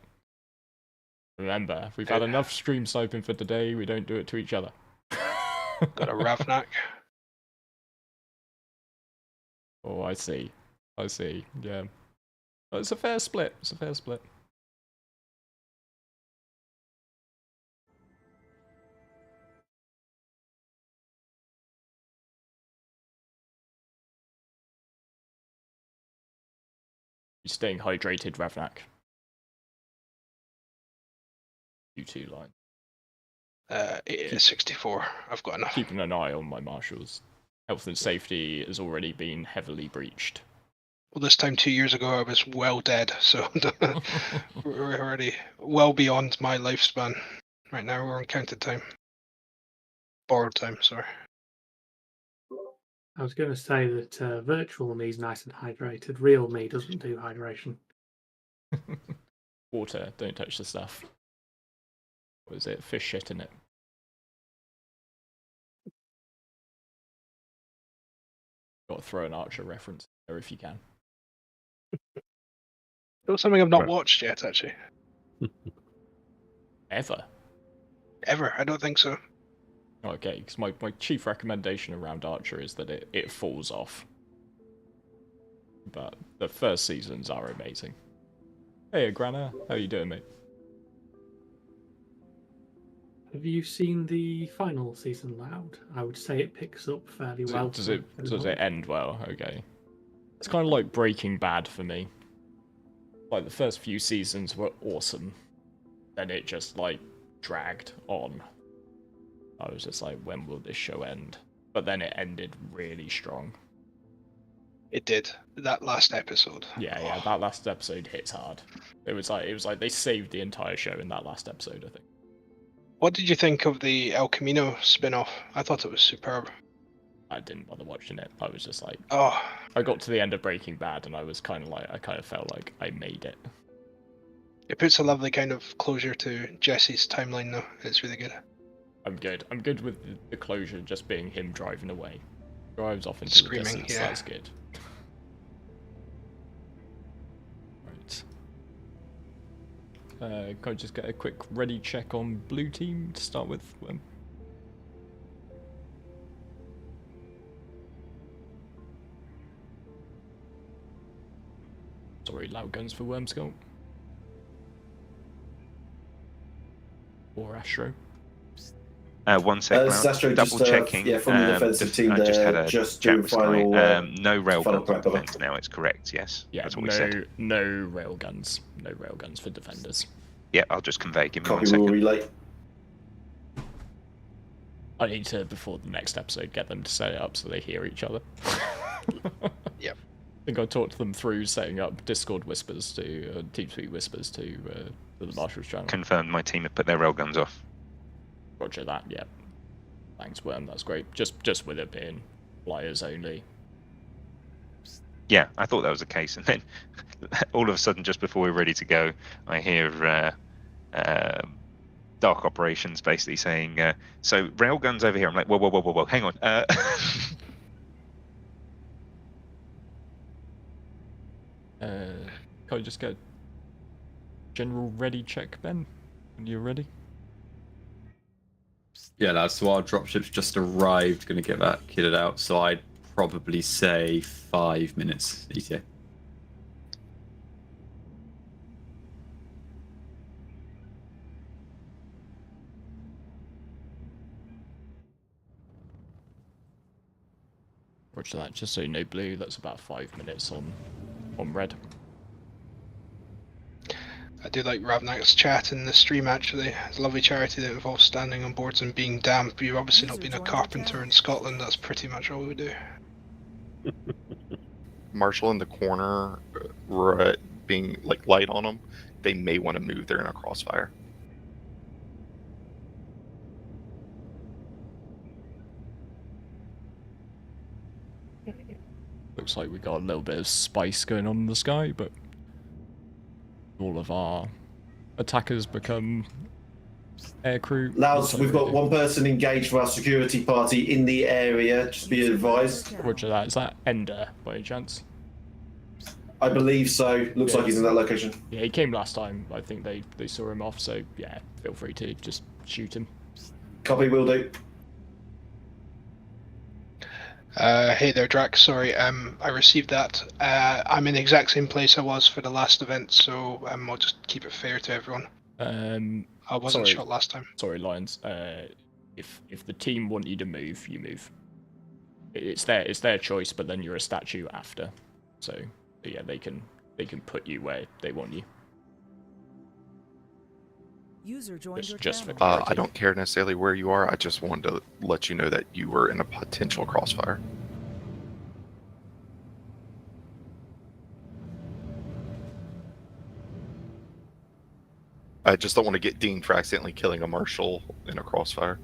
Remember, we've had enough stream sniping for today, we don't do it to each other. Got a Ravnak. Oh, I see, yeah. Well, it's a fair split, You staying hydrated, Ravnak? U2 line. 64. I've got enough. Keeping an eye on my marshals. Health and safety has already been heavily breached. Well, this time 2 years ago, I was well dead, so we're already well beyond my lifespan. Right now, we're on counted time. Borrowed time, sorry. I was going to say that virtual me's nice and hydrated. Real me doesn't do hydration. Water, don't touch the stuff. What is it? Fish shit in it. Got to throw an Archer reference there if you can. It's something I've not watched yet, actually. Ever? I don't think so. Okay, because my chief recommendation around Archer is that it falls off. But the first seasons are amazing. Hey, Grana, how you doing, mate? Have you seen the final season loud? I would say it picks up fairly well. Does it end well? Okay. It's kind of like Breaking Bad for me. Like, the first few seasons were awesome. Then it just, like, dragged on. I was just like, when will this show end? But then it ended really strong. It did. That last episode. Yeah, that last episode hits hard. It was like they saved the entire show in that last episode, I think. What did you think of the El Camino spin-off? I thought it was superb. I didn't bother watching it. I was just like, oh. I got to the end of Breaking Bad and I was kind of felt like I made it. It puts a lovely kind of closure to Jesse's timeline, though. It's really good. I'm good with the closure just being him driving away. Drives off into Screaming, the distance, yeah. That's good. Right. Can I just get a quick ready check on blue team to start with? Sorry, loud guns for Wormskull. Or Astro. 1 sec, Astro, double checking. Yeah, from the defensive team I just had a just chat do with final, Sky. No railguns prep for defense now, it's correct, yes? Yeah, that's what we said. No railguns. No railguns for defenders. Yeah, I'll just convey. Give me Copy 1 second. relay. I need to, before the next episode, get them to set it up so they hear each other. Yep. I think I talked them through setting up Discord whispers to TeamSpeak whispers to the Marshal's channel. Confirmed my team have put their railguns off. Roger that, yeah. Thanks, Worm, that's great. Just with it being flyers only. Yeah, I thought that was the case, and then all of a sudden, just before we're ready to go, I hear Dark Operations basically saying, so railguns over here. I'm like, whoa, hang on. Can I just get general ready check, Ben? When you're ready? Yeah, lads, so our dropship's just arrived, going to get that kitted out, so I'd probably say 5 minutes ETA. Roger that, just so you know, Blue, that's about 5 minutes on red. I do like Ravnak's chat in the stream, actually. It's a lovely charity that involves standing on boards and being damp. You've obviously not been a carpenter in Scotland, that's pretty much all we do. Marshall in the corner, being like light on them, they may want to move. They're in a crossfire. Looks like we got a little bit of spice going on in the sky, but all of our attackers become aircrew. Louds, we've got one person engaged for our security party in the area, just be advised. Roger that. Is that Ender, by any chance? I believe so. Looks like he's in that location. Yeah, he came last time. I think they saw him off, so yeah, feel free to just shoot him. Copy, will do. Hey there, Drax. Sorry, I received that. I'm in the exact same place I was for the last event, so I'll just keep it fair to everyone. I wasn't shot last time. Sorry, Lions. If the team want you to move, you move. It's their choice, but then you're a statue after. So yeah, they can put you where they want you. User joined your Just for channel. clarity. I don't care necessarily where you are. I just wanted to let you know that you were in a potential crossfire. I just don't want to get dinged for accidentally killing a marshal in a crossfire.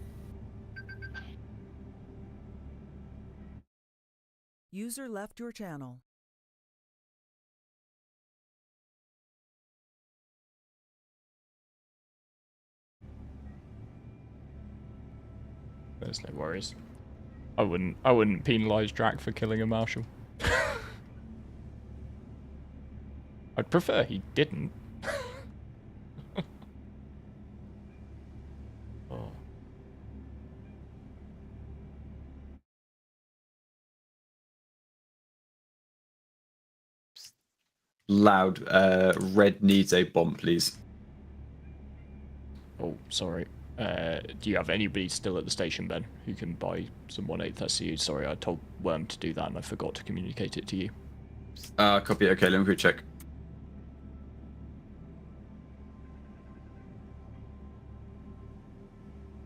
User left your channel. There's no worries. I wouldn't penalise Drac for killing a marshal. I'd prefer he didn't. Oh. Loud. Red needs a bomb, please. Oh, sorry. Do you have anybody still at the station, Ben, who can buy some 1/8 SCU? Sorry, I told Worm to do that and I forgot to communicate it to you. Copy. Okay, let me quick check.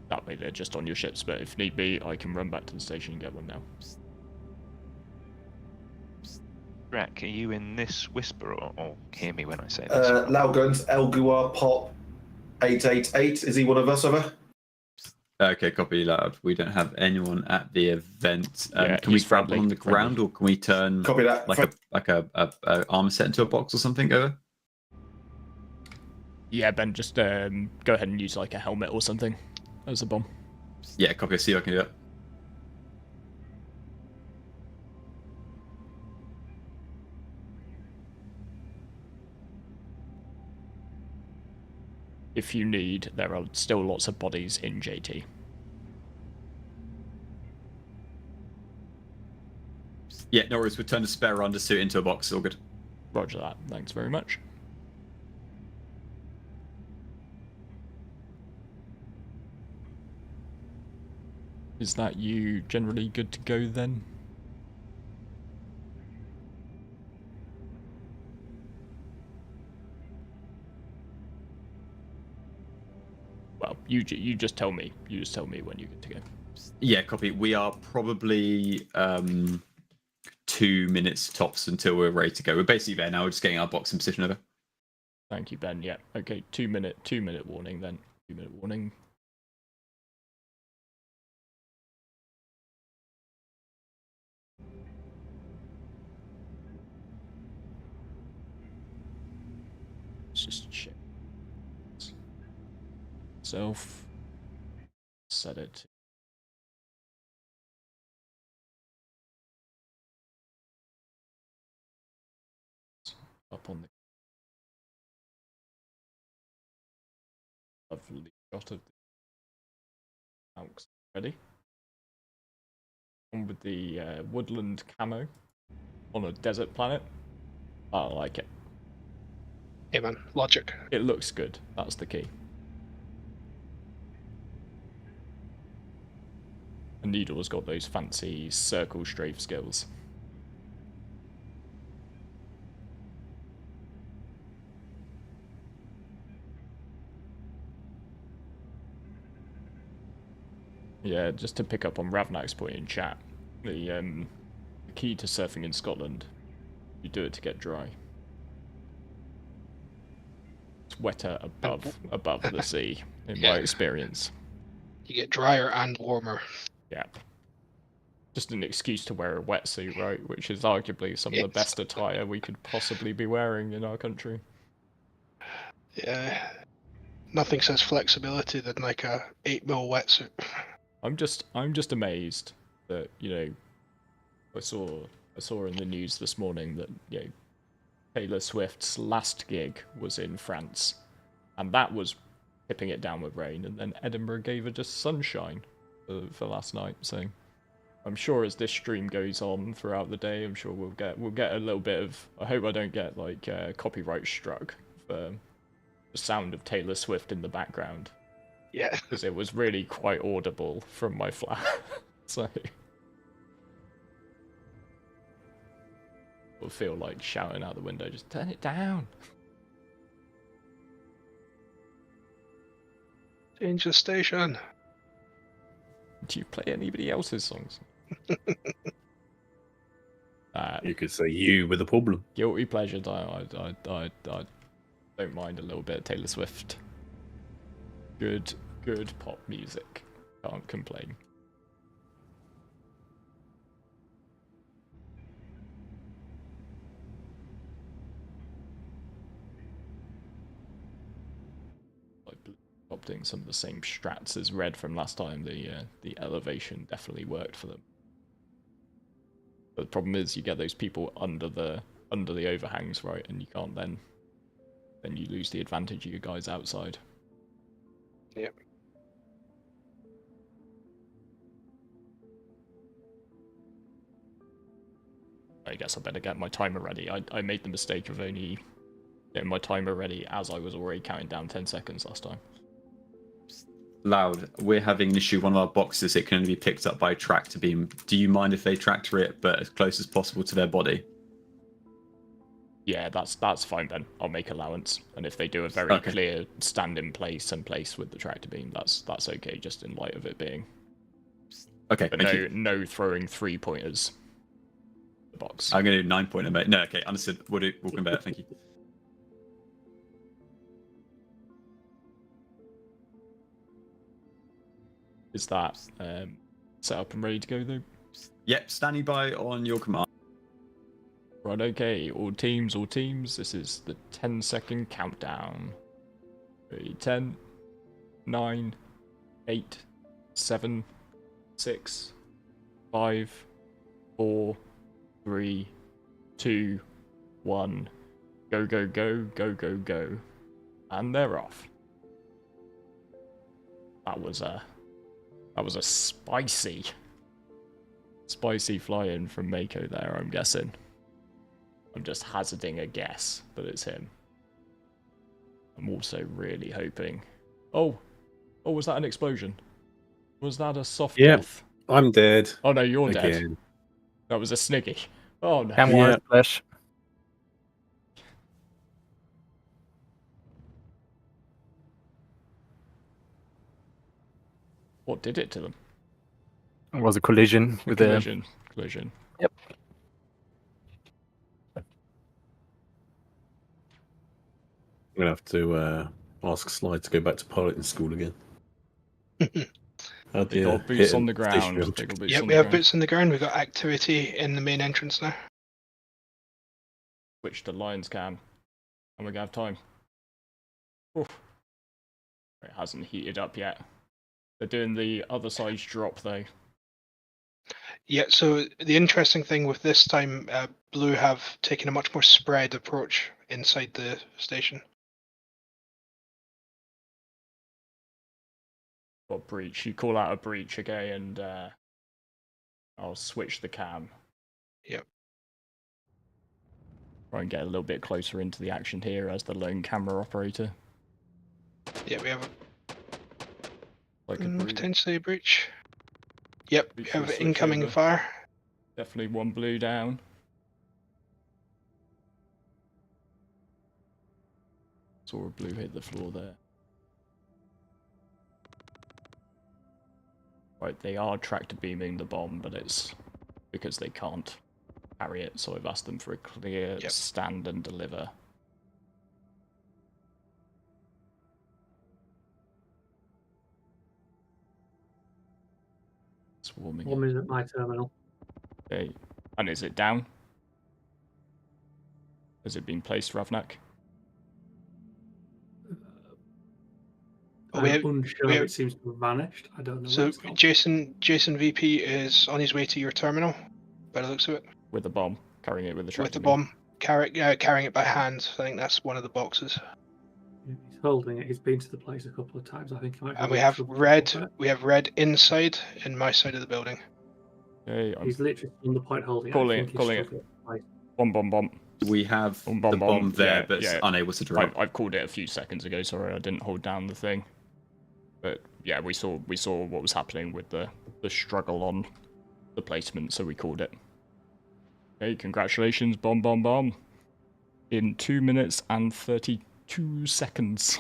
That way they're just on your ships, but if need be, I can run back to the station and get one now. Drac, are you in this whisper or hear me when I say this? Loud guns, Elguar Pop 888. Is he one of us, over? Okay, copy loud. We don't have anyone at the event. Yeah, can we he's grab friendly, one on the ground, or can we turn Copy that. like a armor set into a box or something? Over. Yeah, Ben, just go ahead and use like a helmet or something as a bomb. Yeah, copy. See if I can do that. If you need, there are still lots of bodies in JT. Yeah, no worries. We'll turn the spare undersuit into a box. All good. Roger that. Thanks very much. Is that you generally good to go then? Well, you just tell me. You just tell me when you're good to go. Yeah, copy. We are probably 2 minutes tops until we're ready to go. We're basically there now. We're just getting our box in position. Over. Thank you, Ben. Yeah. Okay. 2 minute warning then. 2 minute warning. Let's just check. Self. Set it. Up on the lovely shot of the Alps. Ready? On with the woodland camo on a desert planet. I like it. Yeah, man. Logic. It looks good. That's the key. And Needle's got those fancy circle strafe skills. Yeah, just to pick up on Ravnak's point in chat, the key to surfing in Scotland, you do it to get dry. It's wetter above the sea, in my experience. You get drier and warmer. Yeah. Just an excuse to wear a wetsuit, right? Which is arguably some of the best attire we could possibly be wearing in our country. Yeah. Nothing says flexibility than like a 8mm wetsuit. I'm just amazed that, you know, I saw in the news this morning that, you know, Taylor Swift's last gig was in France, and that was tipping it down with rain, and then Edinburgh gave her just sunshine for last night. So I'm sure as this stream goes on throughout the day, I'm sure we'll get a little bit of. I hope I don't get like copyright struck for the sound of Taylor Swift in the background. Yeah, because it was really quite audible from my flat. So I feel like shouting out the window, just turn it down. Change the station. Do you play anybody else's songs? You could say you with a problem. Guilty pleasure. I don't mind a little bit of Taylor Swift. Good pop music. Can't complain. Adopting some of the same strats as Red from last time. The elevation definitely worked for them. But the problem is you get those people under the overhangs, right? And you can't then you lose the advantage of you guys outside. Yep. I guess I better get my timer ready. I made the mistake of only getting my timer ready as I was already counting down 10 seconds last time. Loud, we're having an issue. One of our boxes, it can only be picked up by a tractor beam. Do you mind if they tractor it, but as close as possible to their body? Yeah, that's fine then. I'll make allowance. And if they do a very clear stand in place and place with the tractor beam, that's okay, just in light of it being. Okay, but no throwing 3-pointers. The box. I'm gonna do 9-pointer, mate. No, okay, understood. We'll convert. Thank you. Is that set up and ready to go though? Yep, standing by on your command. Right, okay, all teams. This is the 10-second countdown. Ready, 10, 9, 8, 7, 6, 5, 4, 3, 2, 1. Go, go, go, go, go, go. And they're off. That was a spicy fly-in from Mako there, I'm guessing. I'm just hazarding a guess that it's him. I'm also really hoping... Oh, was that an explosion? Was that a soft death? I'm dead. Oh no, you're dead. Again. That was a sniggy. Oh no. Camera flash. What did it to them? It was a collision with collision. Yep. I'm gonna have to ask Slide to go back to piloting school again. They got boots on the ground. Yeah, we have boots on the ground. We've got activity in the main entrance now. Switch to Lions cam. And we're gonna have time. Oof. It hasn't heated up yet. They're doing the other side's drop though. Yeah, so the interesting thing with this time, Blue have taken a much more spread approach inside the station. Got breach. You call out a breach, okay, and I'll switch the cam. Yep. Try and get a little bit closer into the action here as the lone camera operator. Yeah, we have like potentially a breach. Yep, we have incoming fire. Definitely one blue down. Saw a blue hit the floor there. Right, they are tractor beaming the bomb, but it's because they can't carry it, so I've asked them for a clear stand and deliver. Swarming. One is at my terminal. Okay, and is it down? Has it been placed, Ravnak? I'm unsure. It seems to have vanished. I don't know. So Jason VP is on his way to your terminal, by the looks of it. With the bomb, carrying it with the tractor. With the bomb, carrying it by hand. I think that's one of the boxes. He's holding it. He's been to the place a couple of times. I think. And we have red. We have red inside in my side of the building. Okay, he's literally on the point holding it. Calling it. Bomb. We have the bomb there, but it's unable to drop. I've called it a few seconds ago. Sorry, I didn't hold down the thing. But yeah, we saw what was happening with the struggle on the placement, so we called it. Okay, congratulations, bomb. In 2 minutes and 32 seconds.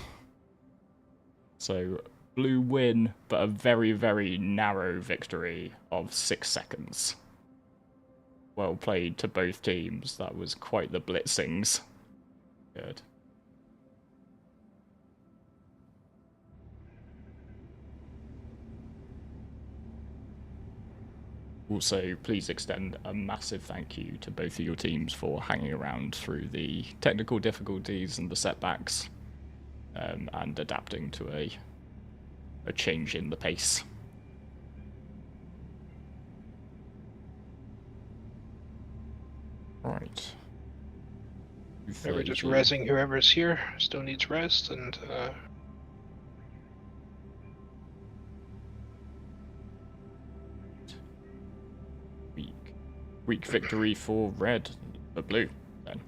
So Blue win, but a very, very narrow victory of 6 seconds. Well played to both teams. That was quite the blitzings. Good. Also, please extend a massive thank you to both of your teams for hanging around through the technical difficulties and the setbacks, and adapting to a change in the pace. Right. We're just resing whoever's here, still needs rest, and weak victory for red, blue, then.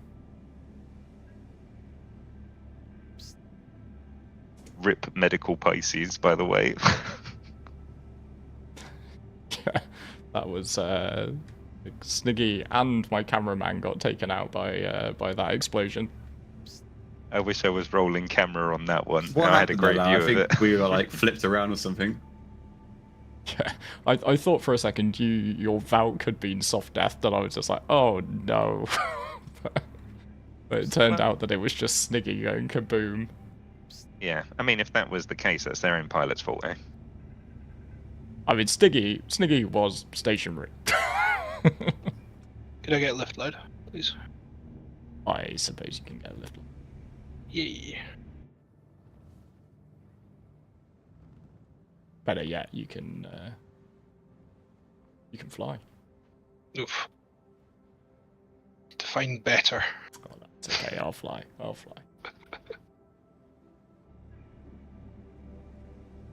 Rip medical Pisces, by the way. That was Sniggy and my cameraman got taken out by that explosion. I wish I was rolling camera on that one. What I had a happened great there, view I of think it. we were like flipped around or something. Yeah, I thought for a second your Valk had been soft death, and I was just like, oh no. But it turned out that it was just Sniggy going kaboom. Yeah, I mean, if that was the case, that's their own pilot's fault, eh? I mean, Sniggy was stationary. Could I get lift load, please? I suppose you can get a lift load. Yeah. Better yet, you can fly. Oof. Define better. Oh, that's okay. I'll fly.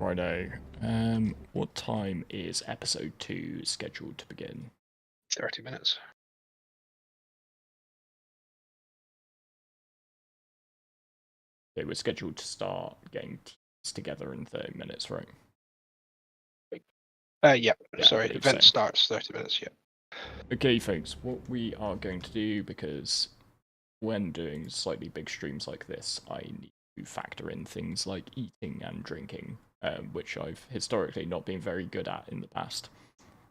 Righto. What time is episode 2 scheduled to begin? 30 minutes. Okay, we're scheduled to start getting teams together in 30 minutes, right? Yeah, sorry, event starts 30 minutes, yeah. Okay, folks, what we are going to do, because when doing slightly big streams like this, I need to factor in things like eating and drinking, which I've historically not been very good at in the past.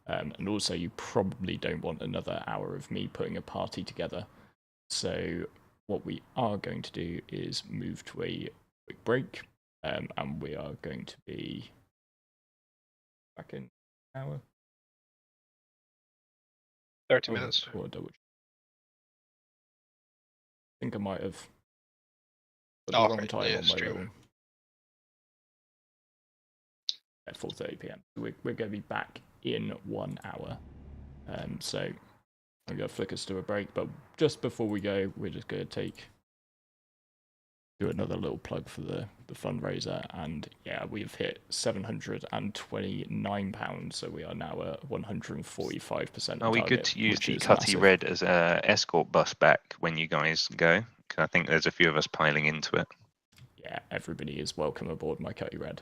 And also, you probably don't want another hour of me putting a party together. So what we are going to do is move to a quick break, and we are going to be back in an hour. 30 minutes. I think I might have put the wrong time on my little... At 4:30 PM. We're going to be back in 1 hour. So I'm going to flick us to a break, but just before we go, we're just going to do another little plug for the fundraiser, and yeah, we've hit £729, so we are now at 145%. Are we good to use the Cutty Red as a escort bus back when you guys go? Because I think there's a few of us piling into it. Yeah, everybody is welcome aboard my Cutty Red.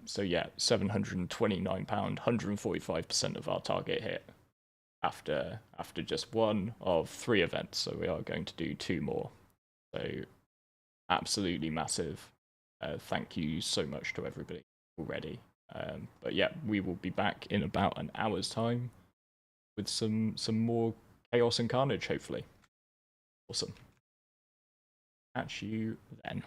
So yeah, £729, 145% of our target hit after just one of 3 events. So we are going to do 2 more. So absolutely massive. Thank you so much to everybody already. But yeah, we will be back in about an hour's time with some more chaos and carnage, hopefully. Awesome. Catch you then.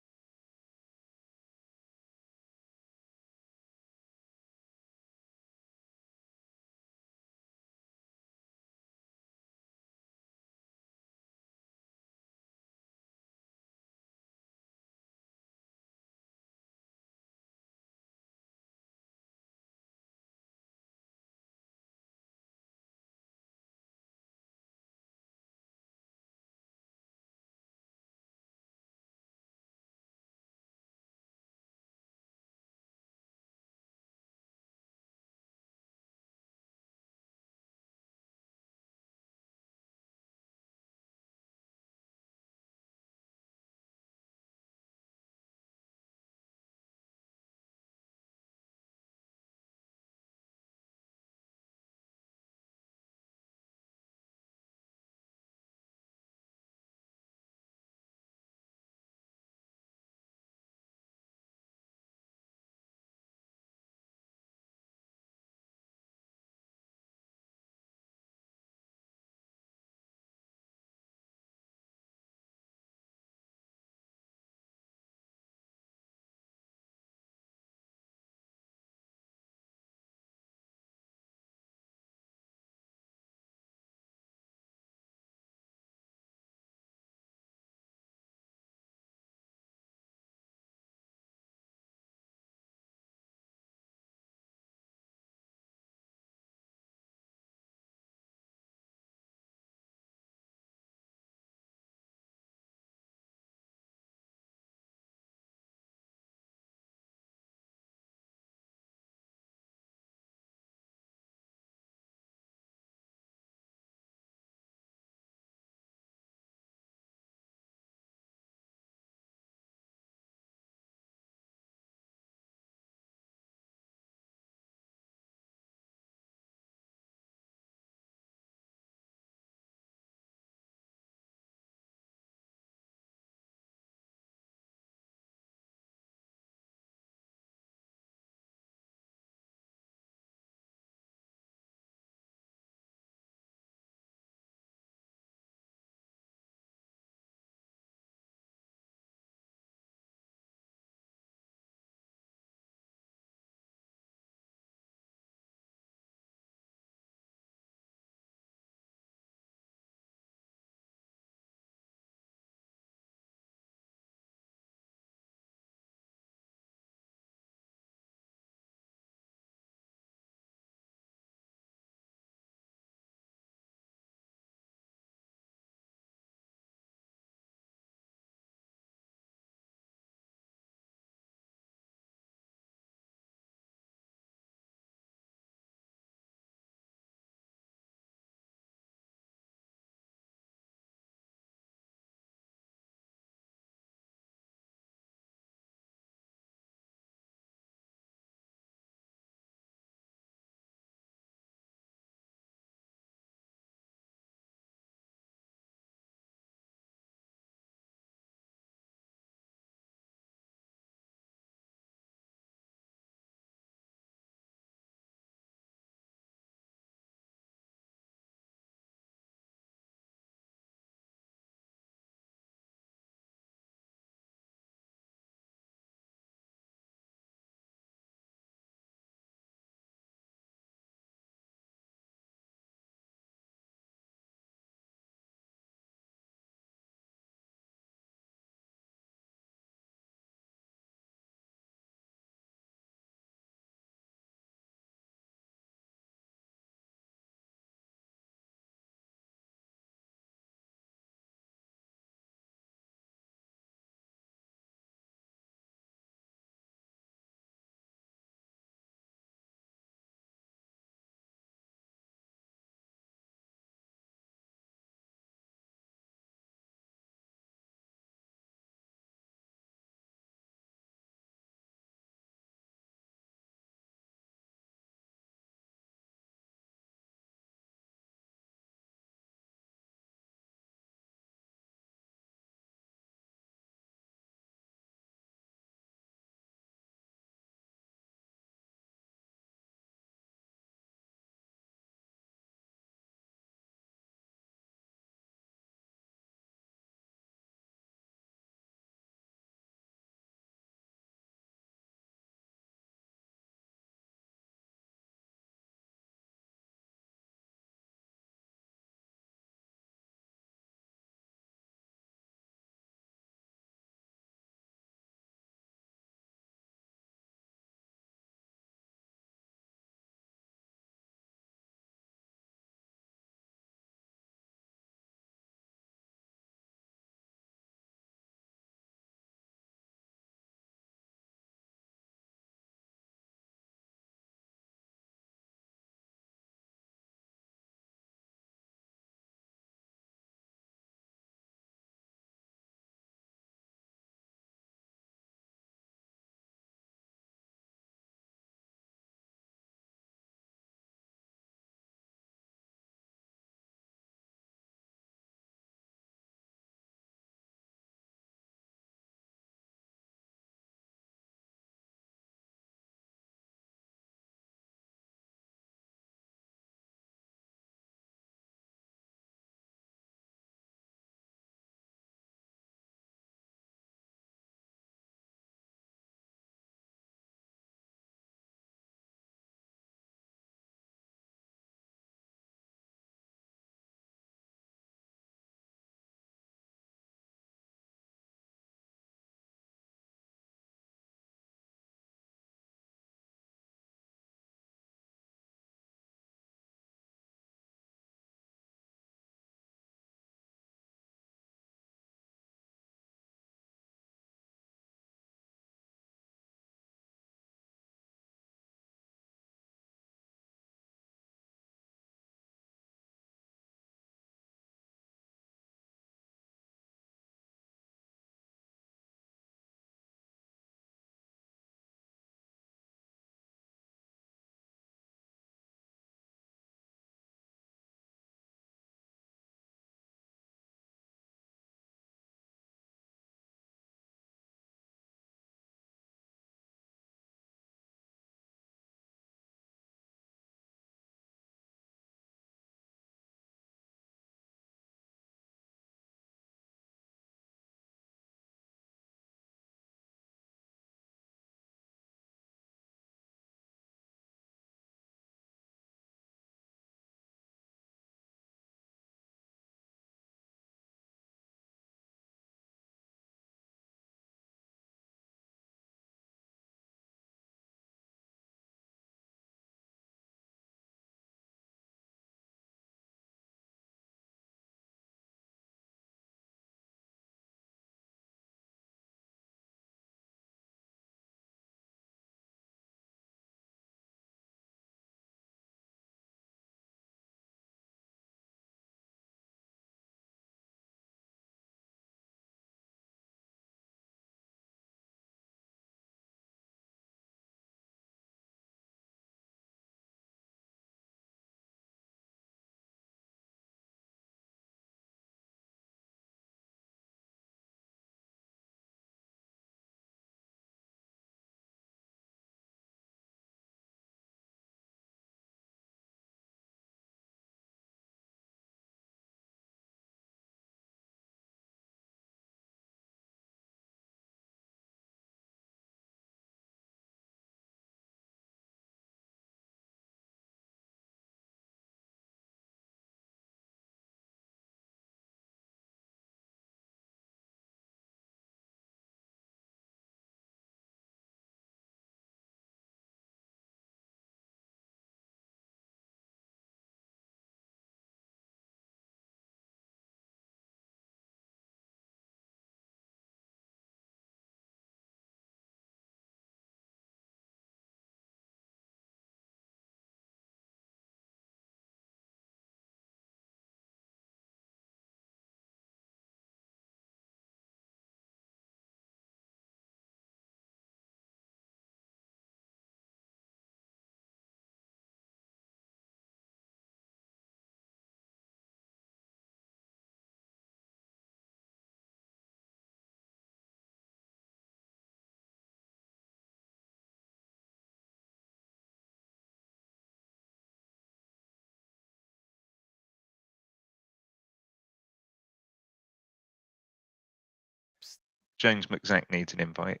James McZack needs an invite.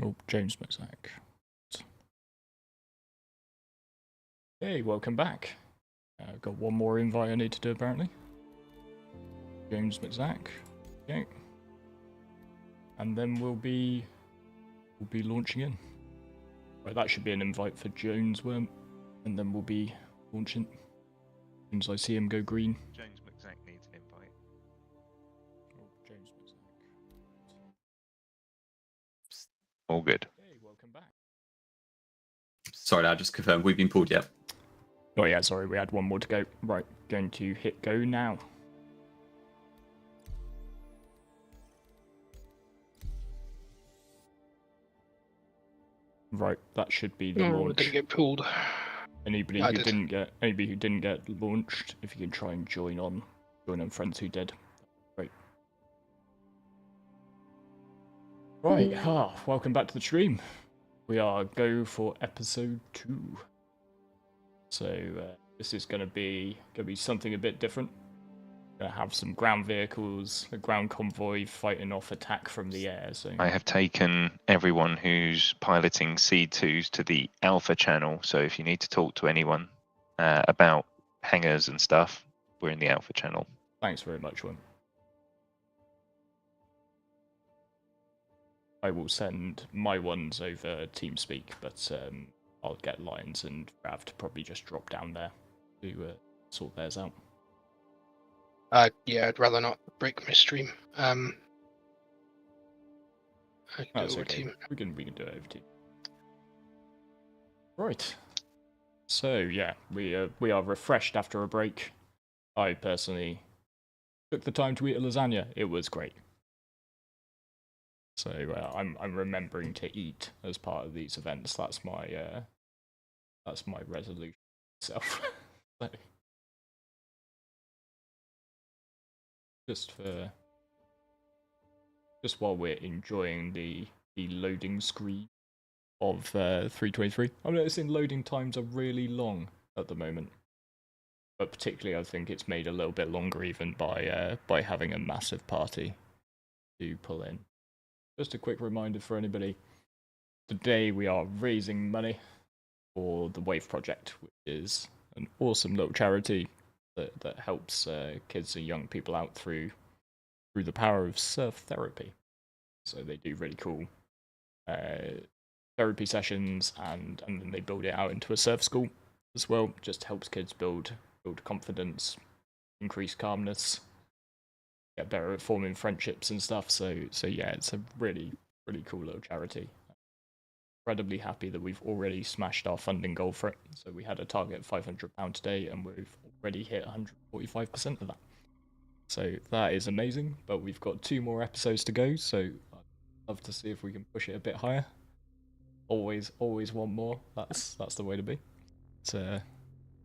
Oh, James McZack. Hey, welcome back. I've got one more invite I need to do apparently. James McZack. Okay. And then we'll be launching in. Right, that should be an invite for Jones Worm. And then we'll be launching. As soon as I see him go green. James McZack needs an invite. Oh, James McZack. All good. Hey, welcome back. Sorry, I just confirmed we've been pulled yet. Oh yeah, sorry, we had one more to go. Right, going to hit go now. Right, that should be the launch. Didn't get pulled. Anybody who didn't get launched, if you can try and join on friends who did. Great. Right, welcome back to the stream. We are go for episode 2. So this is gonna be something a bit different. Gonna have some ground vehicles, a ground convoy fighting off attack from the air. So I have taken everyone who's piloting C2s to the Alpha channel. So if you need to talk to anyone about hangars and stuff, we're in the Alpha channel. Thanks very much, Wim. I will send my ones over TeamSpeak, but I'll get Lions and Rav to probably just drop down there to sort theirs out. Yeah, I'd rather not break my stream. I can do it over okay. team. We can do it over team. Right. So yeah, we are refreshed after a break. I personally took the time to eat a lasagna. It was great. So I'm remembering to eat as part of these events. That's my resolution itself. So, just while we're enjoying the loading screen of 323, I'm noticing loading times are really long at the moment. But particularly, I think it's made a little bit longer even by having a massive party to pull in. Just a quick reminder for anybody. Today we are raising money for the Wave Project, which is an awesome little charity that helps kids and young people out through the power of surf therapy. So they do really cool therapy sessions, and then they build it out into a surf school as well. Just helps kids build confidence, increase calmness, get better at forming friendships and stuff. So yeah, it's a really cool little charity. Incredibly happy that we've already smashed our funding goal for it. So we had a target of £500 today, and we've already hit 145% of that. So that is amazing. But we've got 2 more episodes to go. So I'd love to see if we can push it a bit higher. Always want more. That's the way to be. So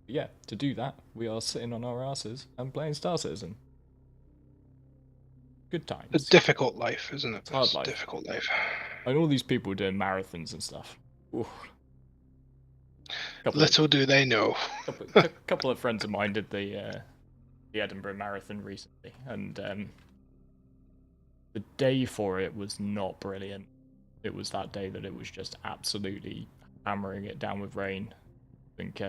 yeah, to do that, we are sitting on our asses and playing Star Citizen. Good times. It's a difficult life, isn't it? It's hard life. Difficult life. And all these people doing marathons and stuff. Ooh. Little do they know. A couple of friends of mine did the Edinburgh Marathon recently, and the day for it was not brilliant. It was that day that it was just absolutely hammering it down with rain. I think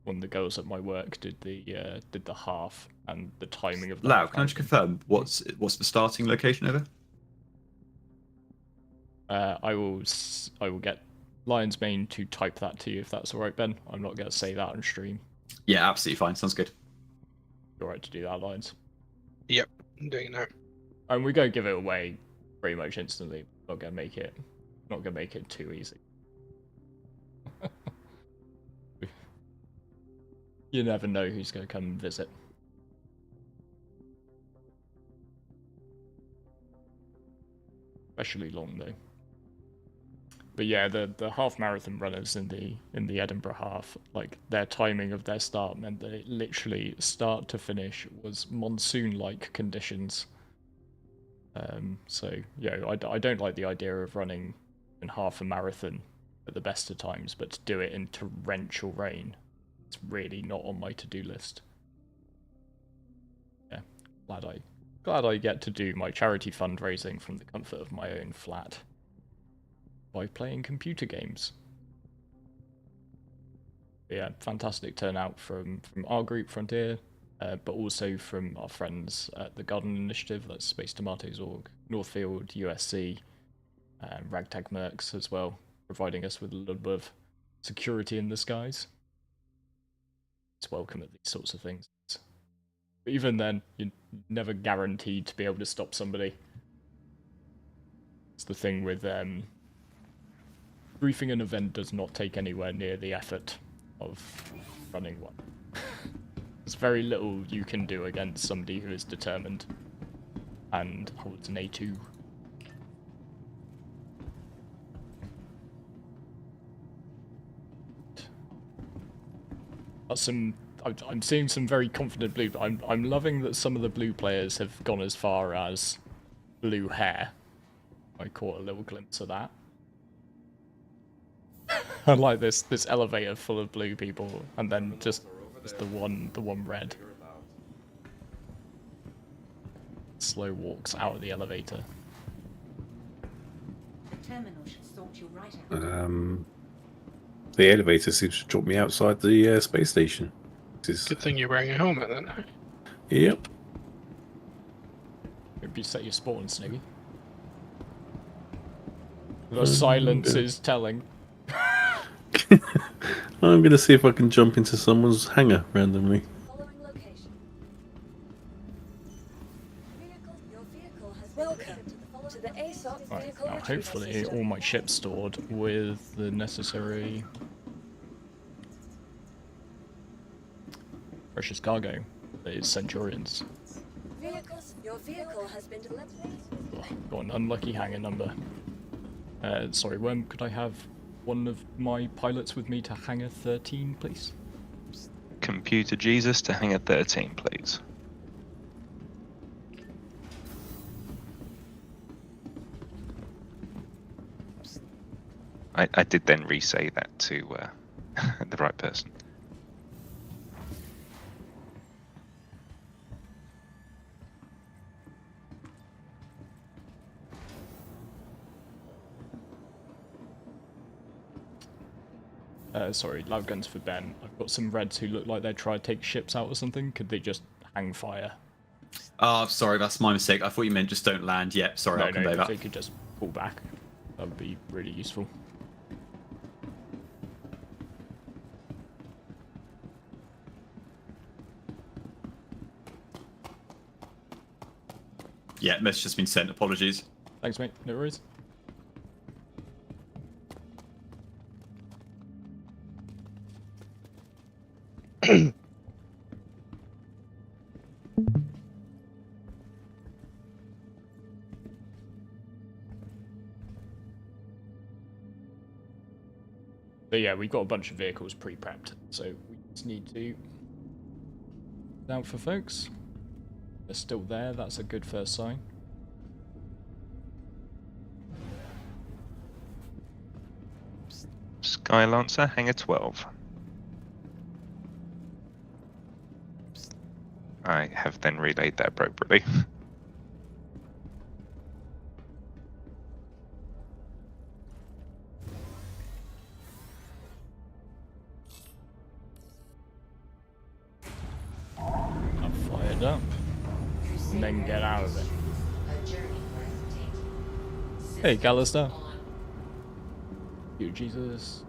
one of the girls at my work did the half, and the timing of the Lau, can I just confirm what's the starting location over? I will get Lion's Mane to type that to you if that's all right, Ben. I'm not going to say that on stream. Yeah, absolutely fine. Sounds good. You're right to do that, Lions. Yep, I'm doing it now. And we go give it away pretty much instantly. Not gonna make it too easy. You never know who's gonna come and visit. Especially long though. But yeah, the half marathon runners in the Edinburgh half, like their timing of their start meant that it literally start to finish was monsoon-like conditions. So yeah, I don't like the idea of running in half a marathon at the best of times, but to do it in torrential rain, it's really not on my to-do list. Yeah, glad glad I get to do my charity fundraising from the comfort of my own flat by playing computer games. Yeah, fantastic turnout from our group, Frontier, but also from our friends at the Garden Initiative, that's Space Tomatoes org, Northfield, USC, and Ragtag Mercs as well, providing us with a little bit of security in the skies. It's welcome at these sorts of things. But even then, you're never guaranteed to be able to stop somebody. It's the thing with briefing an event does not take anywhere near the effort of running one. There's very little you can do against somebody who is determined and holds an A2. That's I'm seeing some very confident blue, but I'm loving that some of the blue players have gone as far as blue hair. I caught a little glimpse of that. I like this elevator full of blue people, and then just the one red. Slow walks out of the elevator. The terminal should sort you right out. The elevator seems to drop me outside the space station. Good thing you're wearing a helmet then. Yep. Hope you set your spawn, Sniggy. The silence is telling. I'm gonna see if I can jump into someone's hangar randomly. Following location. Your vehicle has welcome to the ASOP Right, vehicle now retrieval hopefully system. all my ships stored with the necessary precious cargo. That is Centurions. Your vehicle has been delivered. Got an unlucky hangar number. Sorry, Worm, could I have one of my pilots with me to hangar 13, please? Computer Jesus to hangar 13, please. I did then re-say that to the right person. Sorry, loud guns for Ben. I've got some reds who look like they're trying to take ships out or something. Could they just hang fire? Oh, sorry, that's my mistake. I thought you meant just don't land yet. Sorry, I'll convey if that. they could just pull back, that would be really useful. Yeah, message has been sent. Apologies. Thanks, mate. No worries. But yeah, we've got a bunch of vehicles pre-prepped, so we just need to look out for folks. They're still there, that's a good first sign. Skylancer, hangar 12. I have then relayed that appropriately. I'm fired up. And then get out of it. Hey, Callister. You, Jesus.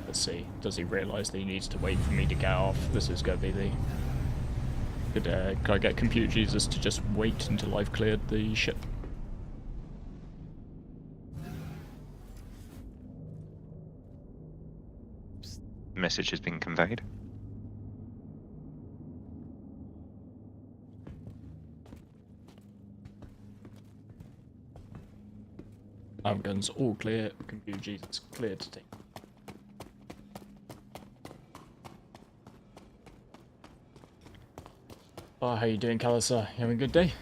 Let's see. Does he realise that he needs to wait for me to get off? This is going to be the... Could I get Computer Jesus to just wait until I've cleared the ship? Message has been conveyed. Arm guns all clear. Computer Jesus clear to take. Oh, how you doing, Callister? You having a good day?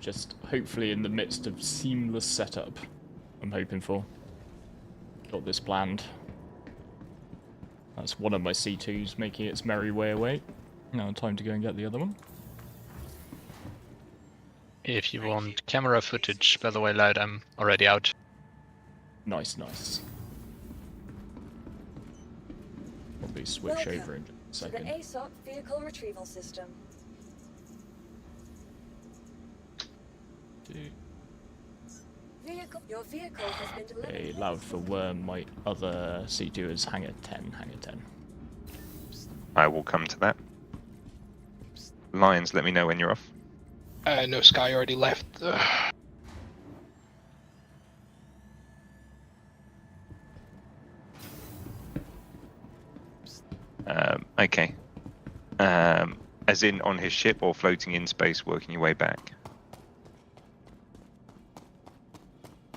just hopefully in the midst of seamless setup, I'm hoping for. Got this planned. That's one of my C2s making its merry way away. Now time to go and get the other one. If you want camera footage, by the way, Loud, I'm already out. Nice, nice. Probably switch over in just a second. The ASOP vehicle retrieval system. Your vehicle has been delivered. Okay, Loud for Worm, my other C2 is Hangar 10, Hangar 10. I will come to that. Lions, let me know when you're off. No, Sky already left. Okay. As in on his ship or floating in space, working your way back?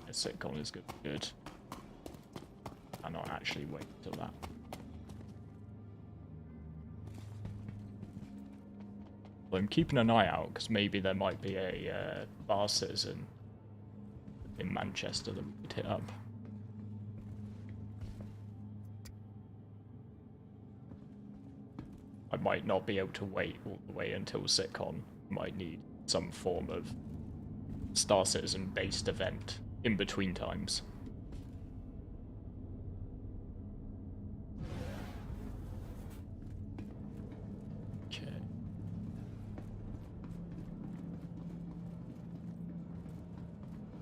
A sitcom is good. I'm not actually wait till that. Well, I'm keeping an eye out because maybe there might be a bar citizen in Manchester that we could hit up. I might not be able to wait all the way until SitCon. Might need some form of Star Citizen based event in between times. Okay.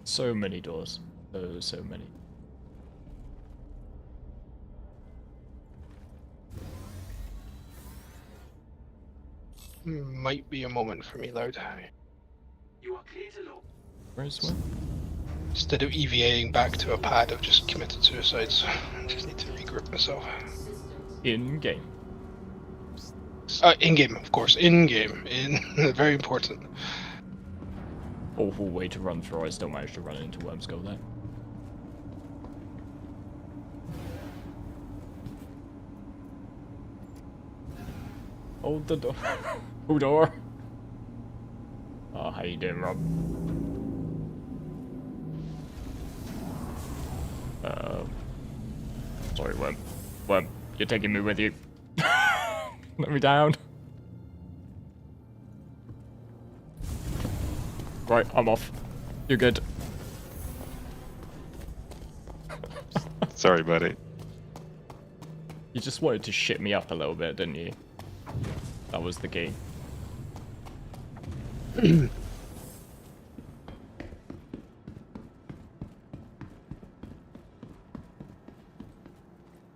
So many doors. So many. Might be a moment for me, Loud. You are clear to law. Where's one? Instead of EVAing back to a pad, I've just committed suicide, so I just need to regroup myself. In-game. In-game, of course. In-game. Very important. Awful way to run through. I still managed to run into Wormskull there. Hold the door. Hold door. Oh, how you doing, Rob? Sorry, Worm. Worm, you're taking me with you. Let me down. Right, I'm off. You're good. Sorry, buddy. You just wanted to shit me up a little bit, didn't you? That was the game.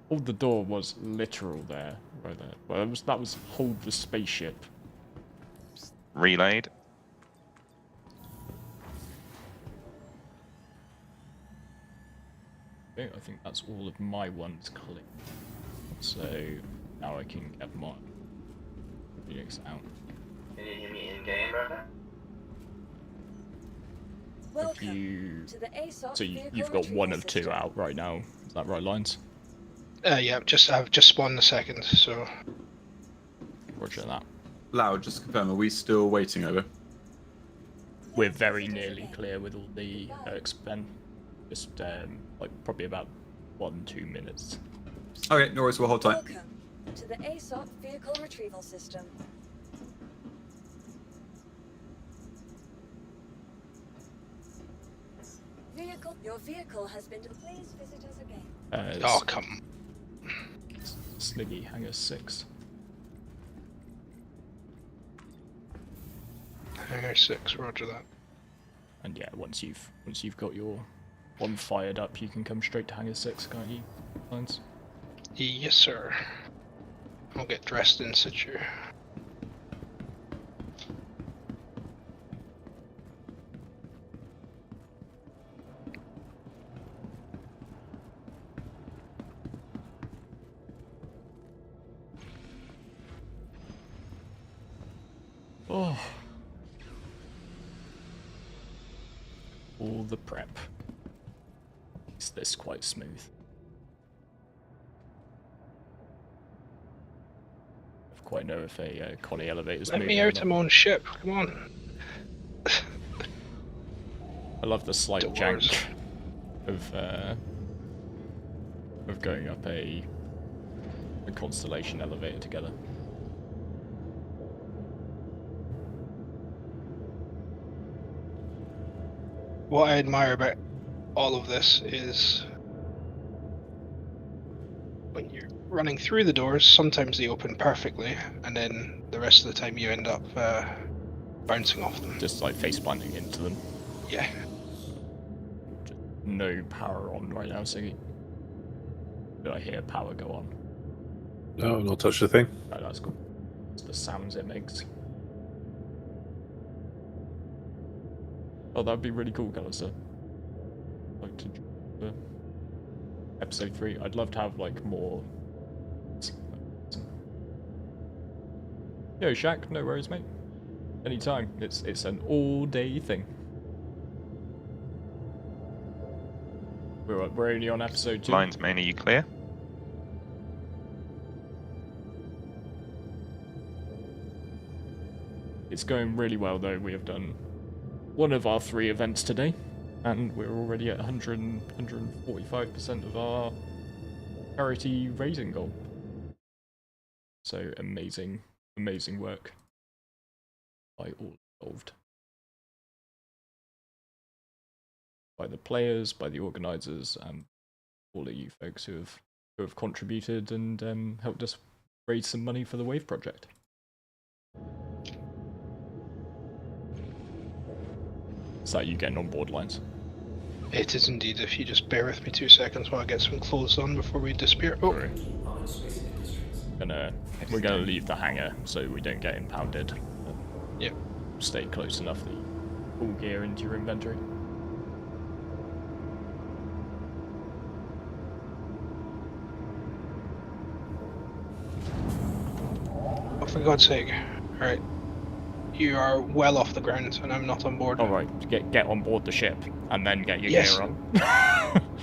Oh, the door was literal there, right there. Well, that was hold the spaceship. Relayed. Okay, I think that's all of my ones clicked. So now I can get my Phoenix out. Can you hear me in game right now? Welcome to the ASOP So you've got one of two out right now. Is that right, Lines? Yeah, I've just spawned the second, so. Roger that. Loud, just to confirm, are we still waiting over? We're very nearly clear with all the expen. Just like probably about 1-2 minutes. Okay, no worries, we'll hold tight. Welcome to the ASOP vehicle retrieval system. Your vehicle has been. Please visit us again. Oh, come. Sniggy, Hangar 6. Hangar 6, roger that. And yeah, once you've got your one fired up, you can come straight to Hangar 6, can't you, Lines? Yes, sir. I'll get dressed in situ. Oh. All the prep. Makes this quite smooth. I quite know if a Connie elevator's Let moving me or out not. of my own ship, come on. love the slight doors. jank of going up a constellation elevator together. What I admire about all of this is when you're running through the doors, sometimes they open perfectly, and then the rest of the time you end up bouncing off them. Just like face planting into them. Yeah. Just no power on right now, Siggy. Did I hear power go on? No, not touch the thing. Oh, that's cool. It's the sounds it makes. Oh, that'd be really cool, Callister. Like to episode 3. I'd love to have like more. Yo, Shaq, no worries, mate. Anytime. It's an all-day thing. We're only on episode 2. Lion's Mane, are you clear? It's going really well, though. We have done one of our 3 events today, and we're already at 145% of our charity raising goal. So amazing, amazing work by all involved. By the players, by the organisers, and all of you folks who have contributed and helped us raise some money for the Wave project. Is that you getting on board, Lines? It is indeed. If you just bear with me 2 seconds while I get some clothes on before we disappear. Oh. We're gonna leave the hangar so we don't get impounded. Yep. Stay close enough that you pull gear into your inventory. Oh, for God's sake. Alright. You are well off the ground and I'm not on board. Alright, get on board the ship and then get your Yes. gear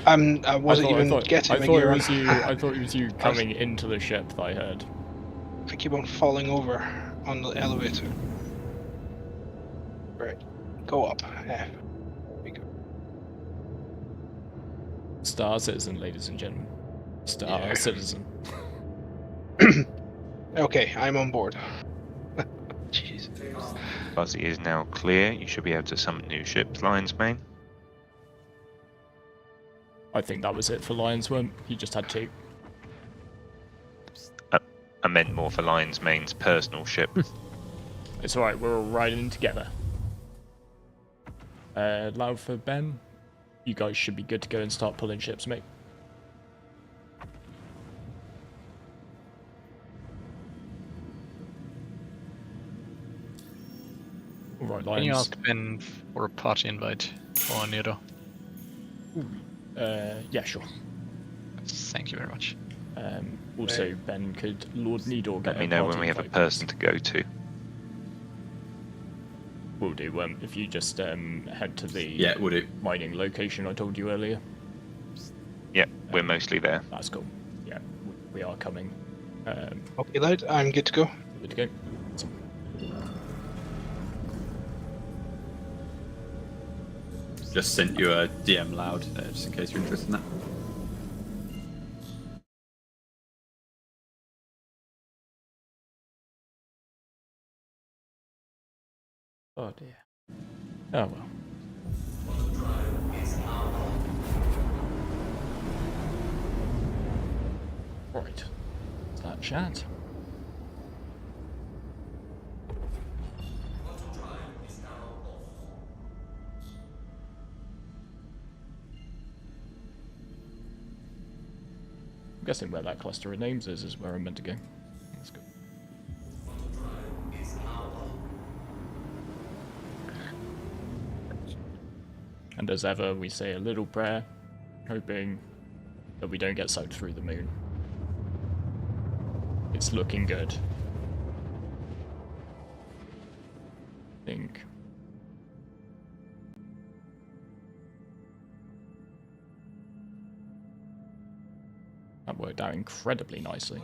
on. I wasn't even getting my gear on. I thought it was you coming into the ship that I heard. I keep on falling over on the elevator. Right. Go up. Yeah. We go. Star Citizen, ladies and gentlemen. Star Citizen. Okay, I'm on board. Jeez. Fuzzy is now clear. You should be able to summon new ships, Lion's Mane. I think that was it for Lion's Worm. He just had 2. I meant more for Lion's Mane's personal ship. It's alright, we're all riding together. Loud for Ben. You guys should be good to go and start pulling ships, mate. Alright, Lions. Can you ask Ben for a party invite for Nero? Yeah, sure. Thank you very much. Also, Ben, could Lord Nidor get Let me know when we have a person to go to. Will do. If you just head to the we'll do. mining location I told you earlier. Yeah, we're mostly there. That's cool. Yeah, we are coming. Okay, lad, I'm good to go. Good to go. Just sent you a DM loud, just in case you're interested in that. Oh dear. Oh well. Right. Is that chat? I'm guessing where that cluster of names is where I'm meant to go. Let's go. And as ever, we say a little prayer, hoping that we don't get sucked through the moon. It's looking good. I think. That worked out incredibly nicely.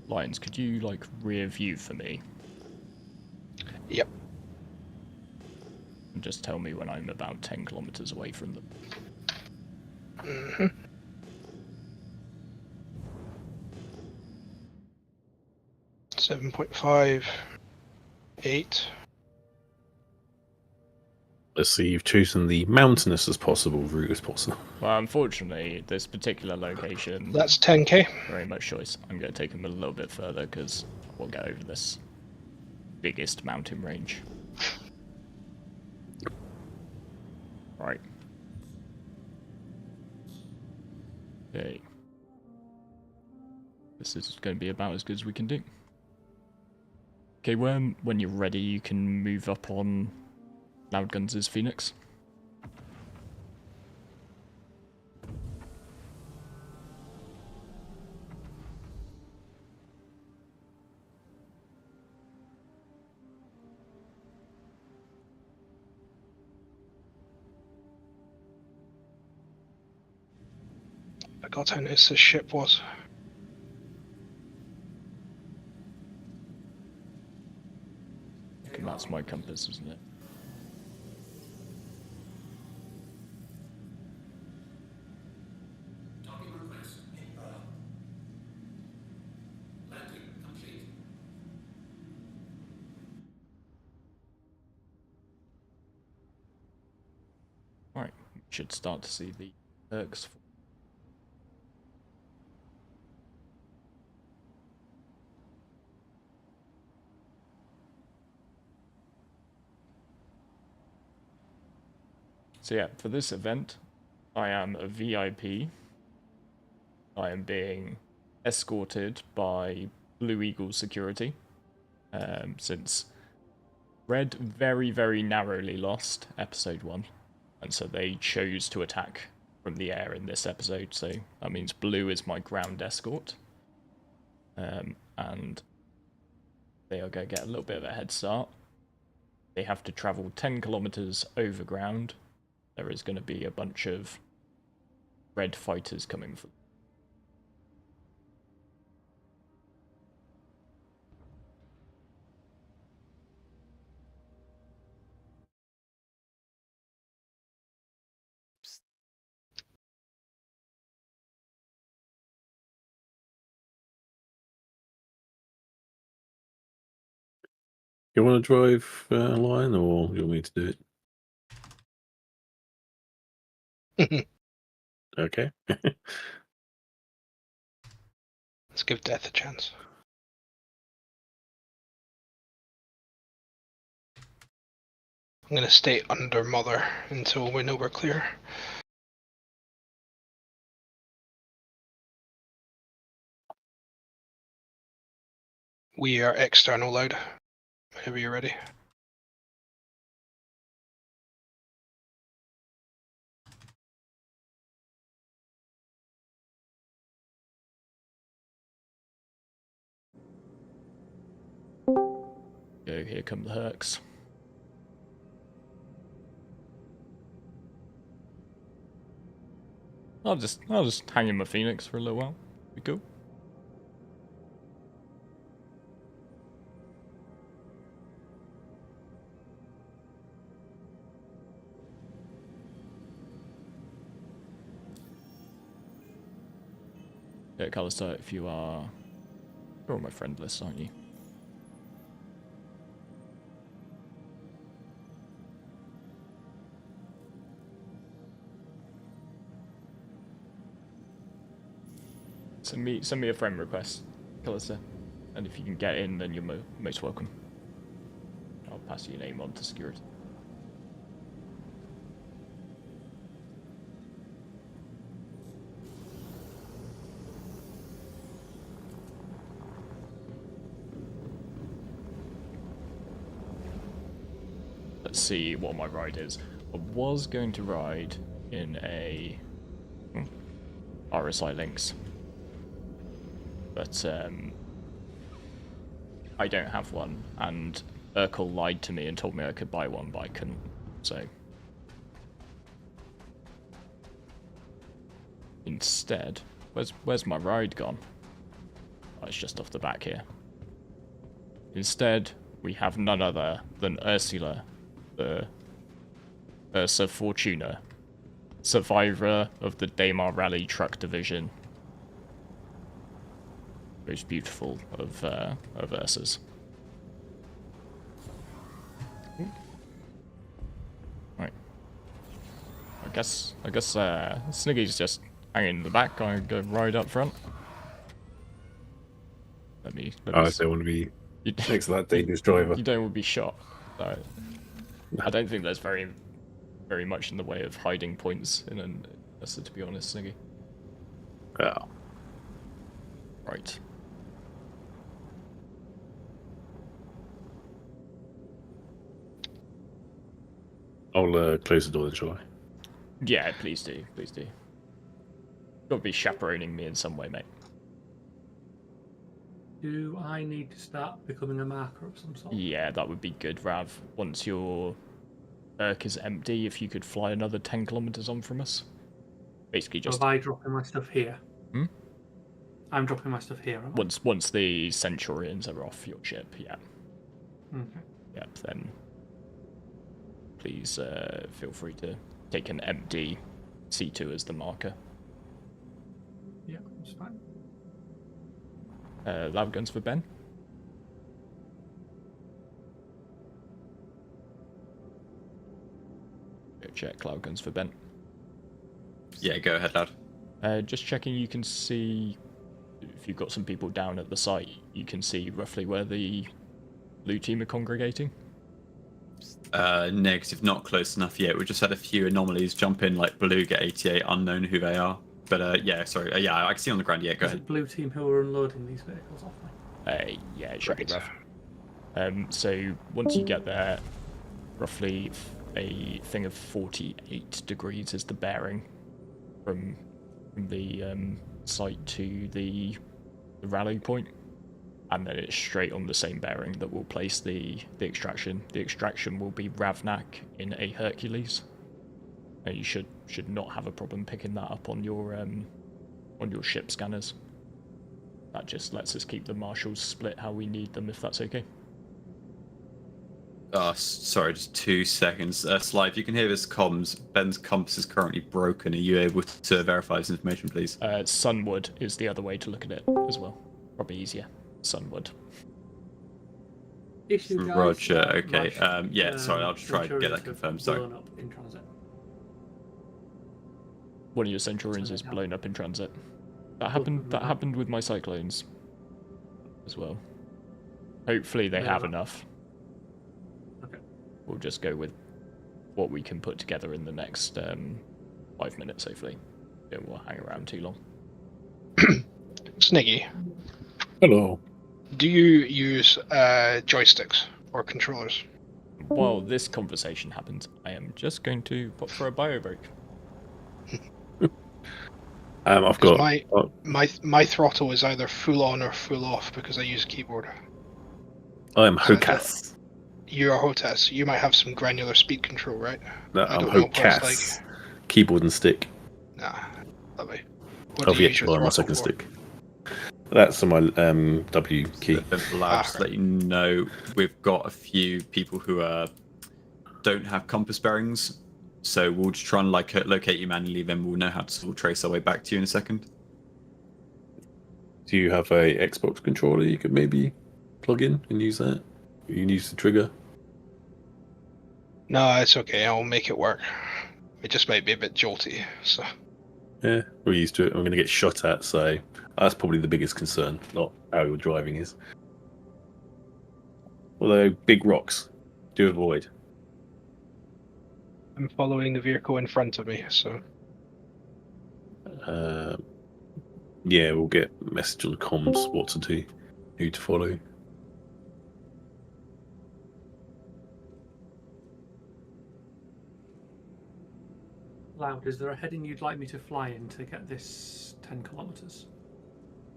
Lions, could you like rear view for me? Yep. And just tell me when I'm about 10 kilometers away from them. Mm-hmm. .5, 8. Let's see, you've chosen the mountainous as possible route as possible. Well, unfortunately, this particular location... That's 10k. Very much choice. I'm going to take them a little bit further because we'll get over this biggest mountain range. Right. Okay. This is going to be about as good as we can do. Okay, when you're ready, you can move up on Loudguns' Phoenix. I got how nice this ship was. And that's my compass, isn't it? Right, we should start to see the perks. So yeah, for this event, I am a VIP. I am being escorted by Blue Eagle Security, since Red very, very narrowly lost episode 1, and so they chose to attack from the air in this episode, so that means Blue is my ground escort, and they are going to get a little bit of a head start. They have to travel 10 kilometers over ground. There is going to be a bunch of Red fighters coming for them. You want to drive Lion, or you want me to do it? Okay. Let's give Death a chance. I'm going to stay under Mother until we know we're clear. We are external loud. Whenever you're ready. Go, here come the Hercs. I'll just hang in my Phoenix for a little while. Be cool. Yeah, Callister, if you are... You're on my friend list, aren't you? Send me a friend request, Callister. And if you can get in, then you're most welcome. I'll pass your name on to security. Let's see what my ride is. I was going to ride in a RSI Lynx, but I don't have one, and Urkel lied to me and told me I could buy one, but I couldn't, so instead, where's my ride gone? It's just off the back here. Instead, we have none other than Ursula, the Ursa Fortuna, survivor of the Daemar Rally Truck Division. Most beautiful of Ursas. Right. I guess Sniggy's just hanging in the back. I go right up front. Let me I don't want to be next to that dangerous driver. You don't want to be shot. So, I don't think there's very much in the way of hiding points in an Ursa, to be honest, Sniggy. Oh. Right. I'll close the door then, shall I? Yeah, please do. Please do. Got to be chaperoning me in some way, mate. Do I need to start becoming a marker of some sort? Yeah, that would be good, Rav. Once your Urk is empty, if you could fly another 10 kilometers on from us. Basically just... So am I dropping my stuff here? Hmm? I'm dropping my stuff here, am I? Once the Centurions are off your ship, yeah. Okay. Yep, then please feel free to take an empty C2 as the marker. Yeah, that's fine. Lab guns for Ben. Go check cloud guns for Ben. Yeah, go ahead, lad. Just checking you can see, if you've got some people down at the site, you can see roughly where the blue team are congregating. Negative, not close enough yet. We just had a few anomalies jump in, like blue, get 88, unknown who they are. But yeah, sorry. Yeah, I can see on the ground. Yeah, go ahead. Blue team who are unloading these vehicles off me. Yeah, it should be rough. So once you get there, roughly a thing of 48 degrees is the bearing from the site to the rally point, and then it's straight on the same bearing that will place the extraction. The extraction will be Ravnak in a Hercules. And you should not have a problem picking that up on your ship scanners. That just lets us keep the marshals split how we need them, if that's okay. Sorry, just 2 seconds. Sly, if you can hear this comms, Ben's compass is currently broken. Are you able to verify this information, please? Sunwood is the other way to look at it as well. Probably easier. Sunwood. Issue, guys. Roger, okay. Yeah, sorry, I'll just try to get that confirmed. Sorry. Up in transit. One of your Centurions is blown up in transit. That happened with my Cyclones as well. Hopefully they have enough. Okay. We'll just go with what we can put together in the next 5 minutes, hopefully. Don't want to hang around too long. Sniggy. Hello. Do you use joysticks or controllers? While this conversation happens, I am just going to pop for a bio break. I've got my throttle is either full on or full off because I use a keyboard. I am Hokas. You are Hotas. You might have some granular speed control, right? No, I'm Hokas. Like. Keyboard and stick. Nah, lovely. I'll be on my second stick. That's on my W key. Just let you know, we've got a few people who don't have compass bearings. So we'll just try and locate you manually, then we'll know how to sort of trace our way back to you in a second. Do you have a Xbox controller you could maybe plug in and use that? You can use the trigger. No, it's okay. I'll make it work. It just might be a bit jolty, so. Yeah, we're used to it. I'm going to get shot at, so that's probably the biggest concern, not how your driving is. Although big rocks do avoid. I'm following the vehicle in front of me, so. Yeah, we'll get a message on comms what to do, who to follow. Loud, is there a heading you'd like me to fly in to get this 10 kilometers?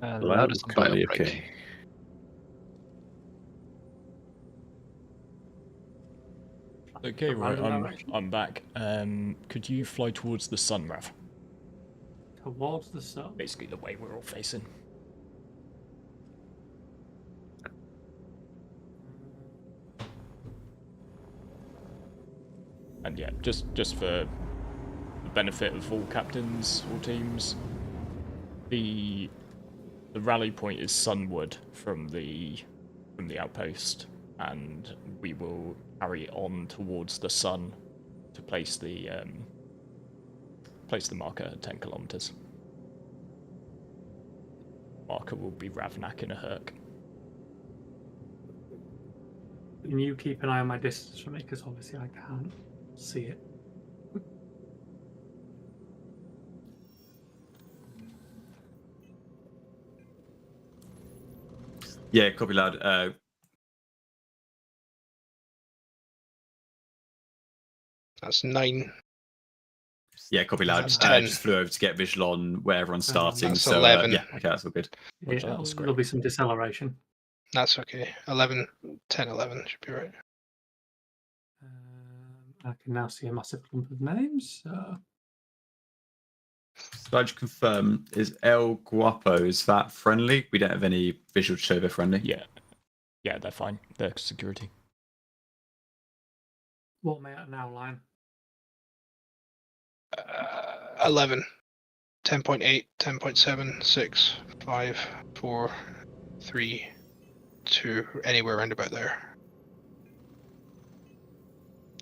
Loud is on bio break. Okay. Okay, right, I'm back. Could you fly towards the sun, Rav? Towards the sun? Basically the way we're all facing. And yeah, just for the benefit of all captains, all teams, the rally point is sunward from the outpost, and we will carry on towards the sun to place the marker at 10 kilometers. Marker will be Ravnak in a Herc. Can you keep an eye on my distance from me? Because obviously I can't see it. Yeah, copy loud. That's 9. Yeah, copy loud. That's 10. Just flew over to get visual on where everyone's starting. That's so 11. yeah, okay, that's all good. Yeah, there'll be some deceleration. That's okay. 11, 10, 11 should be right. I can now see a massive clump of names. So I just confirm, is El Guapo, is that friendly? We don't have any visual to show they're friendly. Yeah, they're fine. They're security. What am I at now, line? 11, 10.8, 10.7, 6, 5, 4, 3, 2, anywhere around about there.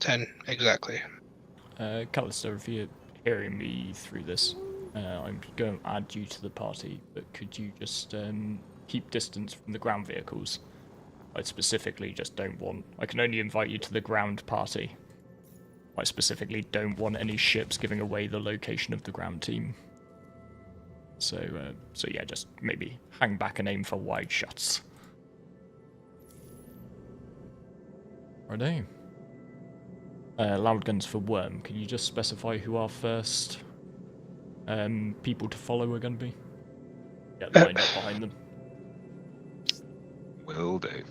10, exactly. Callister, if you're hearing me through this, I'm going to add you to the party, but could you just keep distance from the ground vehicles? I specifically just don't want... I can only invite you to the ground party. I specifically don't want any ships giving away the location of the ground team. So yeah, just maybe hang back and aim for wide shots. Righto. Loud guns for Worm. Can you just specify who our first people to follow are going to be? Get lined up behind them. Will do.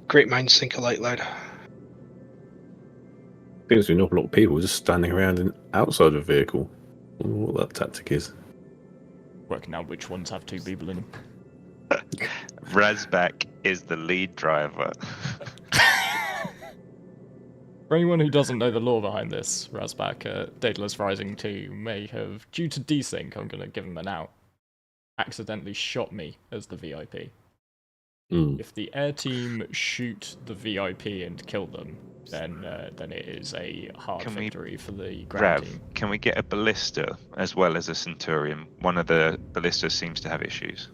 Great minds think alike, loud. Seems to be an awful lot of people just standing around and outside a vehicle. I don't know what that tactic is. Working out which ones have 2 people in them. Razbak is the lead driver. For anyone who doesn't know the lore behind this, Razbak, Daedalus Rising 2 may have, due to desync, I'm going to give him an out, accidentally shot me as the VIP. If the air team shoot the VIP and kill them, then it is a hard victory for the ground team. Can we get a ballista as well as a Centurion? One of the ballistas seems to have issues.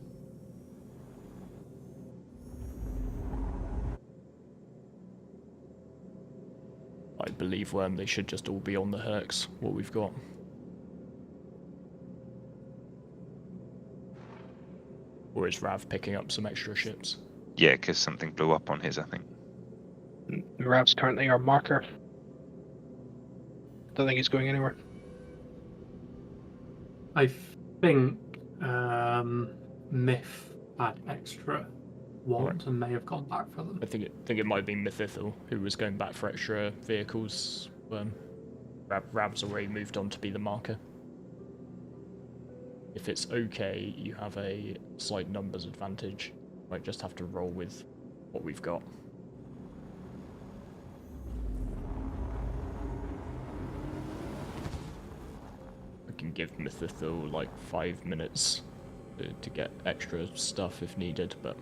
I believe they should just all be on the Hercs, what we've got. Or is Rav picking up some extra ships? Yeah, because something blew up on his, I think. Rav's currently our marker. Don't think he's going anywhere. I think Myth had extra ones and may have gone back for them. I think it might be Mythithil who was going back for extra vehicles. Rav's already moved on to be the marker. If it's okay, you have a slight numbers advantage. Might just have to roll with what we've got. I can give Mythithil like 5 minutes to get extra stuff if needed, but...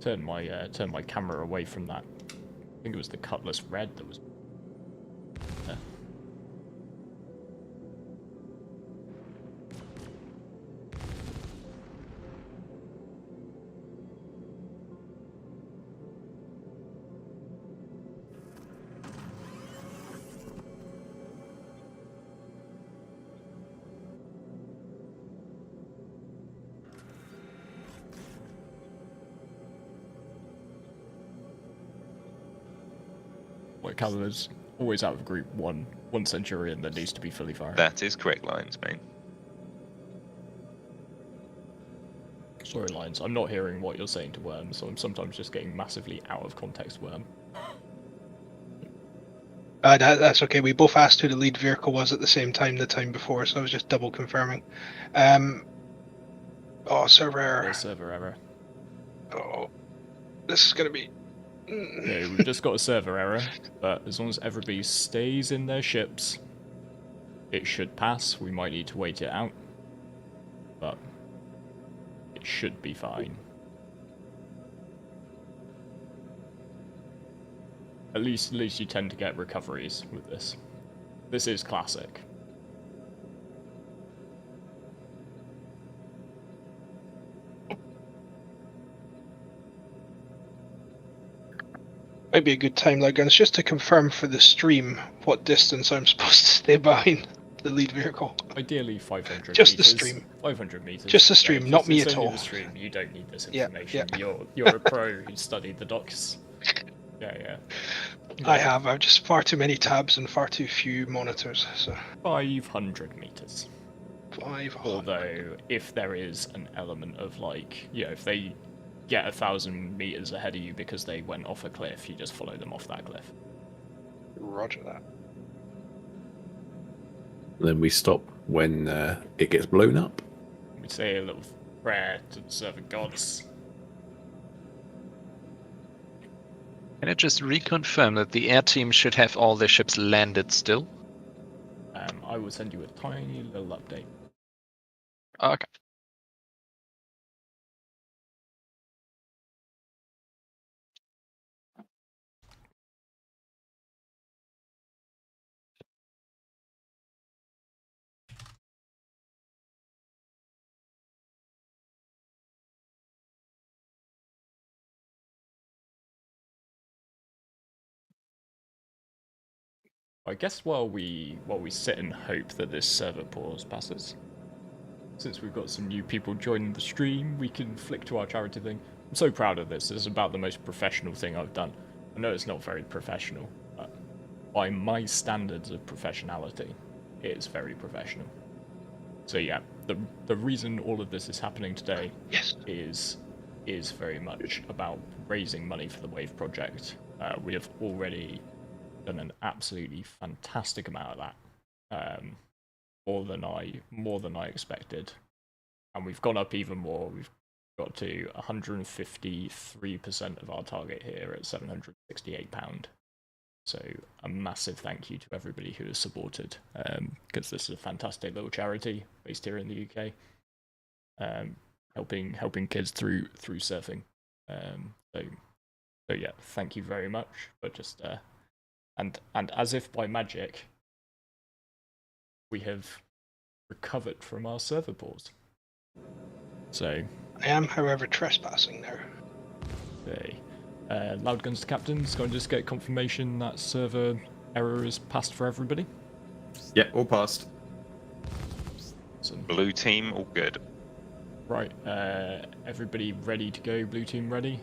Turn my camera away from that. I think it was the Cutlass Red that was there. Colours always out of group one Centurion that needs to be fully fired. That is correct, Lions, mate. Sorry, Lions, I'm not hearing what you're saying to Worm, so I'm sometimes just getting massively out of context Worm. That's okay. We both asked who the lead vehicle was at the same time the time before, so I was just double confirming. Server error. Server error. Oh, this is going to be... Okay, we've just got a server error, but as long as everybody stays in their ships, it should pass. We might need to wait it out, but it should be fine. At least you tend to get recoveries with this. This is classic. Might be a good time, like, guns, just to confirm for the stream what distance I'm supposed to stay behind the lead vehicle. Ideally 500 just meters. the stream. 500 meters. Just the stream, not me at all. The stream. You don't need this information. Yeah. You're a pro who studied the docs. Yeah. I have. I've just far too many tabs and far too few monitors. So 500 meters. 500. Although, if there is an element of if they get 1,000 meters ahead of you because they went off a cliff, you just follow them off that cliff. Roger that. Then we stop when it gets blown up. We say a little prayer to the servant gods. Can I just reconfirm that the air team should have all their ships landed still? I will send you a tiny little update. Okay. I guess while we sit and hope that this server pause passes, since we've got some new people joining the stream, we can flick to our charity thing. I'm so proud of this. This is about the most professional thing I've done. I know it's not very professional, but by my standards of professionality, it is very professional. So yeah, the reason all of this is happening today is very much about raising money for the Wave project. We have already done an absolutely fantastic amount of that, more than I expected, and we've gone up even more. We've got to 153% of our target here at £768. So a massive thank you to everybody who has supported, because this is a fantastic little charity based here in the UK, helping kids through surfing. So yeah, thank you very much. But just and as if by magic, we have recovered from our server pause. So I am, however, trespassing now. Okay. Loud guns to captains. Going to just get confirmation that server error is passed for everybody. Yeah, all passed. Awesome. Blue team, all good. Right. Everybody ready to go? Blue team ready?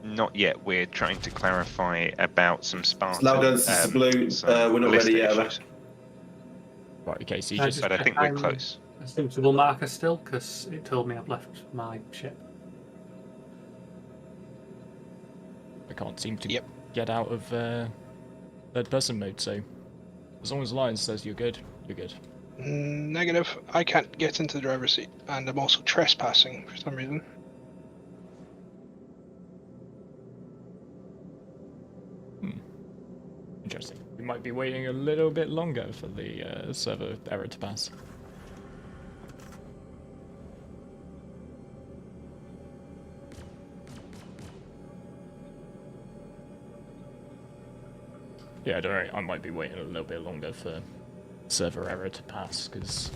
Not yet. We're trying to clarify about some Spartan. Loud guns, this is blue. We're not ready yet. Right. Okay. So you just. But I think we're close. A suitable marker still, because it told me I've left my ship. I can't seem to get out of third person mode, so as long as Lions says you're good, you're good. Negative. I can't get into the driver's seat, and I'm also trespassing for some reason. Interesting. We might be waiting a little bit longer for the server error to pass. Yeah, don't worry, I might be waiting a little bit longer for server error to pass, because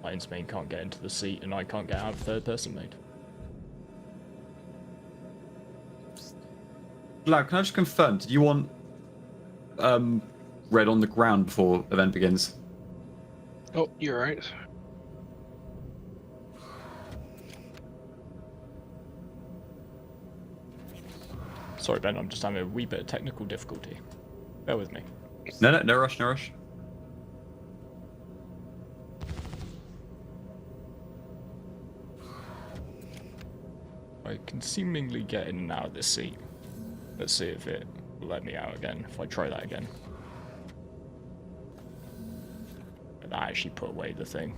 Lion's Mane can't get into the seat and I can't get out of third person mode. Lau, can I just confirm, did you want red on the ground before event begins? Oh, you're right. Sorry, Ben, I'm just having a wee bit of technical difficulty. Bear with me. No rush, no rush. I can seemingly get in and out of this seat. Let's see if it let me out again if I try that again. And that actually put away the thing.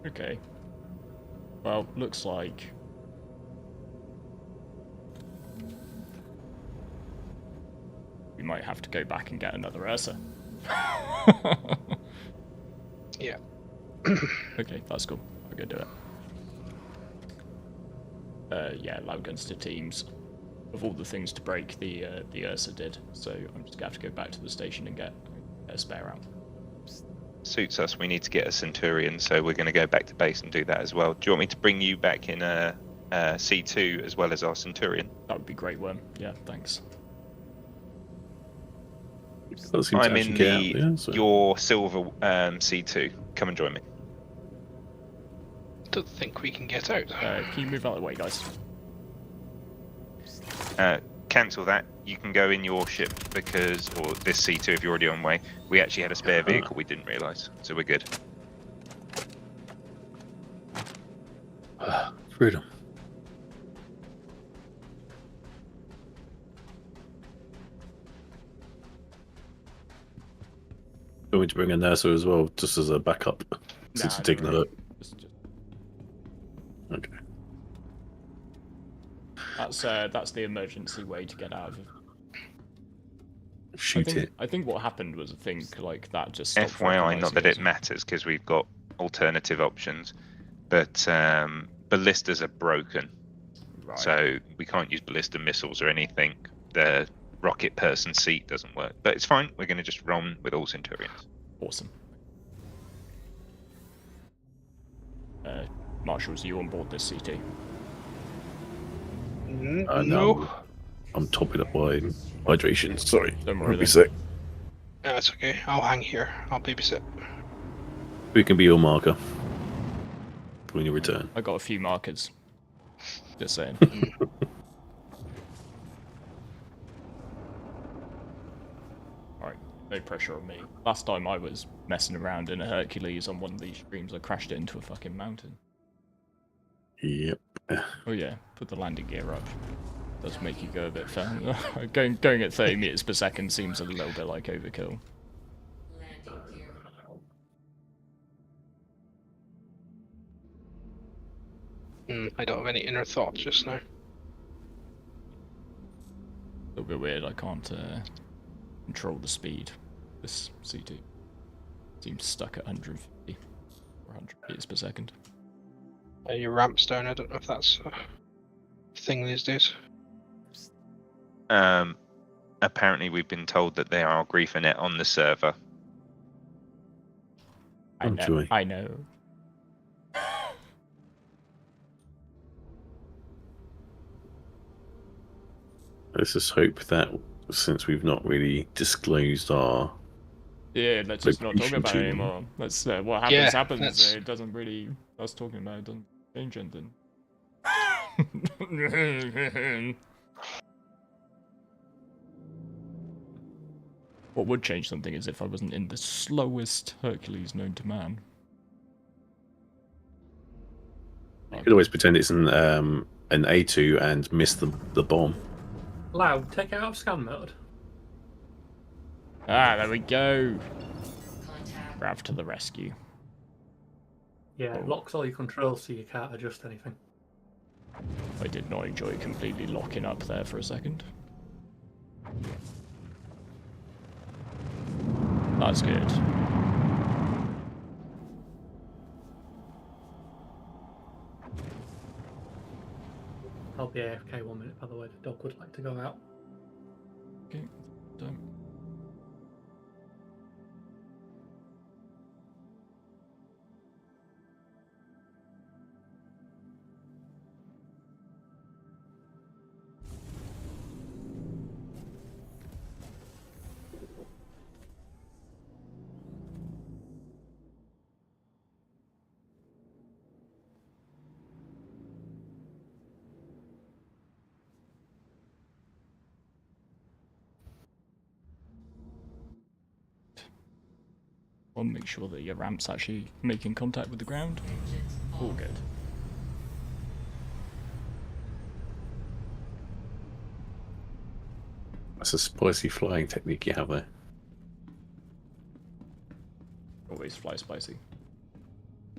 Okay. Well, looks like we might have to go back and get another Ursa. Yeah. Okay, that's cool. I'll go do it. Yeah, allow guns to teams. Of all the things to break, the Ursa did. So I'm just gonna have to go back to the station and get a spare out. Suits us. We need to get a Centurion, so we're going to go back to base and do that as well. Do you want me to bring you back in a C2 as well as our Centurion? That would be great, Worm. Yeah, thanks. I'm in your silver C2. Come and join me. Don't think we can get out. Can you move out of the way, guys? Cancel that. You can go in your ship because, or this C2 if you're already on way. We actually had a spare vehicle we didn't realise, so we're good. Freedom. Going to bring a Nurser as well, just as a backup, since you're taking a look. Okay. That's the emergency way to get out of it. Shoot it. I think what happened was, I think, like, that just stopped FYI, not that it us. matters because we've got alternative options, but ballistas are broken, Right. so we can't use ballista missiles or anything. The rocket person seat doesn't work, but it's fine. We're going to just run with all Centurions. Awesome. Marshals, are you on board this CT? No. I'm topping up my hydration. Sorry. Don't worry. I'll be sick. That's okay. I'll hang here. I'll babysit. We can be your marker when you return. I got a few markers. Just saying. Alright, no pressure on me. Last time I was messing around in a Hercules on one of these streams, I crashed it into a fucking mountain. Yep. Oh yeah, put the landing gear up. Does make you go a bit fast. going at 30 meters per second seems a little bit like overkill. I don't have any inner thoughts just now. A little bit weird, I can't control the speed. This CT seems stuck at 150 or 100 meters per second. Your ramp's down, I don't know if that's a thing these days. Apparently we've been told that there are Griefernet on the server. I know. Let's just hope that since we've not really disclosed our let's just not talk about it anymore. Let's what happens happens. It doesn't really us talking about it doesn't change anything. What would change something is if I wasn't in the slowest Hercules known to man. You could always pretend it's an A2 and miss the bomb. Loud, take it out of scan mode. Ah, there we go. Rav to the rescue. Yeah, it locks all your controls so you can't adjust anything. I did not enjoy completely locking up there for a second. That's good. I'll be AFK 1 minute, by the way. The dog would like to go out. Okay, don't. I'll make sure that your ramp's actually making contact with the ground. All good. That's a spicy flying technique you have there. Always fly spicy.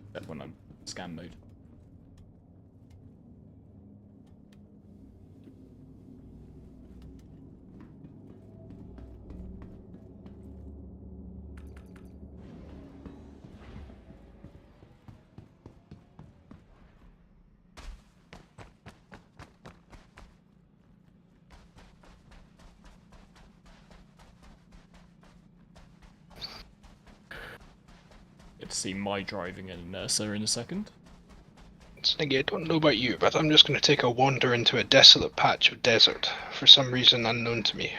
Except when I'm in scan mode. Get to see my driving in Ursa in a second. Sniggy, I don't know about you, but I'm just going to take a wander into a desolate patch of desert, for some reason unknown to me.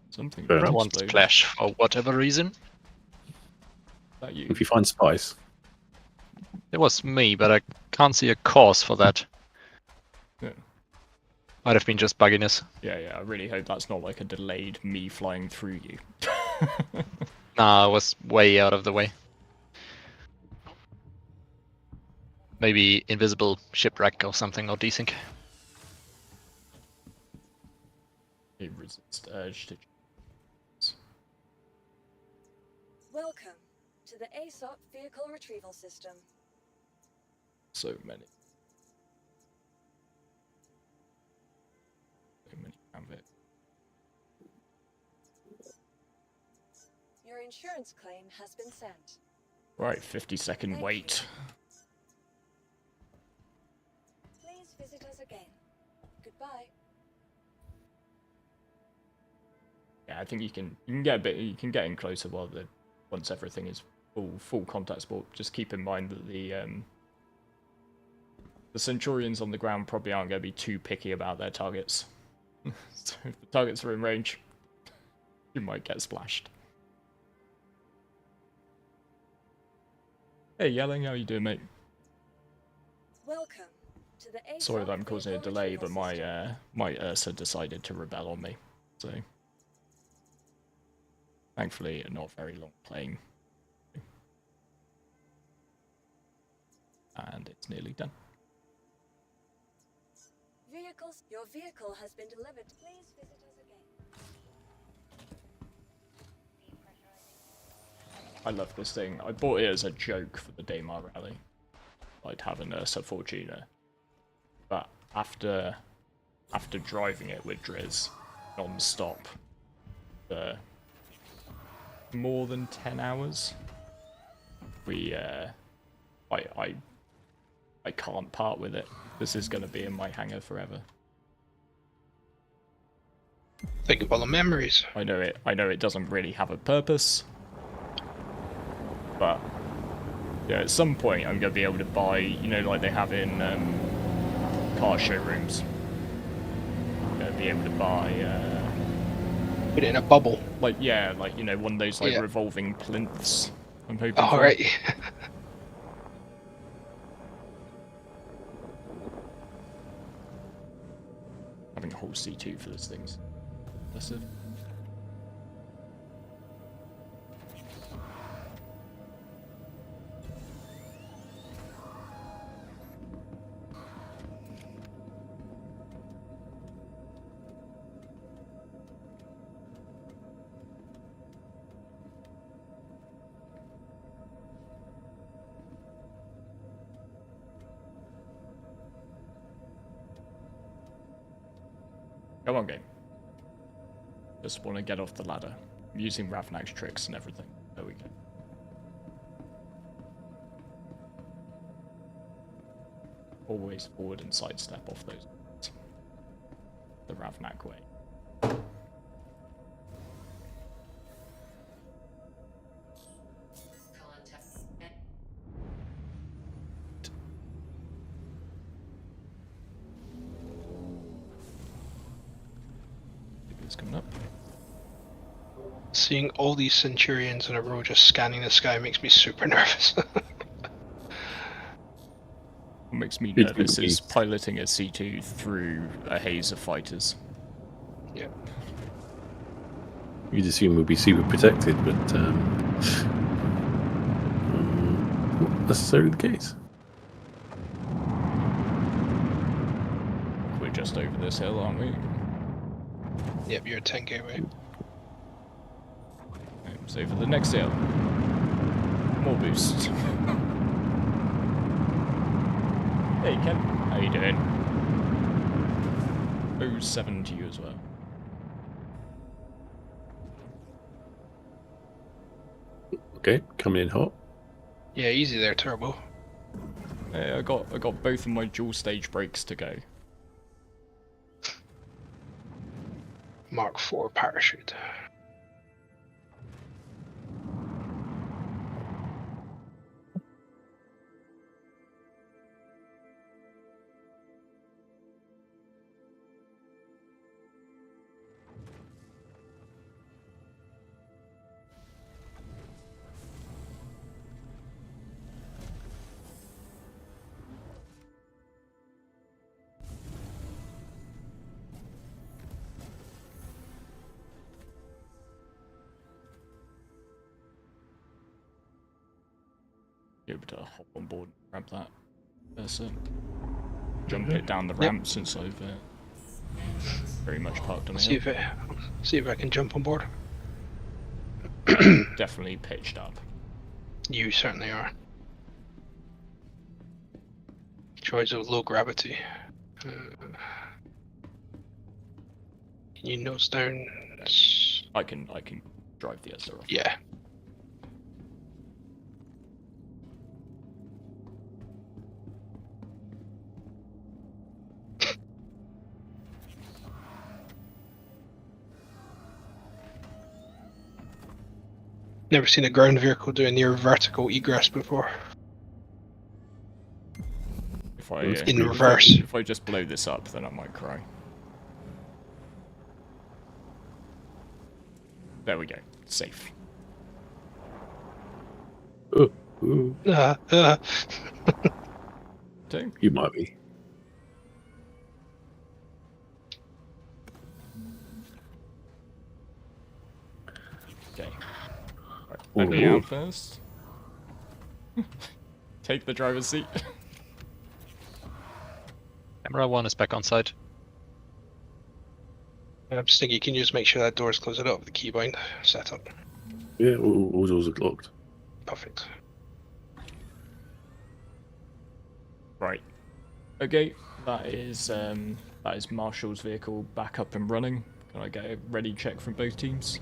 Something One splash for whatever reason. That you? If you find spice. It was me, but I can't see a cause for that. Yeah. Might have been just bugginess. Yeah, I really hope that's not like a delayed me flying through you. Nah, I was way out of the way. Maybe invisible shipwreck or something, or desync. You resist urge to... Welcome to the ASOP Vehicle Retrieval System. So many. Your insurance claim has been sent. Right, 50-second wait. Please visit us again. Goodbye. Yeah, I think you can get a bit. You can get in closer once everything is full contact sport. Just keep in mind that the Centurions on the ground probably aren't going to be too picky about their targets. So if the targets are in range, you might get splashed. Hey, Yelling, how you doing, mate? Welcome to the ASOP Sorry that I'm causing a Vehicle delay, but Retrieval my Ursa decided to rebel on me. So thankfully, not very long playing. And it's nearly done. Vehicles, your vehicle has been delivered. Please visit us again. I love this thing. I bought it as a joke for the Daymar rally. I'd have an Ursa Fortuna. But after driving it with Driz non-stop for more than 10 hours, I can't part with it. This is going to be in my hangar forever. Think of all the memories. I know it doesn't really have a purpose, but yeah, at some point I'm going to be able to buy, you know, like they have in car showrooms. I'm going to be able to buy put it in a bubble. Like, yeah, like, you know, one of those like revolving plinths. I'm hoping Oh, for. right. Having a whole C2 for this thing's impressive. Come on, game. Just want to get off the ladder. I'm using Ravnak's tricks and everything. There we go. Always forward and sidestep off those. The Ravnak way. Coming up. Seeing all these Centurions in a row just scanning the sky makes me super nervous. What makes me nervous is piloting a C2 through a haze of fighters. Yeah. You'd assume we'd be super protected, but not necessarily the case. We're just just over this hill, aren't we? Yep, you're a 10k away. So for the next hill, more boost. Hey Ken, how you doing? 07 to you as well. Okay, coming in hot. Yeah, easy there, Turbo. Yeah, I got both of my dual stage brakes to go. Mark 4 parachute. Be able to hop on board and grab that person. Jump it down the ramp since I've very much parked on the See hill. see if I can jump on board. Definitely pitched up. You certainly are. Choice of low gravity. Can you nose down? I can drive the SR off. Yeah. Never seen a ground vehicle do a near vertical egress before. If I in reverse. If I just blow this up, then I might cry. There we go. Safe. Ooh. You might be. Okay. Right, let me out first. Take the driver's seat. Camera 1 is back on site. Stiggy, can you just make sure that door is closed up with the keybind set up? Yeah, all doors are locked. Perfect. Right. Okay, that is Marshall's vehicle back up and running. Can I get a ready check from both teams?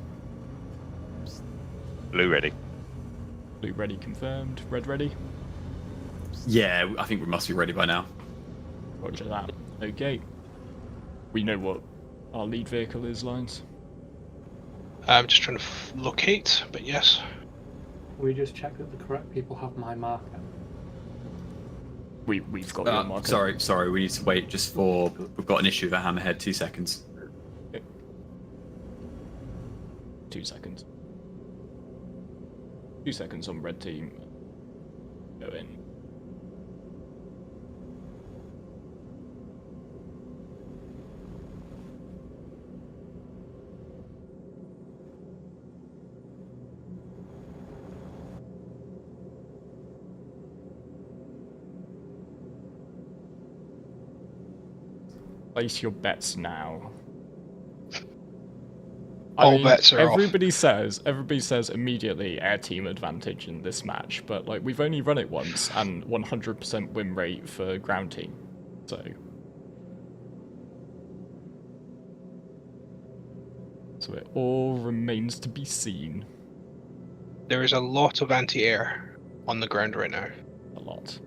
Blue ready. Blue ready confirmed. Red ready? Yeah, I think we must be ready by now. Roger that. Okay. We know what our lead vehicle is, Lines. I'm just trying to locate, but yes. We just check that the correct people have my marker. We've got your marker. Sorry, we need to wait just for... We've got an issue with a hammerhead, 2 seconds. Okay. 2 seconds. 2 seconds on red team. Go in. Place your bets now. All bets are everybody says immediately air team advantage in this match, but like we've only run it once and 100% win rate for ground team. So it all remains to be seen. There is a lot of anti-air on the ground right now. A lot.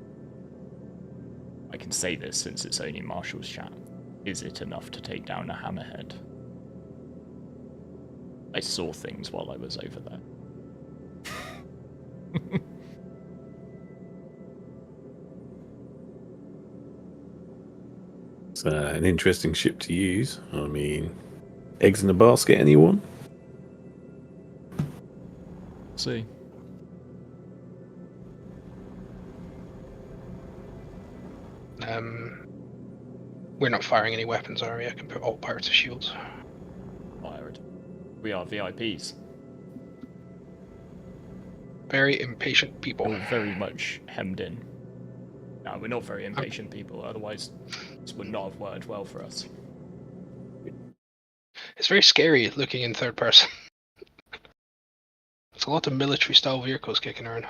I can say this since it's only Marshall's chat. Is it enough to take down a hammerhead? I saw things while I was over there. It's an interesting ship to use. I mean, eggs in a basket, anyone? See. We're not firing any weapons, are we? I can put all power to shields. Fired. We are VIPs. Very impatient people. We're very much hemmed in. No, we're not very impatient people, otherwise this would not have worked well for us. It's very scary looking in third person. It's a lot of military style vehicles kicking around.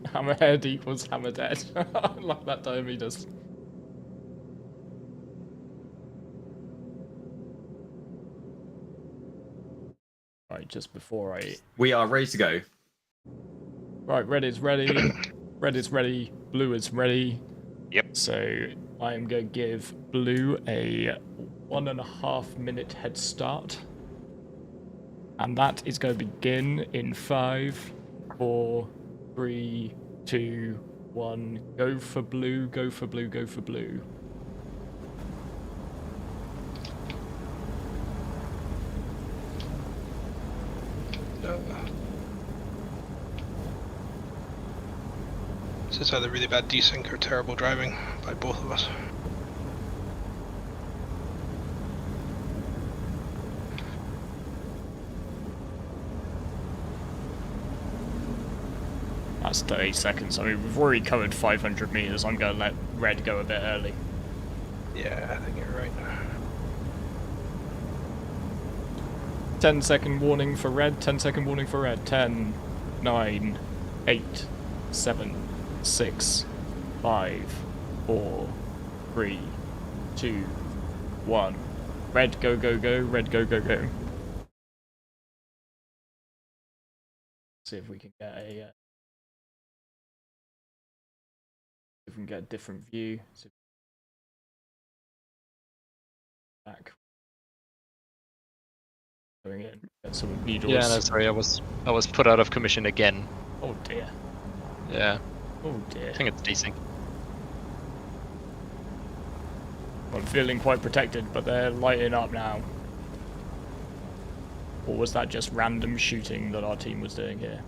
Hammerhead equals hammer dead. Like that Diomedes. Right, just before We are ready to go. Right, red is ready. Red is ready. Blue is ready. Yep. So I am going to give blue a 1.5 minute head start. And that is going to begin in 5, 4, 3, 2, 1. Go for blue, go for blue, go for blue. This is either really bad desync or terrible driving by both of us. That's 30 seconds. I mean, we've already covered 500 meters. I'm going to let red go a bit early. Yeah, I think you're right. 10-second warning for red. 10-second warning for red. 10, 9, 8, 7, 6, 5, 4, 3, 2, 1. Red, go, go, go. Red, go, go, go. See if we can get a... if we can get a different view. So back. Going in. Get some needles. Yeah, no, sorry, I was put out of commission again. Oh dear. Yeah. Oh dear. I think it's desync. I'm feeling quite protected, but they're lighting up now. Or was that just random shooting that our team was doing here?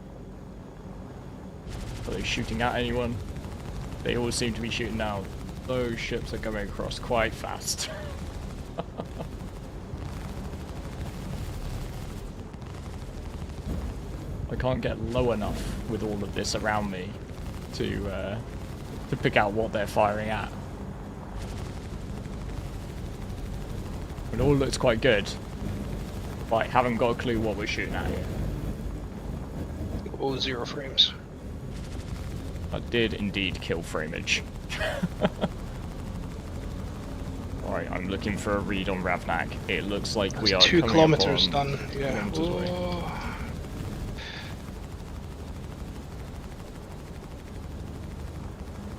Are they shooting at anyone? They all seem to be shooting now. Those ships are coming across quite fast. I can't get low enough with all of this around me to pick out what they're firing at. It all looks quite good, but I haven't got a clue what we're shooting at here. Oh, 0 frames. I did indeed kill frameage. Alright, I'm looking for a read on Ravnag. It looks like That's we are 2 coming kilometers upon done. Yeah. kilometers away.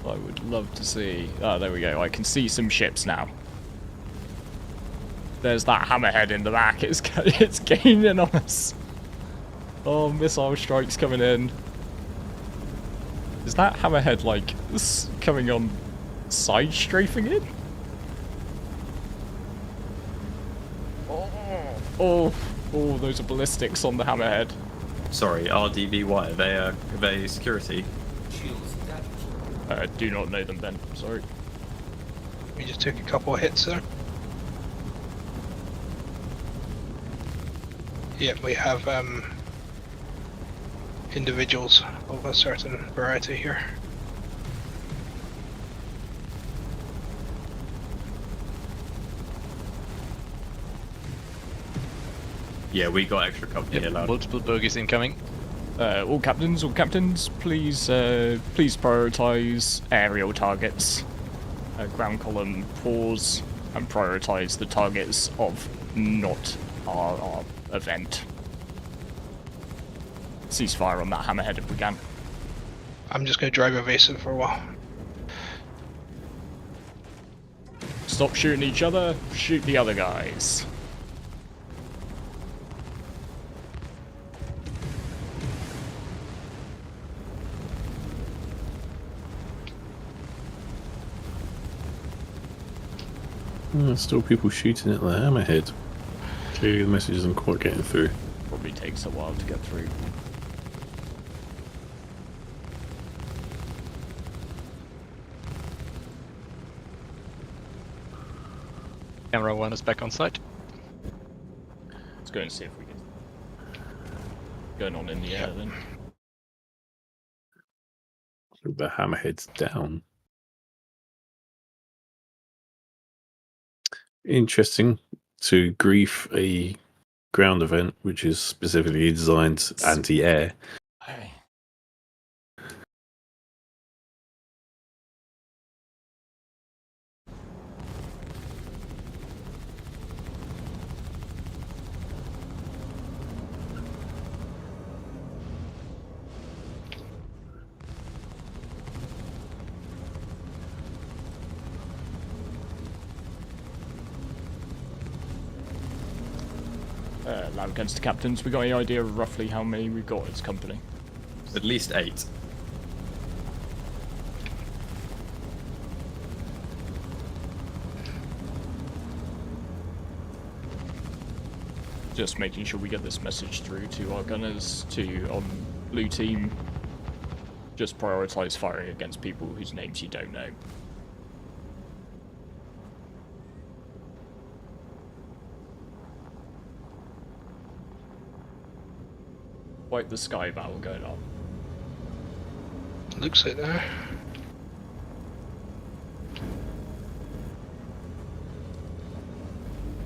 I would love to see... Oh, there we go. I can see some ships now. There's that hammerhead in the back. It's gaining on us. Oh, missile strikes coming in. Is that hammerhead, like, coming on side strafing it? Oh, those are ballistics on the hammerhead. Sorry, RDBY, are they security? Do not know them, Ben. Sorry. We just took a couple of hits there. Yeah, we have individuals of a certain variety here. Yeah, we got extra company here, lad. Multiple bogies incoming. All captains, please prioritize aerial targets. Ground column, pause, and prioritize the targets of not our event. Ceasefire on that hammerhead if we can. I'm just going to drive evasive for a while. Stop shooting each other, shoot the other guys. There's still people shooting at the hammerhead. Clearly the message isn't quite getting through. Probably takes a while to get through. Camera 1 is back on site. Let's go and see if we get going on in the air then. The hammerhead's down. Interesting to grief a ground event which is specifically designed anti-air. Hey. Lab against the captains. We got any idea of roughly how many we've got as company? At least 8. Just making sure we get this message through to our gunners, to blue team. Just prioritize firing against people whose names you don't know. Quite the sky battle going on. Looks like that.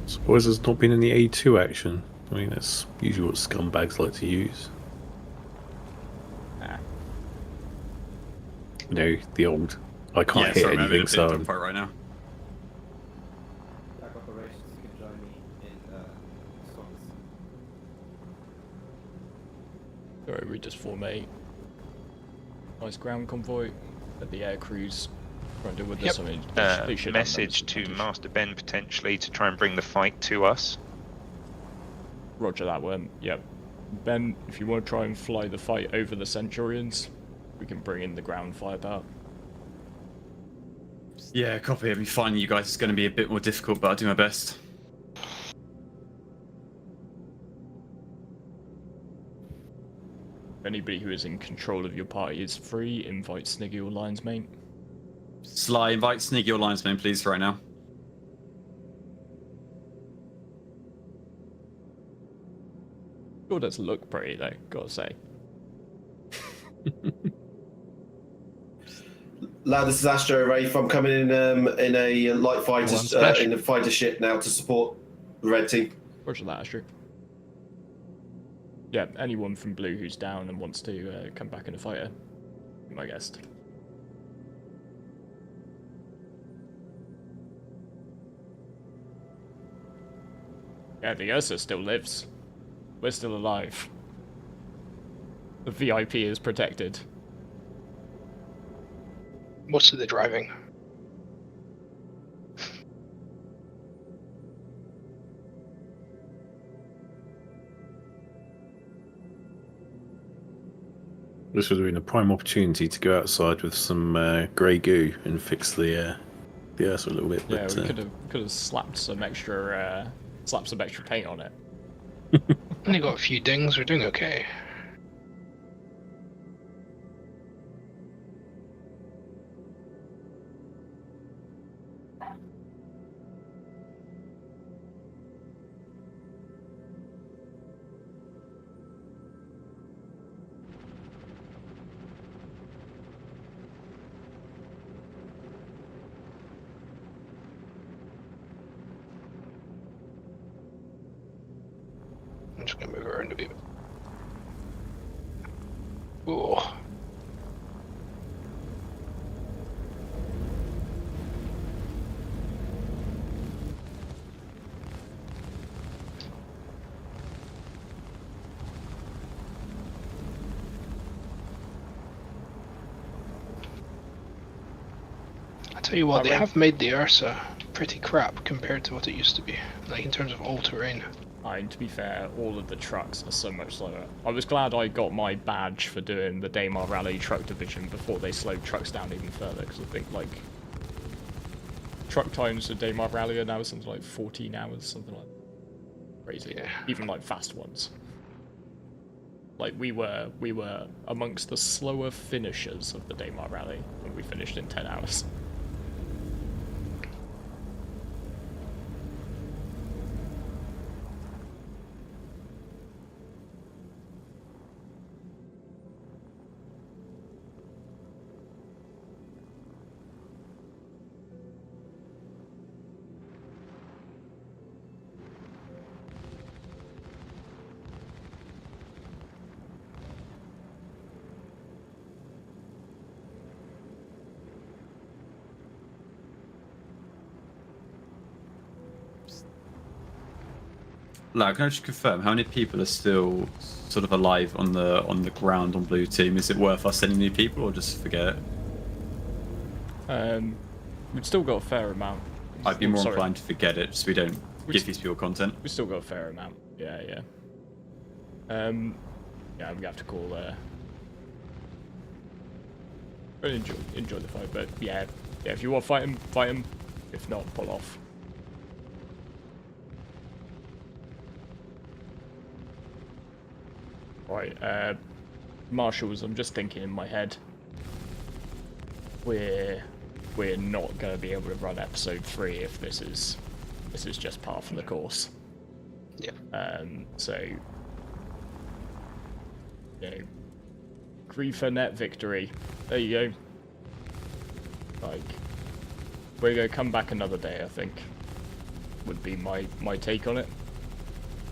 Suppose there's not been any A2 action. I mean, that's usually what scumbags like to use. You know, the old, I can't hit anything, so... Fight right now. Sorry, we just form a nice ground convoy at the air crews. Trying to deal with this. I mean, they should message to Master Ben potentially to try and bring the fight to us. Roger that one. Yep. Ben, if you want to try and fly the fight over the Centurions, we can bring in the ground firepower. Yeah, copy. I mean, finding you guys is going to be a bit more difficult, but I'll do my best. Anybody who is in control of your party is free. Invite Sniggy or Lion's Mate. Sly, invite Sniggy or Lion's Mate, please, right now. Sure does look pretty, though, gotta say. Lad, this is Astro Wraith. I'm coming in a light fighter in a fighter ship now to support the red team. Roger that, Astro. Yeah, anyone from blue who's down and wants to come back in a fighter, be my guest. Yeah, the Ursa still lives. We're still alive. The VIP is protected. Most of the driving. This would have been a prime opportunity to go outside with some grey goo and fix the Ursa a little bit. Yeah, but, we could have slapped some extra paint on it. Only got a few dings. We're doing okay. I'm just gonna move around a bit. Ooh. I tell you what, they have made the Ursa pretty crap compared to what it used to be, like in terms of all-terrain. And to be fair, all of the trucks are so much slower. I was glad I got my badge for doing the Daymar Rally truck division before they slowed trucks down even further, because I think, like, truck times for Daymar Rally are now something like 14 hours, something like that. Crazy. Yeah. Even, like, fast ones. Like, we were amongst the slower finishers of the Daymar Rally, and we finished in 10 hours. Like, can I just confirm how many people are still sort of alive on the ground on blue team? Is it worth us sending new people or just forget it? We've still got a fair amount. I'd be more inclined to forget it, so we don't give these people content. We've still got a fair amount. Yeah. Yeah, we have to call. Enjoy the fight, but yeah. If you want to fight him, fight him. If not, pull off. Right, marshals. I'm just thinking in my head. We're not going to be able to run episode 3 if this is just par for the course. Yeah. So, you know, Griefer net victory. There you go. Like, we're gonna come back another day, I think. Would be my take on it.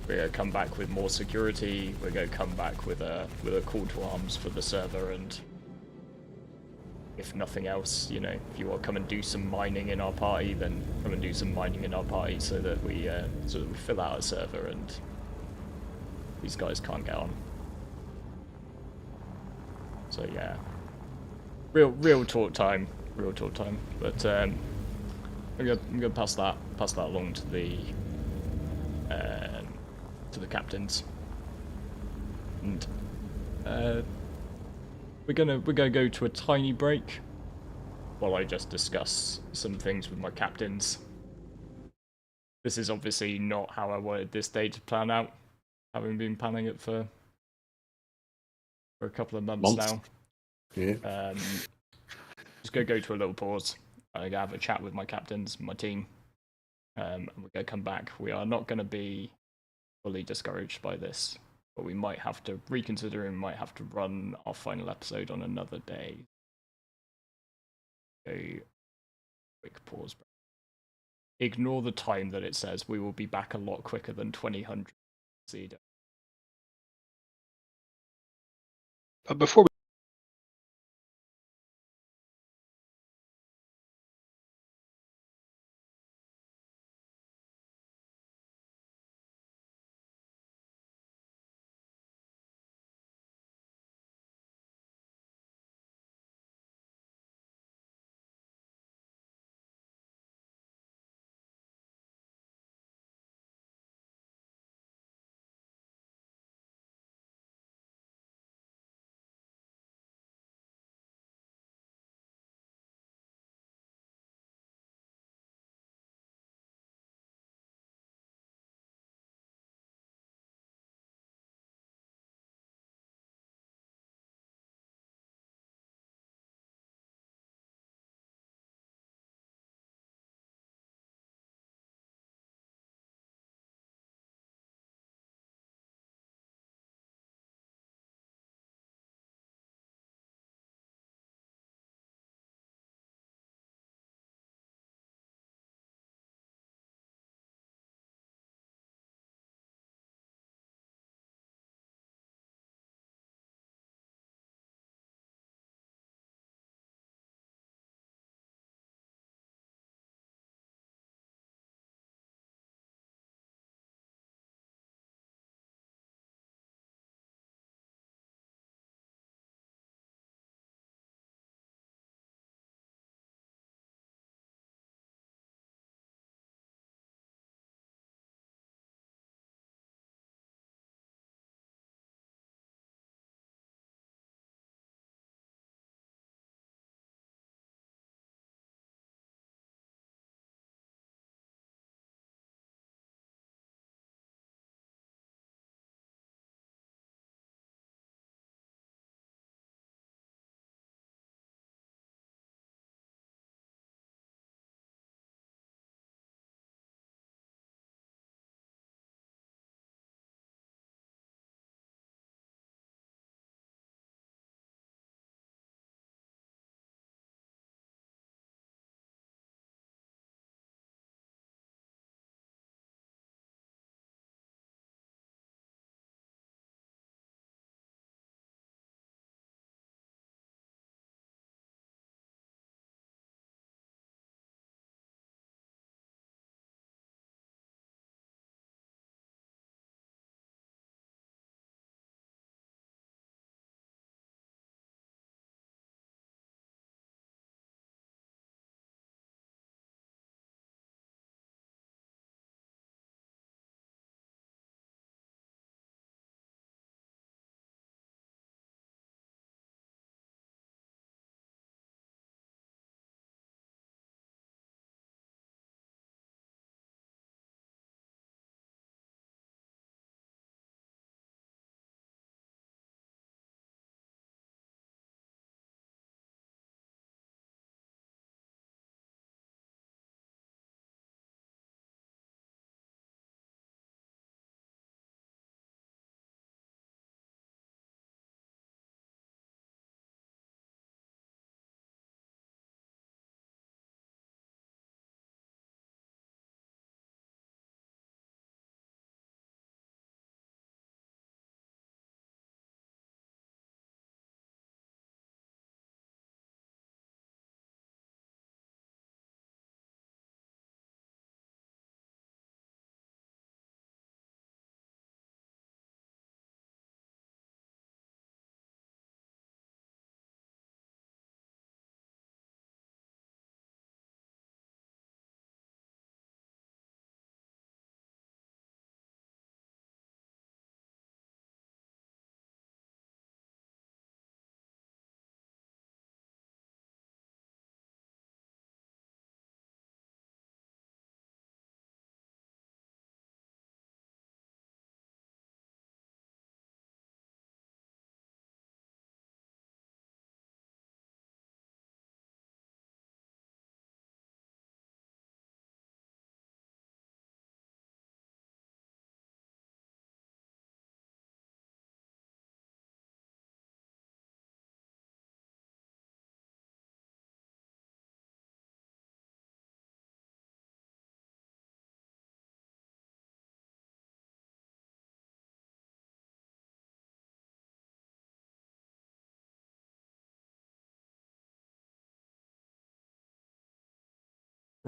We're gonna come back with more security. We're gonna come back with a call to arms for the server, and if nothing else, you know, if you want to come and do some mining in our party, then come and do some mining in our party, so that we fill out a server and these guys can't get on. So yeah, real talk time. But I'm gonna pass that along to the captains, and we're gonna go to a tiny break while I just discuss some things with my captains. This is obviously not how I wanted this day to plan out, having been planning it for a couple of months now. Yeah. Just gonna go to a little pause. I'm gonna have a chat with my captains, my team, and we're gonna come back. We are not gonna be fully discouraged by this, but we might have to reconsider and might have to run our final episode on another day. A quick pause. Ignore the time that it says. We will be back a lot quicker than 2000. But before we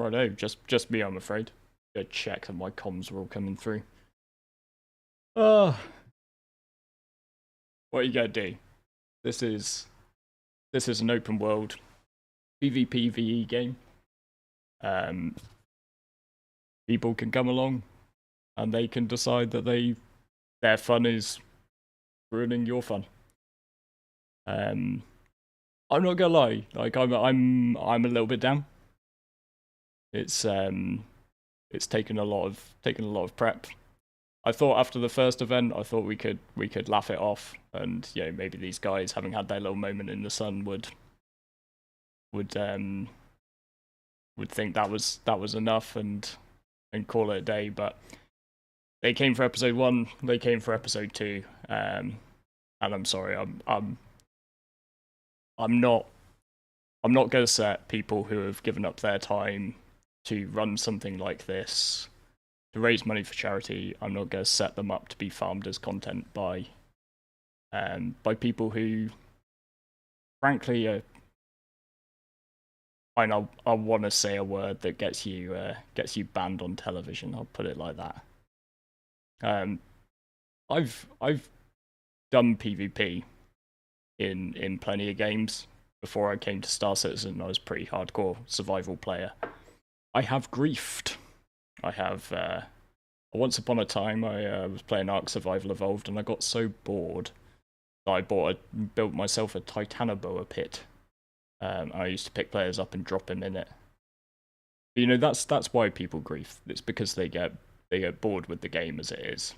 Righto, just me, I'm afraid. Go check that my comms are all coming through. What are you gonna do? This is an open world PvP VE game. People can come along and they can decide that their fun is ruining your fun. I'm not gonna lie, like I'm a little bit down. It's taken a lot of prep. I thought after the first event, I thought we could laugh it off, and maybe these guys, having had their little moment in the sun, would think that was enough and call it a day. But they came for episode 1, they came for episode 2, and I'm sorry, I'm not gonna set people who have given up their time to run something like this to raise money for charity. I'm not going to set them up to be farmed as content by people who, frankly, I want to say a word that gets you banned on television. I'll put it like that. I've done PvP in plenty of games. Before I came to Star Citizen, I was a pretty hardcore survival player. I have griefed. I have, once upon a time, I was playing Ark Survival Evolved, and I got so bored that I built myself a Titanoboa pit. I used to pick players up and drop them in it. But, that's why people grief. It's because they get bored with the game as it is,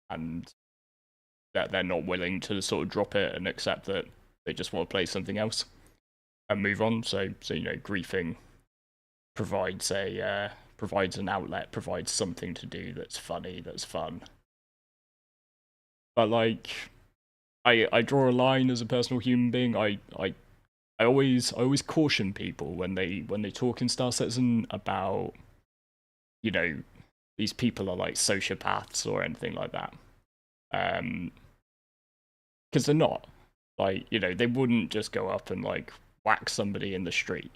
and that they're not willing to sort of drop it and accept that they just want to play something else and move on. So griefing provides an outlet, provides something to do that's funny, that's fun. But I draw a line as a personal human being. I always caution people when they talk in Star Citizen about these people are like sociopaths or anything like that, because they're not. They wouldn't just go up and whack somebody in the street.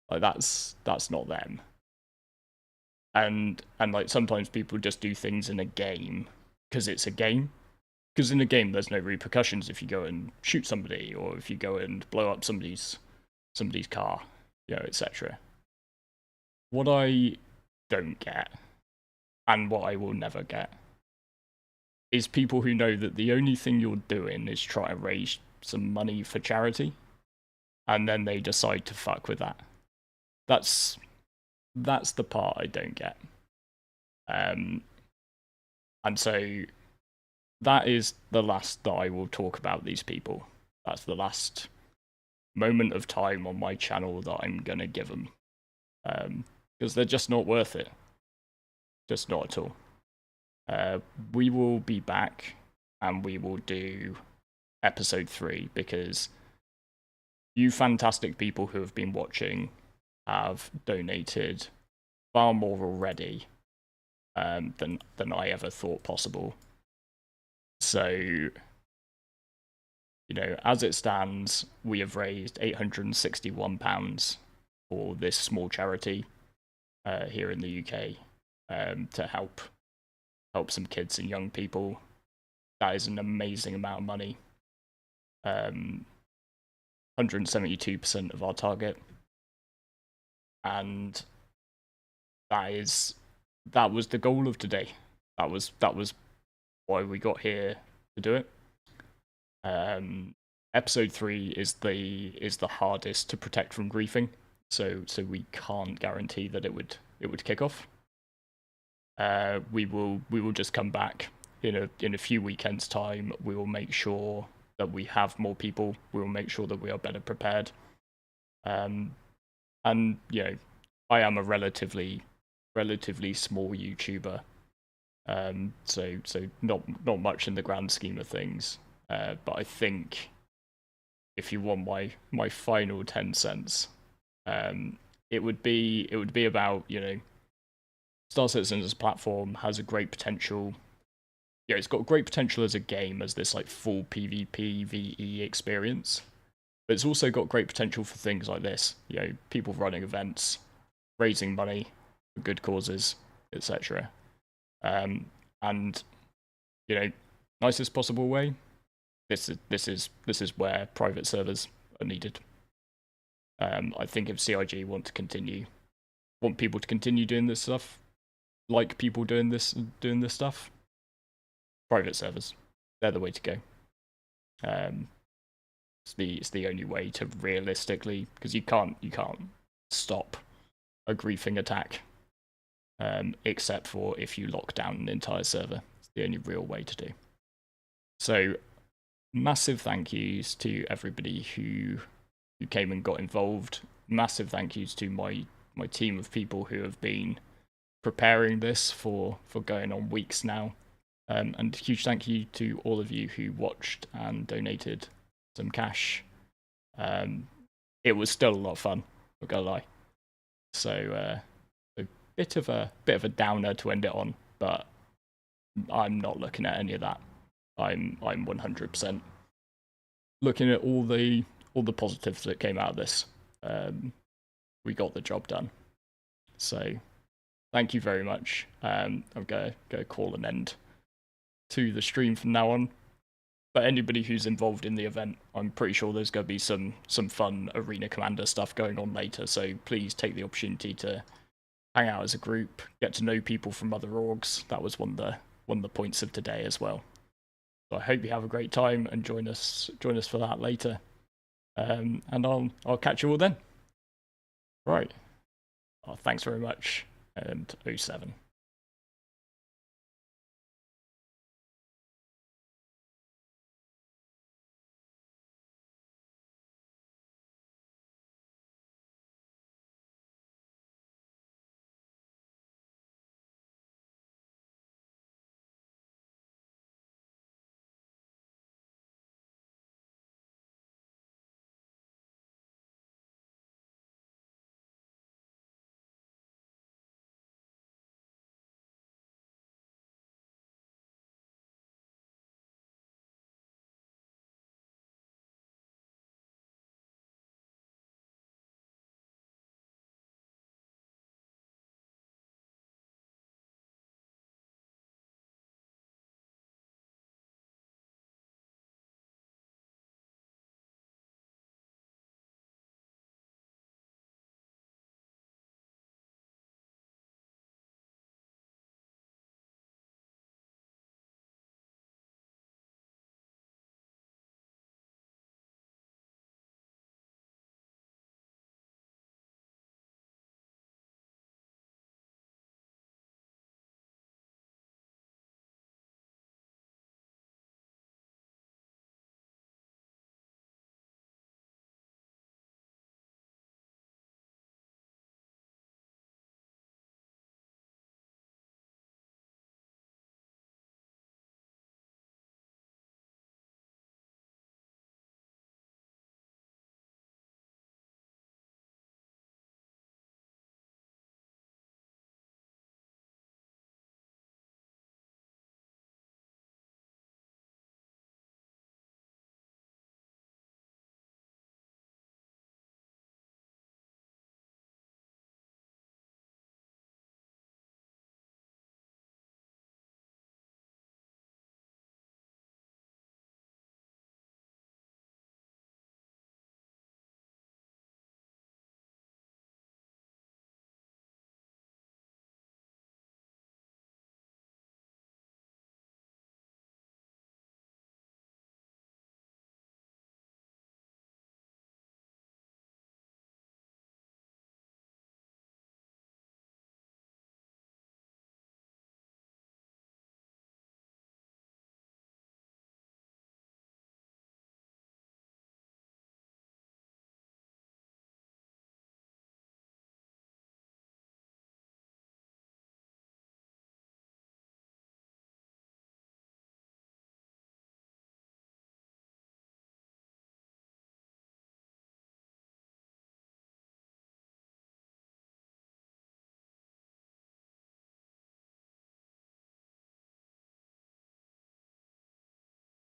That's not them. And sometimes people just do things in a game because it's a game. Because in a game there's no repercussions if you go and shoot somebody or if you go and blow up somebody's car, etc. What I don't get, and what I will never get, is people who know that the only thing you're doing is try to raise some money for charity, and then they decide to fuck with that. That's the part I don't get. And so that is the last that I will talk about these people. That's the last moment of time on my channel that I'm going to give them. Because they're just not worth it. Just not at all. We will be back and we will do episode 3 because you fantastic people who have been watching have donated far more already than I ever thought possible. So, as it stands, we have raised £861 for this small charity here in the UK to help some kids and young people. That is an amazing amount of money. 172% of our target. And that was the goal of today. That was why we got here to do it. Episode 3 is the hardest to protect from griefing, so we can't guarantee that it would kick off. We will just come back in a few weekends' time. We will make sure that we have more people. We will make sure that we are better prepared. And I am a relatively small YouTuber, so not much in the grand scheme of things. But I think if you want my final 10 cents, it would be about Star Citizen as a platform has a great potential. It's got great potential as a game, as this full PvP VE experience. But it's also got great potential for things like this. People running events, raising money for good causes, etc. And nicest possible way. This is where private servers are needed. I think if CIG want people to continue doing this stuff, like people doing this stuff, private servers, they're the way to go. It's the only way to realistically, because you can't stop a griefing attack, except for if you lock down an entire server. It's the only real way to do. So, massive thank yous to everybody who came and got involved. Massive thank yous to my team of people who have been preparing this for going on weeks now. And huge thank you to all of you who watched and donated some cash. It was still a lot of fun, not gonna lie. So a bit of a downer to end it on, but I'm not looking at any of that. I'm 100% looking at all the positives that came out of this. We got the job done. So thank you very much. I'm gonna call an end to the stream from now on. But anybody who's involved in the event, I'm pretty sure there's going to be some fun Arena Commander stuff going on later, so please take the opportunity to hang out as a group, get to know people from other orgs. That was one of the points of today as well. So I hope you have a great time and join us for that later. And I'll catch you all then. Right. Oh, thanks very much, and 07.